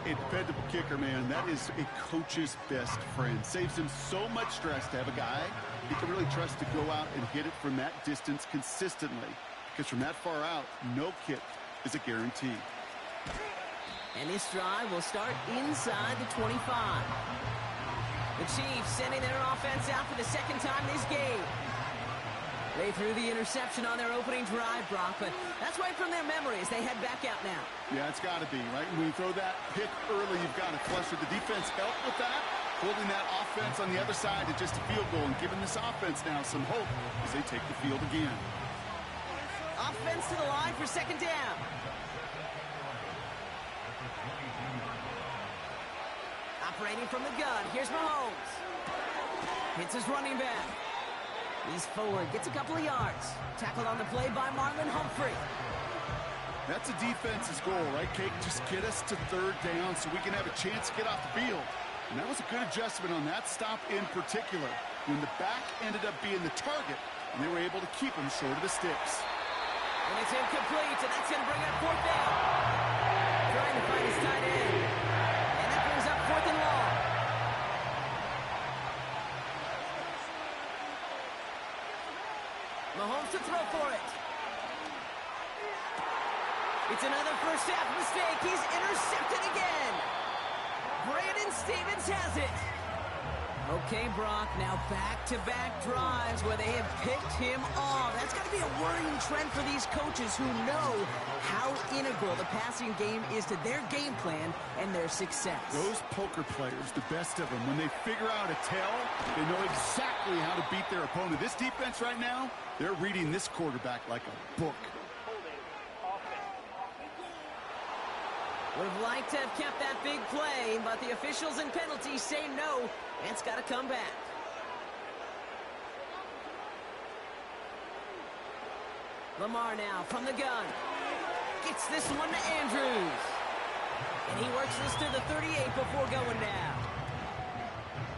A dependable kicker, man, that is a coach's best friend. Saves him so much stress to have a guy he can really trust to go out and hit it from that distance consistently. Because from that far out, no kick is a guarantee. And this drive will start inside the 25. The Chiefs sending their offense out for the 2nd time this game. They threw the interception on their opening drive, Brock, but that's right from their memory as they head back out now. Yeah, it's got to be, right? When you throw that pick early, you've got to flush it. The defense helped with that, holding that offense on the other side to just a field goal and giving this offense now some hope as they take the field again. Offense to the line for 2nd down. Operating from the gun, here's Mahomes. Hits his running back. He's forward, gets a couple of yards. Tackled on the play by Marlon Humphrey. That's a defense's goal, right, Kate? Just get us to 3rd down so we can have a chance to get off the field. And that was a good adjustment on that stop in particular, when the back ended up being the target, and they were able to keep him short of the sticks. And it's incomplete, and that's going to bring up 4th down. Trying to find his tight end. And that brings up 4th and long. Mahomes to throw for it. It's another first half mistake. He's intercepted again. Brandon Stevens has it. Okay, Brock, now back-to-back drives where they have picked him off. That's got to be a worrying trend for these coaches who know how integral the passing game is to their game plan and their success. Those poker players, the best of them, when they figure out a tell, they know exactly how to beat their opponent. This defense right now, they're reading this quarterback like a book. Would have liked to have kept that big play, but the officials and penalties say no. It's got to come back. Lamar now from the gun. Gets this one to Andrews. And he works this to the 38 before going down.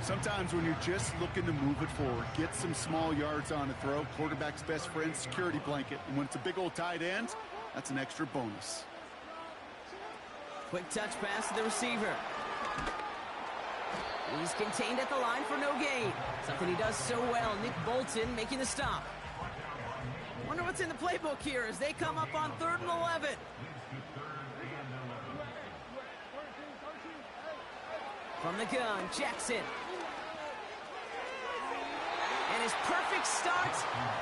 Sometimes when you're just looking to move it forward, get some small yards on a throw, quarterback's best friend, security blanket. And when it's a big old tight end, that's an extra bonus. Quick touch pass to the receiver. He's contained at the line for no gain. Something he does so well. Nick Bolton making the stop. Wonder what's in the playbook here as they come up on 3rd and 11. From the gun, Jackson. And his perfect start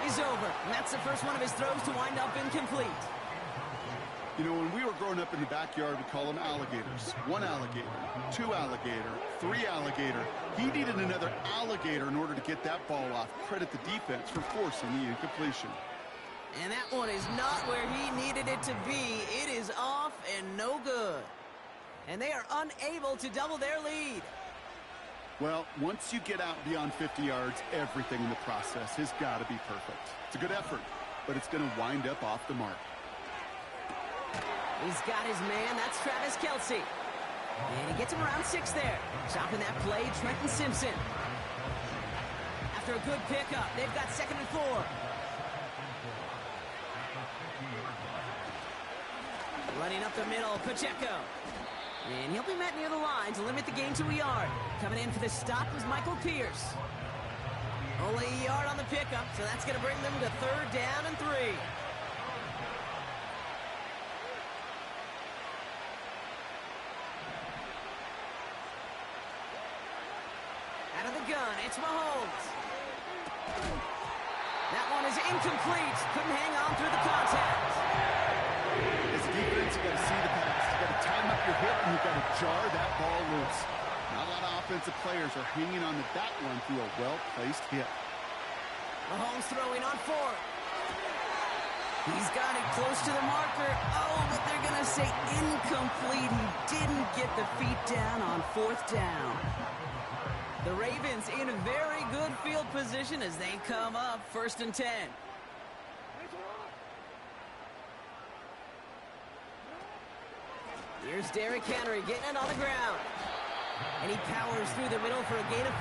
is over. And that's the first one of his throws to wind up incomplete. You know, when we were growing up in the backyard, we call them alligators. 1 alligator, 2 alligator, 3 alligator. He needed another alligator in order to get that ball off. Credit the defense for forcing the incompletion. And that one is not where he needed it to be. It is off and no good. And they are unable to double their lead. Well, once you get out beyond 50 yards, everything in the process has got to be perfect. It's a good effort, but it's going to wind up off the mark. He's got his man. That's Travis Kelce. And he gets him around 6 there. Chopping that play, Trenton Simpson. After a good pickup, they've got 2nd and 4. Running up the middle, Pacheco. And he'll be met near the line to limit the gain to a yard. Coming in for the stop is Michael Pierce. Only a yard on the pickup, so that's going to bring them to 3rd down and 3. Out of the gun, it's Mahomes. That one is incomplete. Couldn't hang on through the contact. As a defense, you got to see the pass. You got to time up your hit, and you got to jar that ball loose. Not a lot of offensive players are hanging on to that one through a well-placed hit. Mahomes throwing on 4th. He's got it close to the marker. Oh, but they're going to say incomplete. He didn't get the feet down on 4th down. The Ravens in a very good field position as they come up 1st and 10. Here's Derrick Henry getting it on the ground. And he powers through the middle for a gain of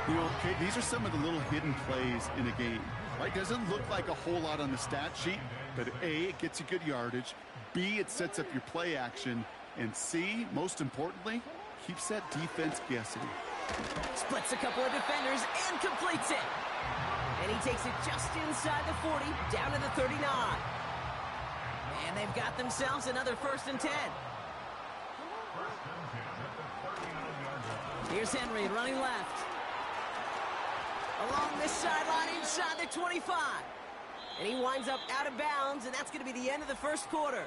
4. You know, okay, these are some of the little hidden plays in a game. Right? Doesn't look like a whole lot on the stat sheet, but A, it gets you good yardage. B, it sets up your play action. And C, most importantly, keeps that defense guessing. Splits a couple of defenders and completes it. And he takes it just inside the 40, down to the 39. And they've got themselves another 1st and 10. Here's Henry running left. Along this sideline inside the 25. And he winds up out of bounds, and that's going to be the end of the 1st quarter.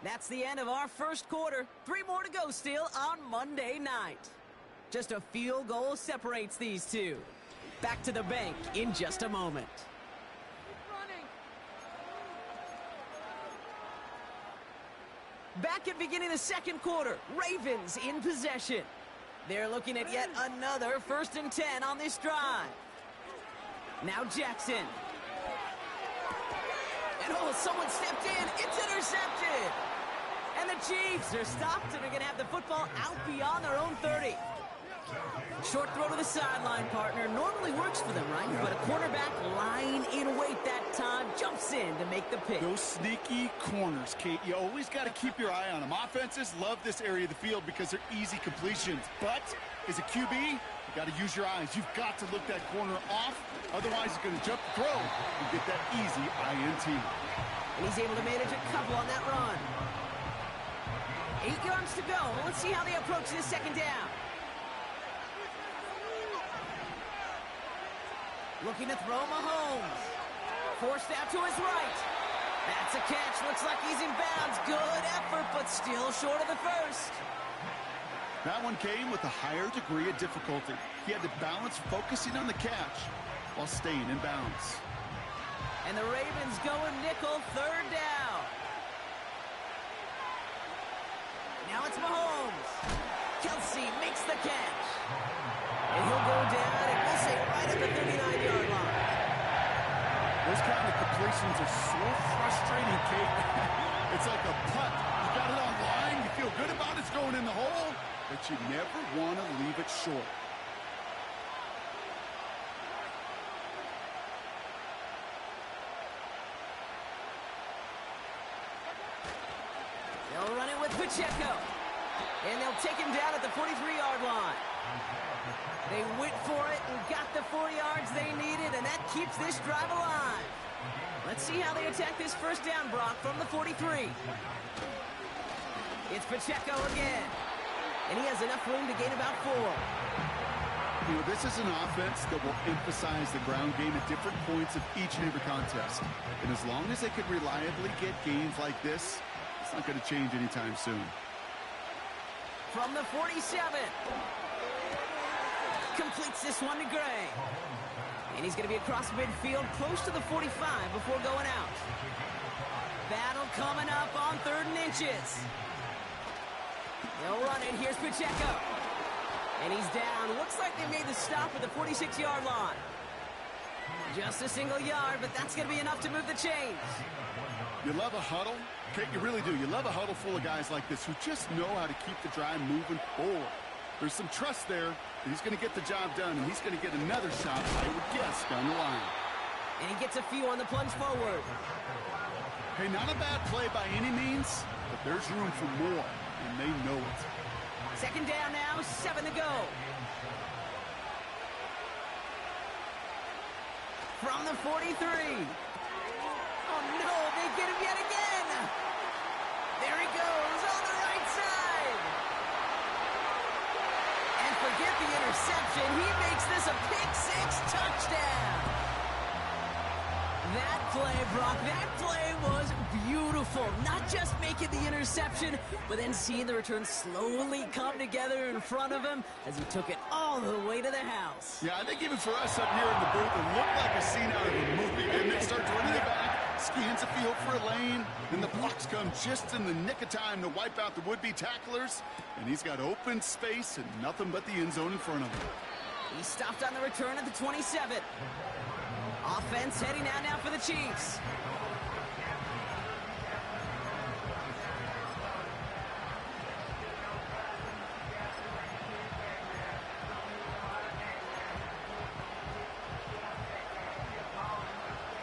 That's the end of our 1st quarter. 3 more to go still on Monday night. Just a field goal separates these two. Back to the bank in just a moment. Back at beginning of the 2nd quarter, Ravens in possession. They're looking at yet another 1st and 10 on this drive. Now Jackson. And oh, someone stepped in. It's intercepted. And the Chiefs are stopped and are going to have the football out beyond their own 30. Short throw to the sideline partner. Normally works for them, right? Yeah. But a cornerback lying in wait that time jumps in to make the pick. Those sneaky corners, Kate, you always got to keep your eye on them. Offenses love this area of the field because they're easy completions. But as a QB, you got to use your eyes. You've got to look that corner off. Otherwise, you're going to jump the throw and get that easy INT. And he's able to manage a couple on that run. 8 yards to go. Let's see how they approach this 2nd down. Looking to throw Mahomes. Forced out to his right. That's a catch. Looks like he's in bounds. Good effort, but still short of the 1st. That one came with a higher degree of difficulty. He had to balance focusing on the catch while staying in bounds. And the Ravens going nickel, 3rd down. Now it's Mahomes. Kelce makes the catch. And he'll go down, and we'll say right at the 39-yard line. Those kind of completions are so frustrating, Kate. It's like a putt. You got it on line, you feel good about it, it's going in the hole, but you never want to leave it short. They'll run it with Pacheco. And they'll take him down at the 43-yard line. They went for it and got the 4 yards they needed, and that keeps this drive alive. Let's see how they attack this first down, Brock, from the 43. It's Pacheco again. And he has enough room to gain about 4. You know, this is an offense that will emphasize the ground game at different points of each and every contest. And as long as they can reliably get gains like this, it's not going to change anytime soon. From the 47. Completes this one to Gray. And he's going to be across midfield, close to the 45 before going out. Battle coming up on 3rd and inches. They'll run it. Here's Pacheco. And he's down. Looks like they made the stop at the 46-yard line. Just a single yard, but that's going to be enough to move the chains. You love a huddle? Okay, you really do. You love a huddle full of guys like this who just know how to keep the drive moving forward. There's some trust there that he's going to get the job done, and he's going to get another shot, I would guess, down the line. And he gets a few on the plunge forward. Hey, not a bad play by any means, but there's room for more, and they know it. 2nd down now, 7 to go. From the 43. Oh, no, they get him yet again. There he goes on the right side. And forget the interception. He makes this a pick-6 touchdown. That play, Brock, that play was beautiful. Not just making the interception, but then seeing the return slowly come together in front of him as he took it all the way to the house. Yeah, I think even for us up here in the booth, it looked like a scene out of a movie. And they start running it back, scans the field for a lane, and the blocks come just in the nick of time to wipe out the would-be tacklers. And he's got open space and nothing but the end zone in front of him. He stopped on the return at the 27. Offense heading out now for the Chiefs.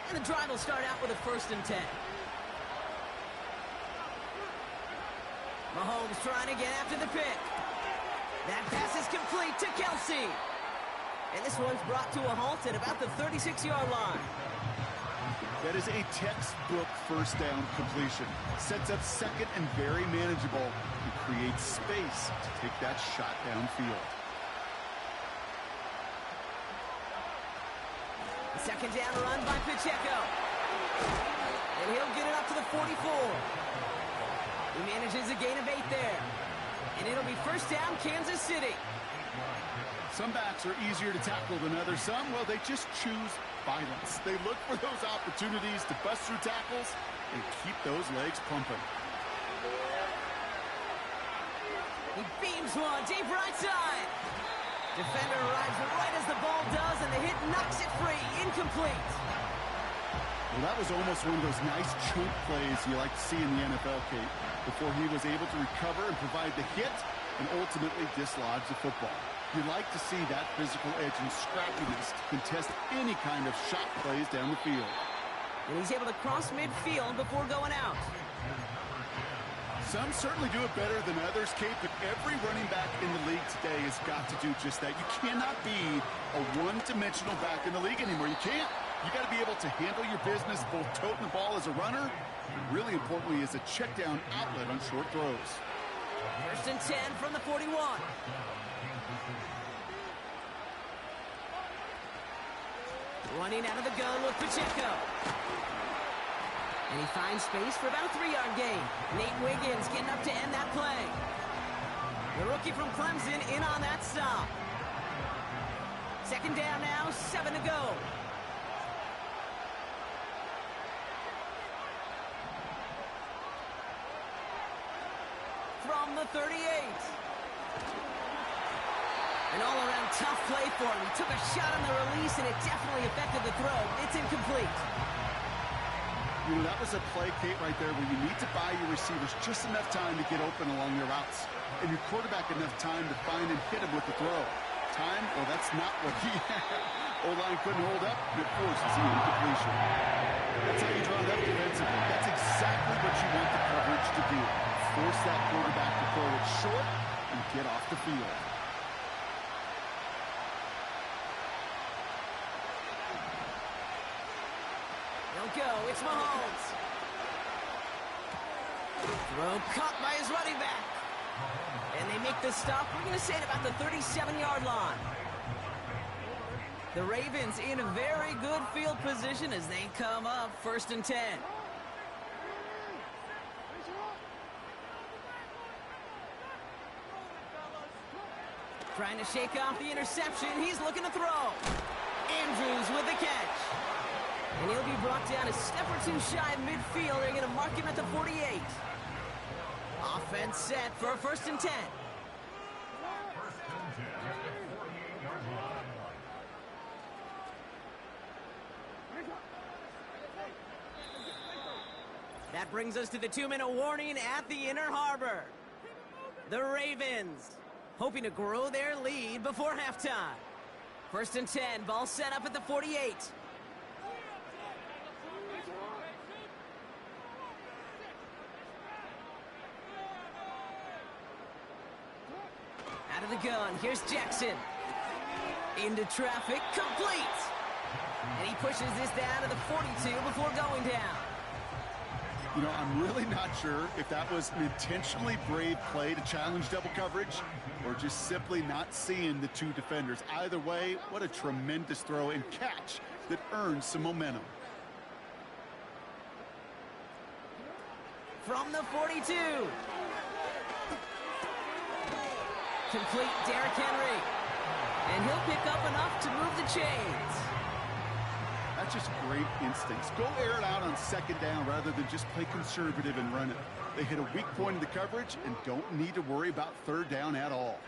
And the drive will start out with a 1st and 10. Mahomes trying to get after the pick. That pass is complete to Kelsey. And this one's brought to a halt at about the 36-yard line. That is a textbook first down completion. Sets up 2nd and very manageable and creates space to take that shot downfield. The 2nd down run by Pacheco. And he'll get it up to the 44. He manages a gain of 8 there. And it'll be 1st down, Kansas City. Some backs are easier to tackle than others. Some, well, they just choose violence. They look for those opportunities to bust through tackles and keep those legs pumping. He beams one deep right side. Defender arrives right as the ball does, and the hit knocks it free. Incomplete. Well, that was almost one of those nice chunk plays you like to see in the NFL, Kate, before he was able to recover and provide the hit and ultimately dislodge the football. You like to see that physical edge and scrappiness to contest any kind of shot plays down the field. And he's able to cross midfield before going out. Some certainly do it better than others, Kate, but every running back in the league today has got to do just that. You cannot be a one-dimensional back in the league anymore. You can't. You got to be able to handle your business, both toting the ball as a runner, and really importantly as a check-down outlet on short throws. 1st and 10 from the 41. Running out of the gun with Pacheco. And he finds space for about a 3-yard gain. Nate Wiggins getting up to end that play. The rookie from Clemson in on that stop. 2nd down now, 7 to go. From the 38. An all-around tough play for him. He took a shot on the release, and it definitely affected the throw. It's incomplete. You know, that was a play, Kate, right there where you need to buy your receivers just enough time to get open along their routes. and your quarterback enough time to find and hit him with the throw. Time? Well, that's not what he had. O-line couldn't hold up, and it forces the incompletion. That's how you draw it up defensively. That's exactly what you want the coverage to do. Force that quarterback to throw it short and get off the field. He'll go. It's Mahomes. Throw caught by his running back. And they make the stop. We're going to say it about the 37-yard line. The Ravens in a very good field position as they come up 1st and 10. Trying to shake off the interception. He's looking to throw. Andrews with the catch. And he'll be brought down a step or two shy of midfield. They're going to mark him at the 48. Offense set for a 1st and 10. That brings us to the 2-minute warning at the Inner Harbor. The Ravens hoping to grow their lead before halftime. 1st and 10, ball set up at the 48. Out of the gun, here's Jackson. Into traffic, complete. And he pushes this down to the 42 before going down. You know, I'm really not sure if that was an intentionally brave play to challenge double coverage or just simply not seeing the two defenders. Either way, what a tremendous throw and catch that earns some momentum. From the 42. Complete Derrick Henry. And he'll pick up enough to move the chains. That's just great instincts. Go air it out on 2nd down rather than just play conservative and run it. They hit a weak point in the coverage and don't need to worry about 3rd down at all.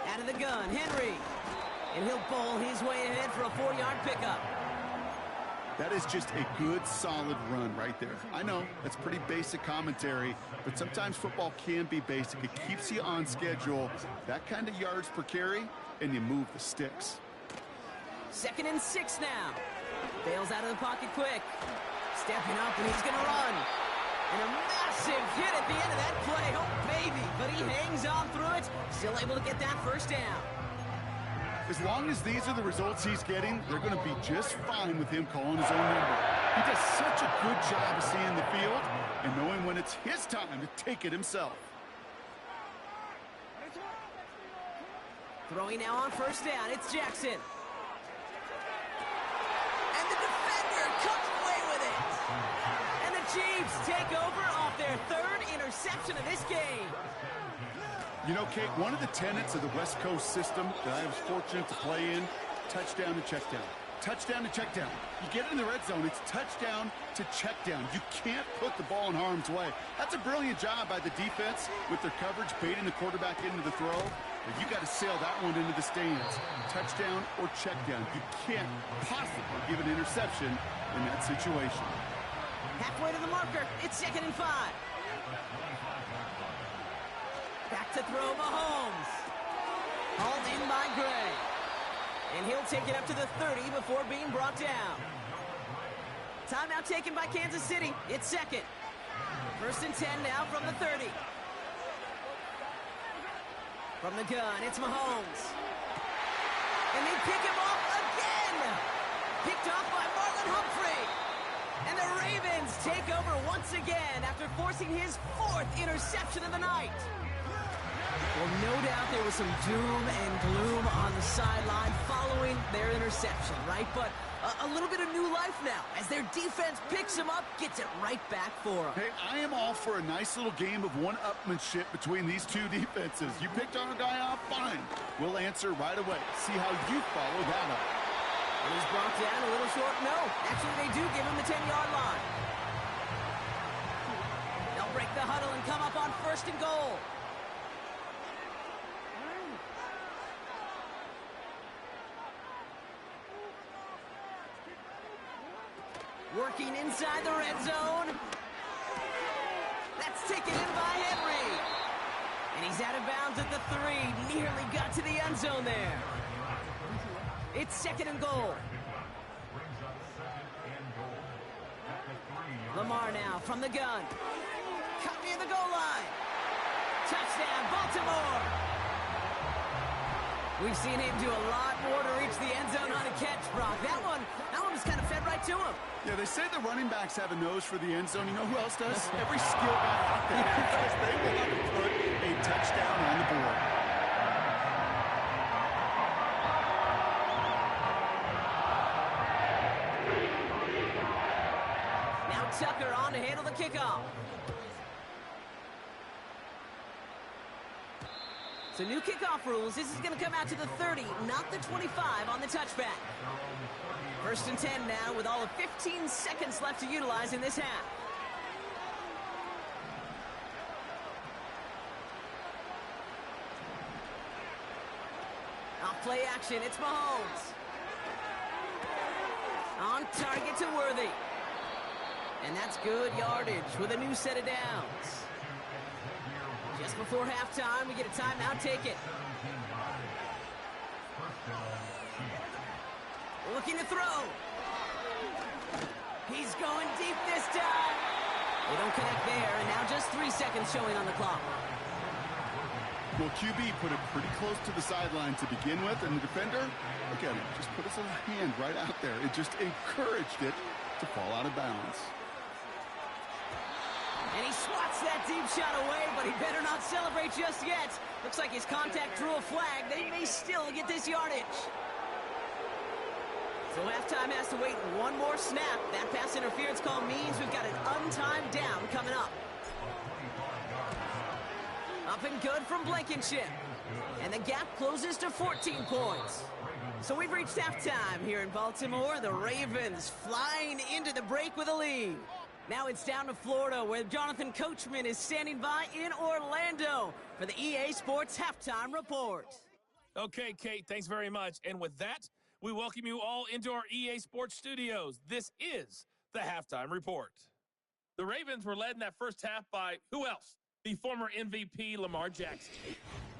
Out of the gun, Henry. And he'll bowl his way ahead for a 4-yard pickup. That is just a good, solid run right there. I know, that's pretty basic commentary, but sometimes football can be basic. It keeps you on schedule. That kind of yards per carry, and you move the sticks. 2nd and 6 now. Bails out of the pocket quick. Stepping up, and he's going to run. And a massive hit at the end of that play. Oh, baby. But he hangs on through it. Still able to get that 1st down. As long as these are the results he's getting, they're going to be just fine with him calling his own number. He does such a good job of seeing the field and knowing when it's his time to take it himself. Throwing now on 1st down, it's Jackson. And the defender comes away with it. And the Chiefs take over off their 3rd interception of this game. You know, Kate, one of the tenets of the West Coast system that I was fortunate to play in, touchdown to check down. Touchdown to check down. You get in the red zone, it's touchdown to check down. You can't put the ball in harm's way. That's a brilliant job by the defense with their coverage, baiting the quarterback into the throw. But you got to sail that one into the stands. Touchdown or check down. You can't possibly give an interception in that situation. Halfway to the marker, it's 2nd and 5. Back to throw Mahomes. Hauled in by Gray. And he'll take it up to the 30 before being brought down. Timeout taken by Kansas City. It's 2nd. 1st and 10 now from the 30. From the gun, it's Mahomes. And they pick him off again. Picked off by Marlon Humphrey. And the Ravens take over once again after forcing his 4th interception of the night. Well, no doubt there was some doom and gloom on the sideline following their interception, right? But a little bit of new life now as their defense picks him up, gets it right back for them. Hey, I am all for a nice little game of one-upmanship between these two defenses. You picked on a guy off, fine. We'll answer right away. See how you follow that up. And he's brought down a little short. No, actually they do give him the 10-yard line. They'll break the huddle and come up on 1st and goal. Working inside the red zone. That's taken in by Henry. And he's out of bounds at the 3. Nearly got to the end zone there. It's second and goal. Lamar now from the gun. Cut near the goal line. Touchdown, Baltimore. We've seen him do a lot more to reach the end zone on a catch, Brock. That one was kind of fed right to him. Yeah, they say the running backs have a nose for the end zone. You know who else does? Every skill guy out there. Because they will have to put a touchdown on the board. Now Tucker on to handle the kickoff. So new kickoff rules. This is going to come out to the 30, not the 25 on the touchback. First and 10 now with all of 15 seconds left to utilize in this half. Off play action, it's Mahomes. On target to Worthy. And that's good yardage with a new set of downs. Just before halftime, we get a timeout. Take it. Looking to throw. He's going deep this time. They don't connect there, and now just 3 seconds showing on the clock. Well, QB put it pretty close to the sideline to begin with, and the defender, look at him, just put his little hand right out there. It just encouraged it to fall out of bounds. And he swats that deep shot away, but he better not celebrate just yet. Looks like his contact drew a flag. They may still get this yardage. So halftime has to wait one more snap. That pass interference call means we've got an untimed down coming up. Up and good from Blankenship. And the gap closes to 14 points. So we've reached halftime here in Baltimore. The Ravens flying into the break with a lead. Now it's down to Florida, where Jonathan Coachman is standing by in Orlando for the EA Sports Halftime Report. Okay, Kate, thanks very much. And with that, we welcome you all into our EA Sports studios. This is the Halftime Report. The Ravens were led in that first half by who else? The former MVP, Lamar Jackson.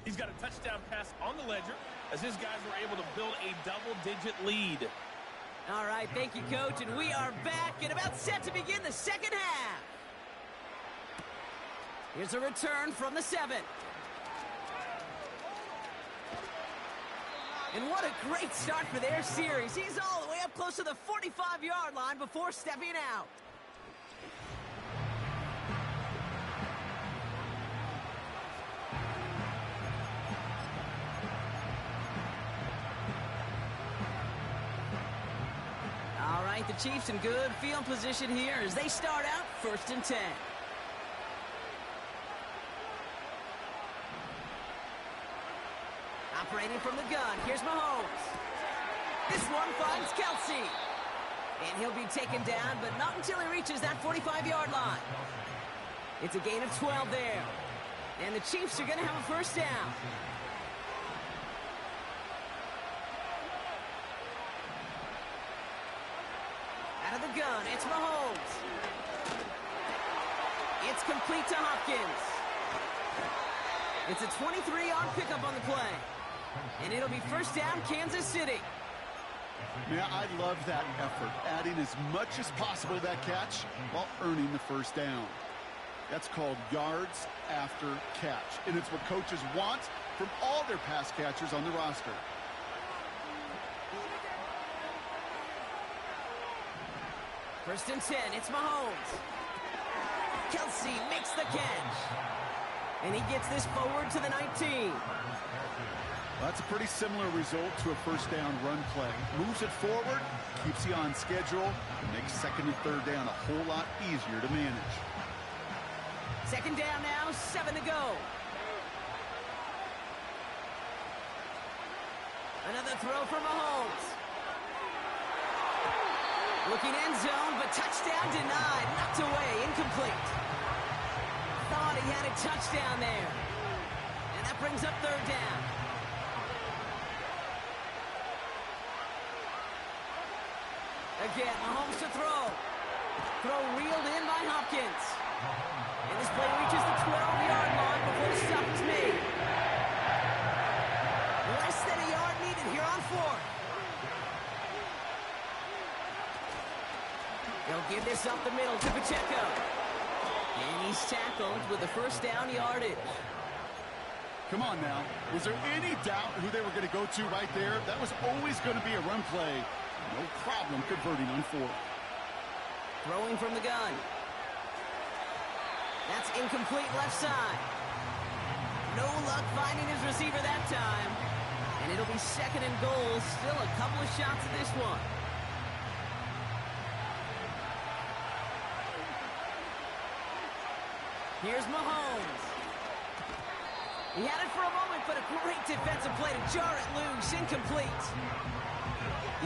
He's got a touchdown pass on the ledger as his guys were able to build a double-digit lead. All right, thank you, Coach, and we are back and about set to begin the second half. Here's a return from the 7. And what a great start for their series. He's all the way up close to the 45-yard line before stepping out. All right, the Chiefs in good field position here as they start out first and 10. Operating from the gun, here's Mahomes. This one finds Kelsey. And he'll be taken down, but not until he reaches that 45-yard line. It's a gain of 12 there. And the Chiefs are going to have a first down. Out of the gun, it's Mahomes. It's complete to Hopkins. It's a 23-yard pickup on the play. And it'll be first down, Kansas City. Man, I love that effort, adding as much as possible to that catch while earning the first down. That's called yards after catch, and it's what coaches want from all their pass catchers on the roster. First and 10, it's Mahomes. Kelsey makes the catch. And he gets this forward to the 19. Well, that's a pretty similar result to a first down run play. Moves it forward, keeps you on schedule, and makes second and third down a whole lot easier to manage. Second down now, 7 to go. Another throw for Mahomes. Looking end zone, but touchdown denied. Knocked away, incomplete. Thought he had a touchdown there. And that brings up third down. Again, Mahomes to throw. Throw reeled in by Hopkins. And this play reaches the 12-yard line before the stop is made. Less than a yard needed here on 4th. They'll give this up the middle to Pacheco. And he's tackled with the first down yardage. Come on now. Was there any doubt who they were going to go to right there? That was always going to be a run play. No problem converting on 4th. Throwing from the gun. That's incomplete left side. No luck finding his receiver that time. And it'll be 2nd and goal. Still a couple of shots at this one. Here's Mahomes. He had it for a moment, but a great defensive play to jar it loose. Incomplete.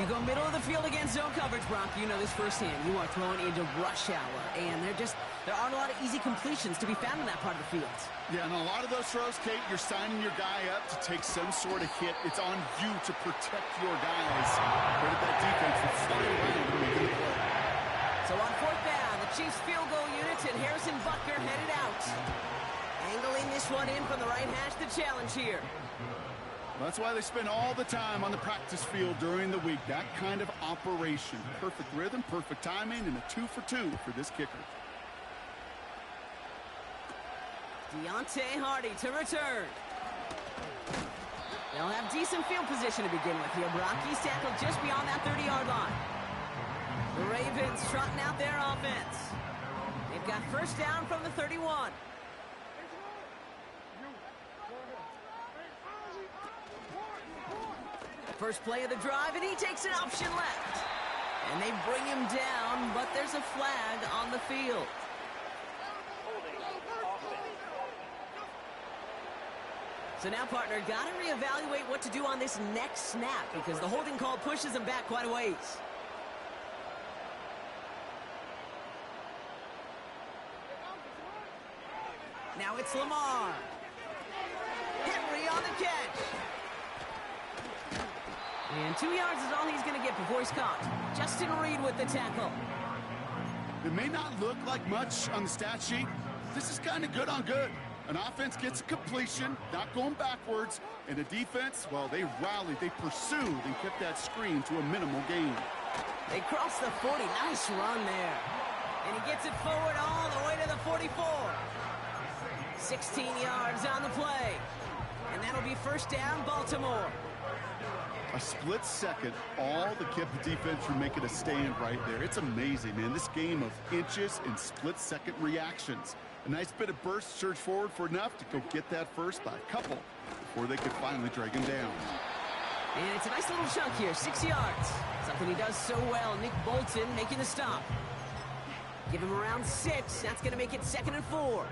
You go middle of the field against zone coverage, Brock. You know this firsthand. You are throwing into rush hour, and there aren't a lot of easy completions to be found in that part of the field. Yeah, and a lot of those throws, Kate, you're signing your guy up to take some sort of hit. It's on you to protect your guys. Credit that defense for flying around and making the play. So on 4th down, the Chiefs field goal unit and Harrison Butker headed out. Angling this one in from the right hash, the challenge here. That's why they spend all the time on the practice field during the week. That kind of operation. Perfect rhythm, perfect timing, and a 2 for 2 for this kicker. Deontay Hardy to return. They'll have decent field position to begin with here. Brock, he's tackled just beyond that 30-yard line. The Ravens trotting out their offense. They've got first down from the 31. First play of the drive, and he takes an option left. And they bring him down, but there's a flag on the field. So now, partner, got to reevaluate what to do on this next snap because the holding call pushes him back quite a ways. Now it's Lamar. Henry on the catch. And 2 yards is all he's going to get before he's caught. Justin Reed with the tackle. It may not look like much on the stat sheet. This is kind of good on good. An offense gets a completion, not going backwards, and a defense, well, they rallied, they pursued, and kept that screen to a minimal gain. They crossed the 40. Nice run there. And he gets it forward all the way to the 44. 16 yards on the play. And that'll be first down, Baltimore. A split second, all that kept the defense from making a stand right there. It's amazing, man. This game of inches and split-second reactions. A nice bit of burst, surge forward for enough to go get that first by a couple before they could finally drag him down. And it's a nice little chunk here, 6 yards. Something he does so well. Nick Bolton making the stop. Give him around 6. That's going to make it 2nd and 4.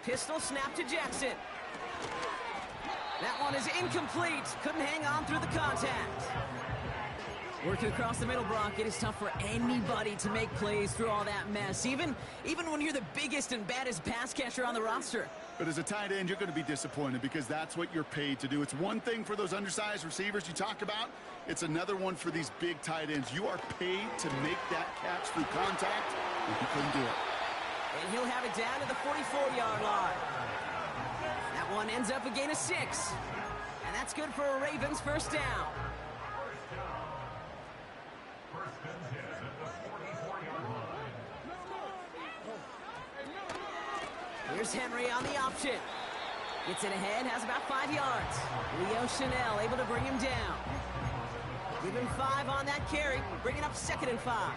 Pistol snap to Jackson. That one is incomplete. Couldn't hang on through the contact. Working across the middle, Brock, it is tough for anybody to make plays through all that mess, even when you're the biggest and baddest pass catcher on the roster. But as a tight end, you're going to be disappointed because that's what you're paid to do. It's one thing for those undersized receivers you talk about. It's another one for these big tight ends. You are paid to make that catch through contact, and you couldn't do it. And he'll have it down to the 44-yard line. That one ends up a gain of 6. And that's good for a Ravens first down. Here's Henry on the option. Gets it ahead, has about 5 yards. Leo Chanel able to bring him down. Give him 5 on that carry, bringing up 2nd and 5.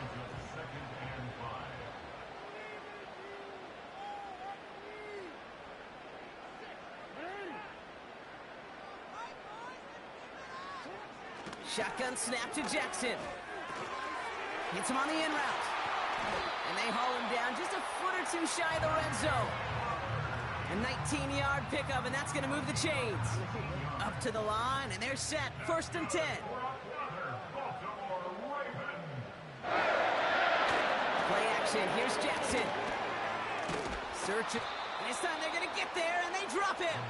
Shotgun snap to Jackson. Hits him on the in route. And they haul him down just a foot or two shy of the red zone. A 19-yard pickup, and that's going to move the chains. Up to the line, and they're set. 1st and 10. Play action. Here's Jackson. Search it. And this time they're going to get there, and they drop him.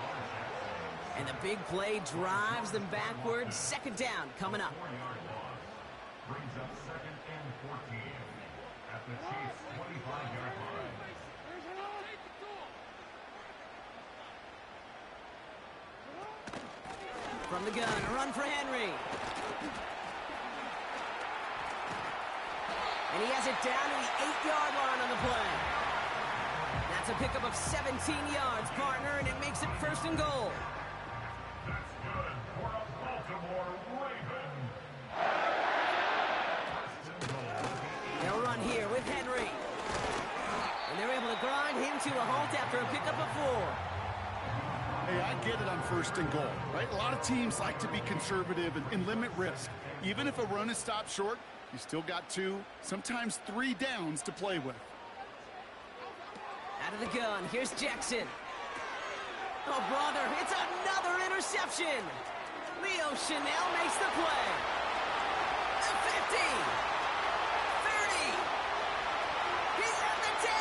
And the big play drives them backwards. Second down coming up. Brings up 2nd and 14 at the Chiefs' 25-yard line. From the gun, a run for Henry. And he has it down to the 8-yard line on the play. That's a pickup of 17 yards, partner, and it makes it 1st and goal. That's good for a Baltimore Raven. They'll run here with Henry. And they're able to grind him to a halt after a pickup of 4. Hey, I get it on 1st and goal, right? A lot of teams like to be conservative and limit risk. Even if a run is stopped short, you still got 2, sometimes 3 downs to play with. Out of the gun, here's Jackson. Oh, brother, it's another interception. Leo Chanel makes the play. The 50. 30. He's at the 10.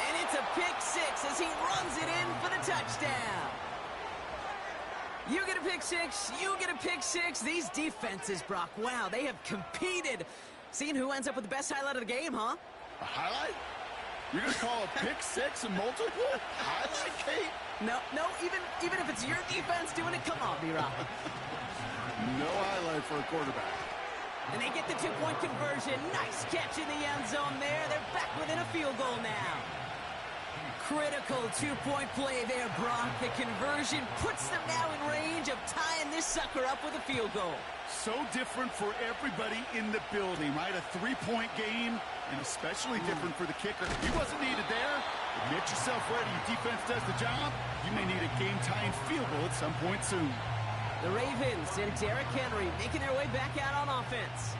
And it's a pick 6 as he runs it in for the touchdown. You get a pick 6, you get a pick 6. These defenses, Brock, wow, they have competed. Seeing who ends up with the best highlight of the game, huh? A highlight? You're going to call a pick 6 a multiple highlight, Kate? No, even if it's your defense doing it, come on, B-Rock. No highlight for a quarterback. And they get the 2-point conversion. Nice catch in the end zone there. They're back within a field goal now. Critical 2-point play there, Brock. The conversion puts them now in range of tying this sucker up with a field goal. So different for everybody in the building, right? A 3-point game, and especially different for the kicker. He wasn't needed there. Get yourself ready. Your defense does the job. You may need a game-tying field goal at some point soon. The Ravens and Derrick Henry making their way back out on offense.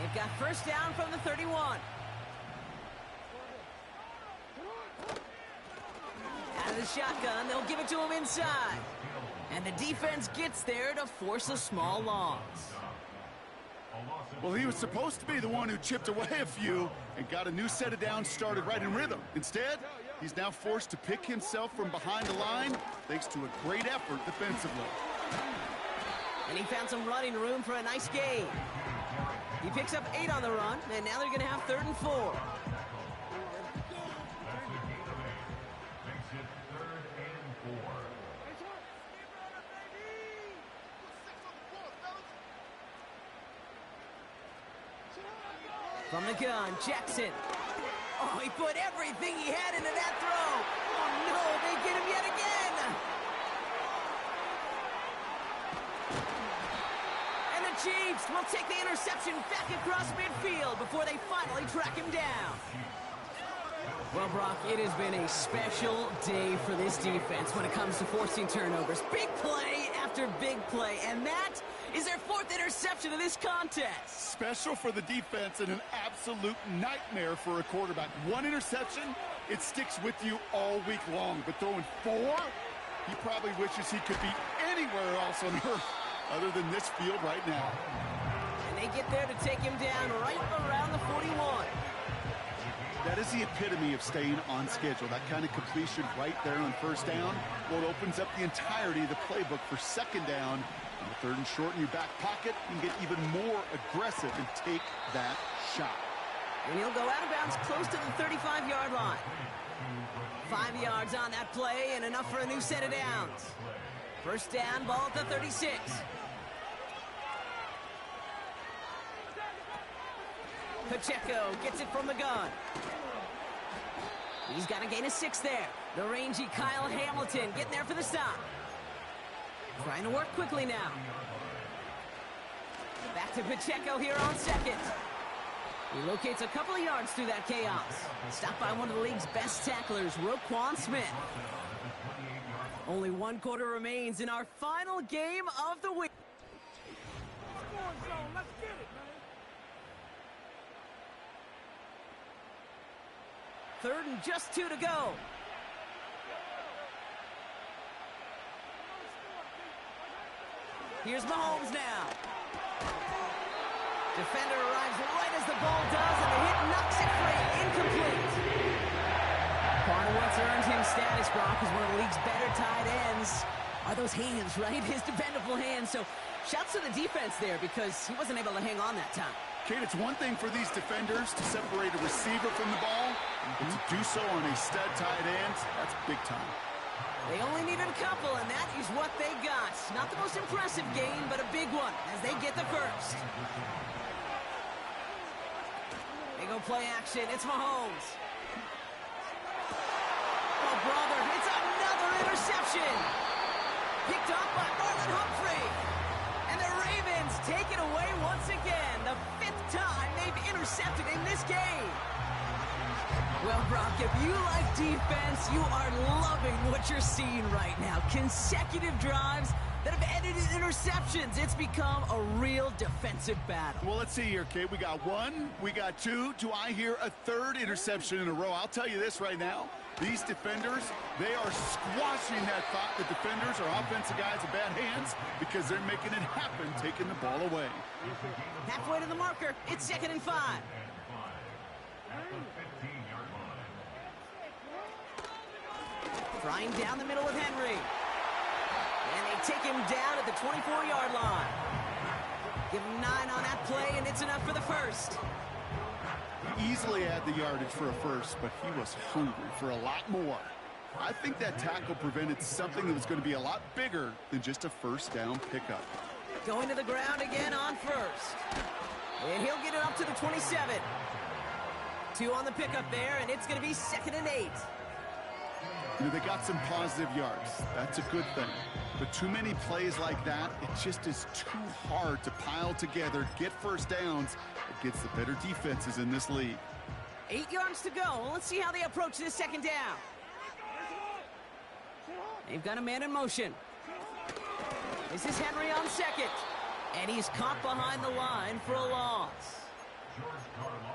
They've got 1st down from the 31. Out of the shotgun, they'll give it to him inside. And the defense gets there to force a small loss. Well, he was supposed to be the one who chipped away a few and got a new set of downs started right in rhythm. Instead, he's now forced to pick himself from behind the line thanks to a great effort defensively. And he found some running room for a nice gain. He picks up 8 on the run, and now they're going to have 3rd and 4. From the gun, Jackson. Oh, he put everything he had into that throw. Oh, no, they get him yet again. And the Chiefs will take the interception back across midfield before they finally track him down. Well, Brock, it has been a special day for this defense when it comes to forcing turnovers. Big play after big play, and that is their 4th interception of this contest. Special for the defense and an absolute nightmare for a quarterback. 1 interception, it sticks with you all week long. But throwing 4, he probably wishes he could be anywhere else on earth other than this field right now. And they get there to take him down right around the 41. That is the epitome of staying on schedule. That kind of completion right there on 1st down. Well, it opens up the entirety of the playbook for 2nd down. On the 3rd and short in your back pocket, you can get even more aggressive and take that shot. And he'll go out of bounds close to the 35-yard line. 5 yards on that play and enough for a new set of downs. 1st down, ball at the 36. Pacheco gets it from the gun. He's got a gain of 6 there. The rangy Kyle Hamilton getting there for the stop. Trying to work quickly now. Back to Pacheco here on 2nd. He locates a couple of yards through that chaos. Stopped by one of the league's best tacklers, Roquan Smith. Only 1 quarter remains in our final game of the week. Let's get it, man. 3rd and just 2 to go. Here's Mahomes now. Defender arrives right as the ball does, and the hit knocks it free. Incomplete. Part of what's earned him status, Brock, is one of the league's better tight ends. Are those hands, right? His dependable hands. So shouts to the defense there because he wasn't able to hang on that time. Kate, it's one thing for these defenders to separate a receiver from the ball, but to do so on a stud tight end, that's big time. They only needed a couple, and that is what they got. Not the most impressive gain, but a big one as they get the first. They go play action. It's Mahomes. Oh, brother, it's another interception. Picked up by Marlon Humphrey. And the Ravens take it away once again. The 5th time they've intercepted in this game. Well, Brock, if you like defense, you are loving what you're seeing right now. Consecutive drives that have ended in interceptions. It's become a real defensive battle. Well, let's see here, Kate. We got 1, we got 2. Do I hear a 3rd interception in a row? I'll tell you this right now. These defenders, they are squashing that thought that defenders or offensive guys have bad hands because they're making it happen, taking the ball away. Halfway to the marker. It's 2nd and 5. Trying down the middle with Henry. And they take him down at the 24-yard line. Give him 9 on that play, and it's enough for the first. Easily had the yardage for a first, but he was hungry for a lot more. I think that tackle prevented something that was going to be a lot bigger than just a first down pickup. Going to the ground again on first. And he'll get it up to the 27. 2 on the pickup there, and it's going to be 2nd and 8. You know, they got some positive yards. That's a good thing. But too many plays like that, it just is too hard to pile together, get first downs against the better defenses in this league. 8 yards to go. Well, let's see how they approach this 2nd down. They've got a man in motion. This is Henry on 2nd. And he's caught behind the line for a loss.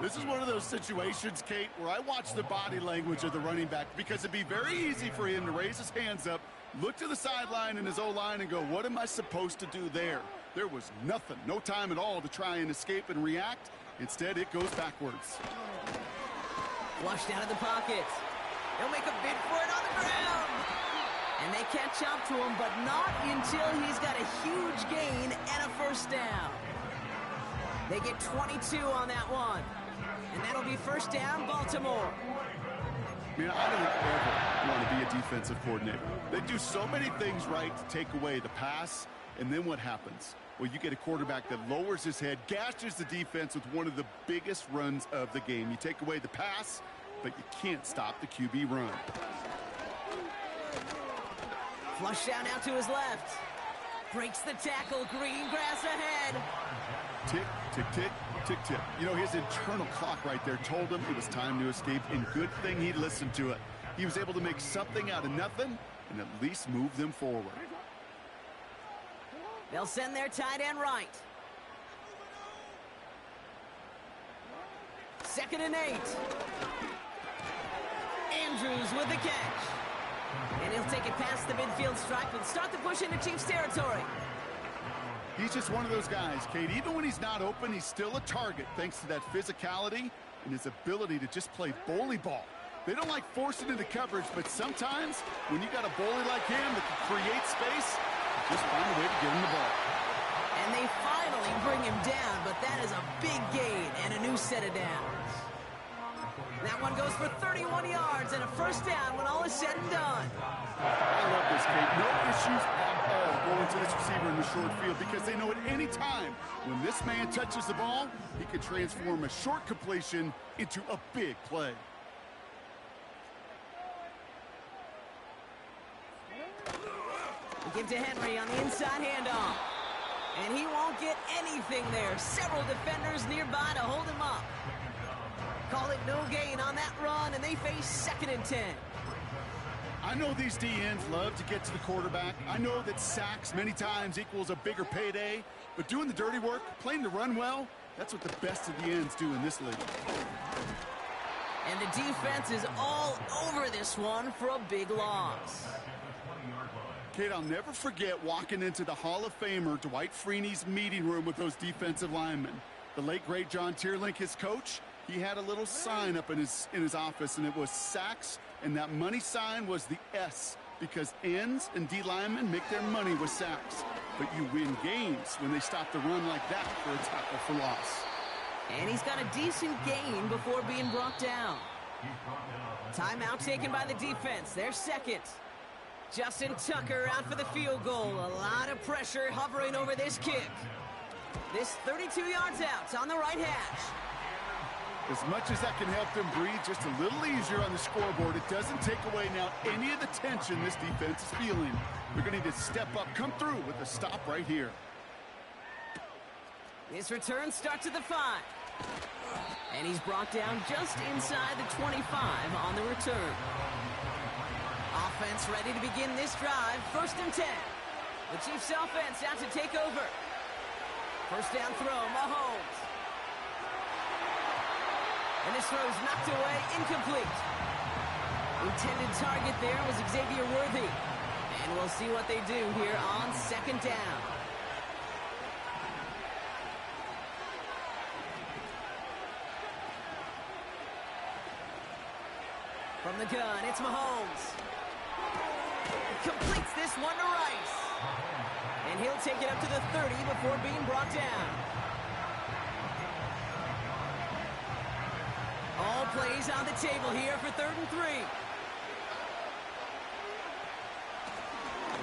This is one of those situations, Kate, where I watch the body language of the running back because it'd be very easy for him to raise his hands up, look to the sideline in his O-line and go, what am I supposed to do there? There was nothing, no time at all to try and escape and react. Instead, it goes backwards. Flushed out of the pocket. He'll make a bid for it on the ground. And they catch up to him, but not until he's got a huge gain and a first down. They get 22 on that one. And that'll be first down, Baltimore. Man, I don't ever want to be a defensive coordinator. They do so many things right to take away the pass, and then what happens? Well, you get a quarterback that lowers his head, gashes the defense with one of the biggest runs of the game. You take away the pass, but you can't stop the QB run. Flush down out to his left. Breaks the tackle, green grass ahead. Tick, tick, tick, tick, tick. You know, his internal clock right there told him it was time to escape, and good thing he listened to it. He was able to make something out of nothing and at least move them forward. They'll send their tight end right. 2nd and 8. Andrews with the catch. And he'll take it past the midfield stripe and start the push into Chiefs territory. He's just one of those guys, Kate. Even when he's not open, he's still a target thanks to that physicality and his ability to just play bully ball. They don't like forcing into coverage, but sometimes when you got a bully like him that can create space, you just find a way to get him the ball. And they finally bring him down, but that is a big gain and a new set of downs. That one goes for 31 yards and a first down when all is said and done. I love this, Kate. No issues at all going to this receiver in the short field because they know at any time when this man touches the ball, he can transform a short completion into a big play. We give to Henry on the inside handoff. And he won't get anything there. Several defenders nearby to hold him up. Call it no gain on that run, and they face 2nd and 10. I know these DNs love to get to the quarterback. I know that sacks many times equals a bigger payday, but doing the dirty work, playing the run well, that's what the best of the ends do in this league. And the defense is all over this one for a big loss. Kate, I'll never forget walking into the Hall of Famer Dwight Freeney's meeting room with those defensive linemen. The late, great John Tierlink, his coach, he had a little sign up in his office, and it was sacks, and that money sign was the S, because ends and D linemen make their money with sacks. But you win games when they stop the run like that for a tackle for loss. And he's got a decent gain before being brought down. Timeout taken by the defense. Their second. Justin Tucker out for the field goal. A lot of pressure hovering over this kick. This 32 yards out on the right hash. As much as that can help them breathe just a little easier on the scoreboard, it doesn't take away now any of the tension this defense is feeling. They're going to need to step up, come through with a stop right here. This return starts at the 5. And he's brought down just inside the 25 on the return. Offense ready to begin this drive. 1st and 10. The Chiefs offense out to take over. First down throw, Mahomes. And this throw's knocked away, incomplete. Intended target there was Xavier Worthy. And we'll see what they do here on 2nd down. From the gun, it's Mahomes. Completes this one to Rice. And he'll take it up to the 30 before being brought down. All plays on the table here for 3rd and 3.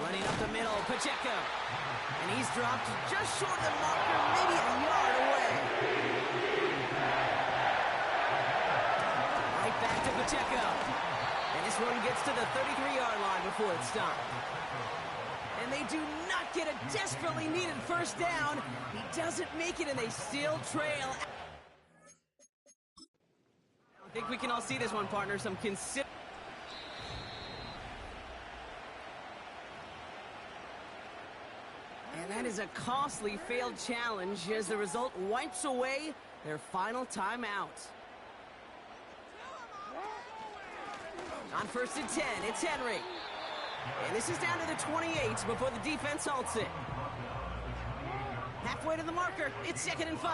Running up the middle, Pacheco. And he's dropped just short of the marker, maybe a yard away. Right back to Pacheco. And this one gets to the 33-yard line before it's stopped. And they do not get a desperately needed first down. He doesn't make it, and they still trail. I think we can all see this one, partner. Some consider. And that is a costly failed challenge as the result wipes away their final timeout. On 1st and 10, it's Henry. And this is down to the 28 before the defense halts it. Halfway to the marker, it's 2nd and 5.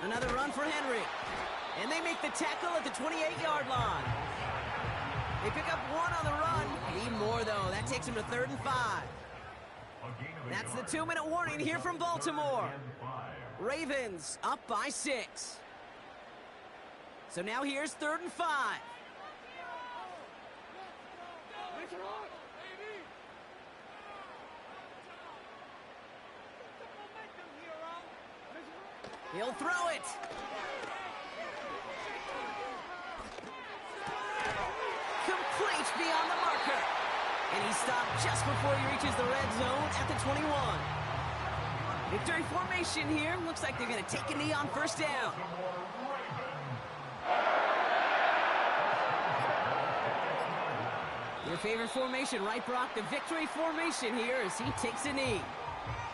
Another run for Henry. And they make the tackle at the 28-yard line. They pick up 1 on the run. Need more, though. That takes them to 3rd and 5. That's the 2-minute warning here from Baltimore. Ravens up by 6. So now here's 3rd and 5. He'll throw it. Complete beyond the marker. And he stopped just before he reaches the red zone at the 21. Victory formation here. Looks like they're going to take a knee on 1st down. Your favorite formation, right, Brock? The victory formation here as he takes a knee.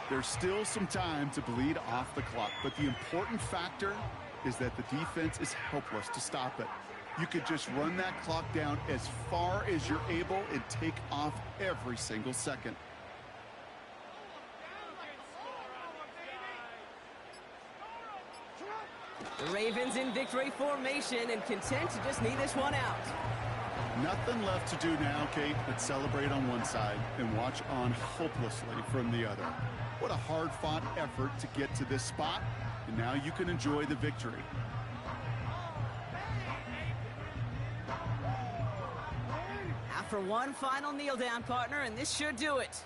There's still some time to bleed off the clock, but the important factor is that the defense is helpless to stop it. You could just run that clock down as far as you're able and take off every single second. The Ravens in victory formation and content to just knee this one out. Nothing left to do now, Kate, but celebrate on one side and watch on hopelessly from the other. What a hard-fought effort to get to this spot, and now you can enjoy the victory. After one final kneel down, partner, and this should do it.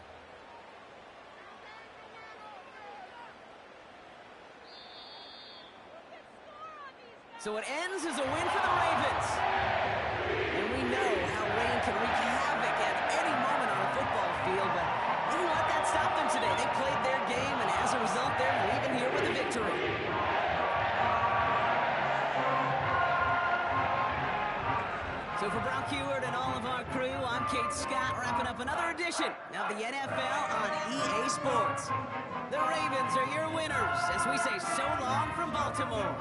So it ends as a win for the Ravens. And we know how rain can wreak havoc at any moment on a football field, but they didn't let that stop them today. They played their game, and as a result, they're leaving here with a victory. So for Brock Heward and all of our crew, I'm Kate Scott, wrapping up another edition of the NFL on EA Sports. The Ravens are your winners as we say so long from Baltimore.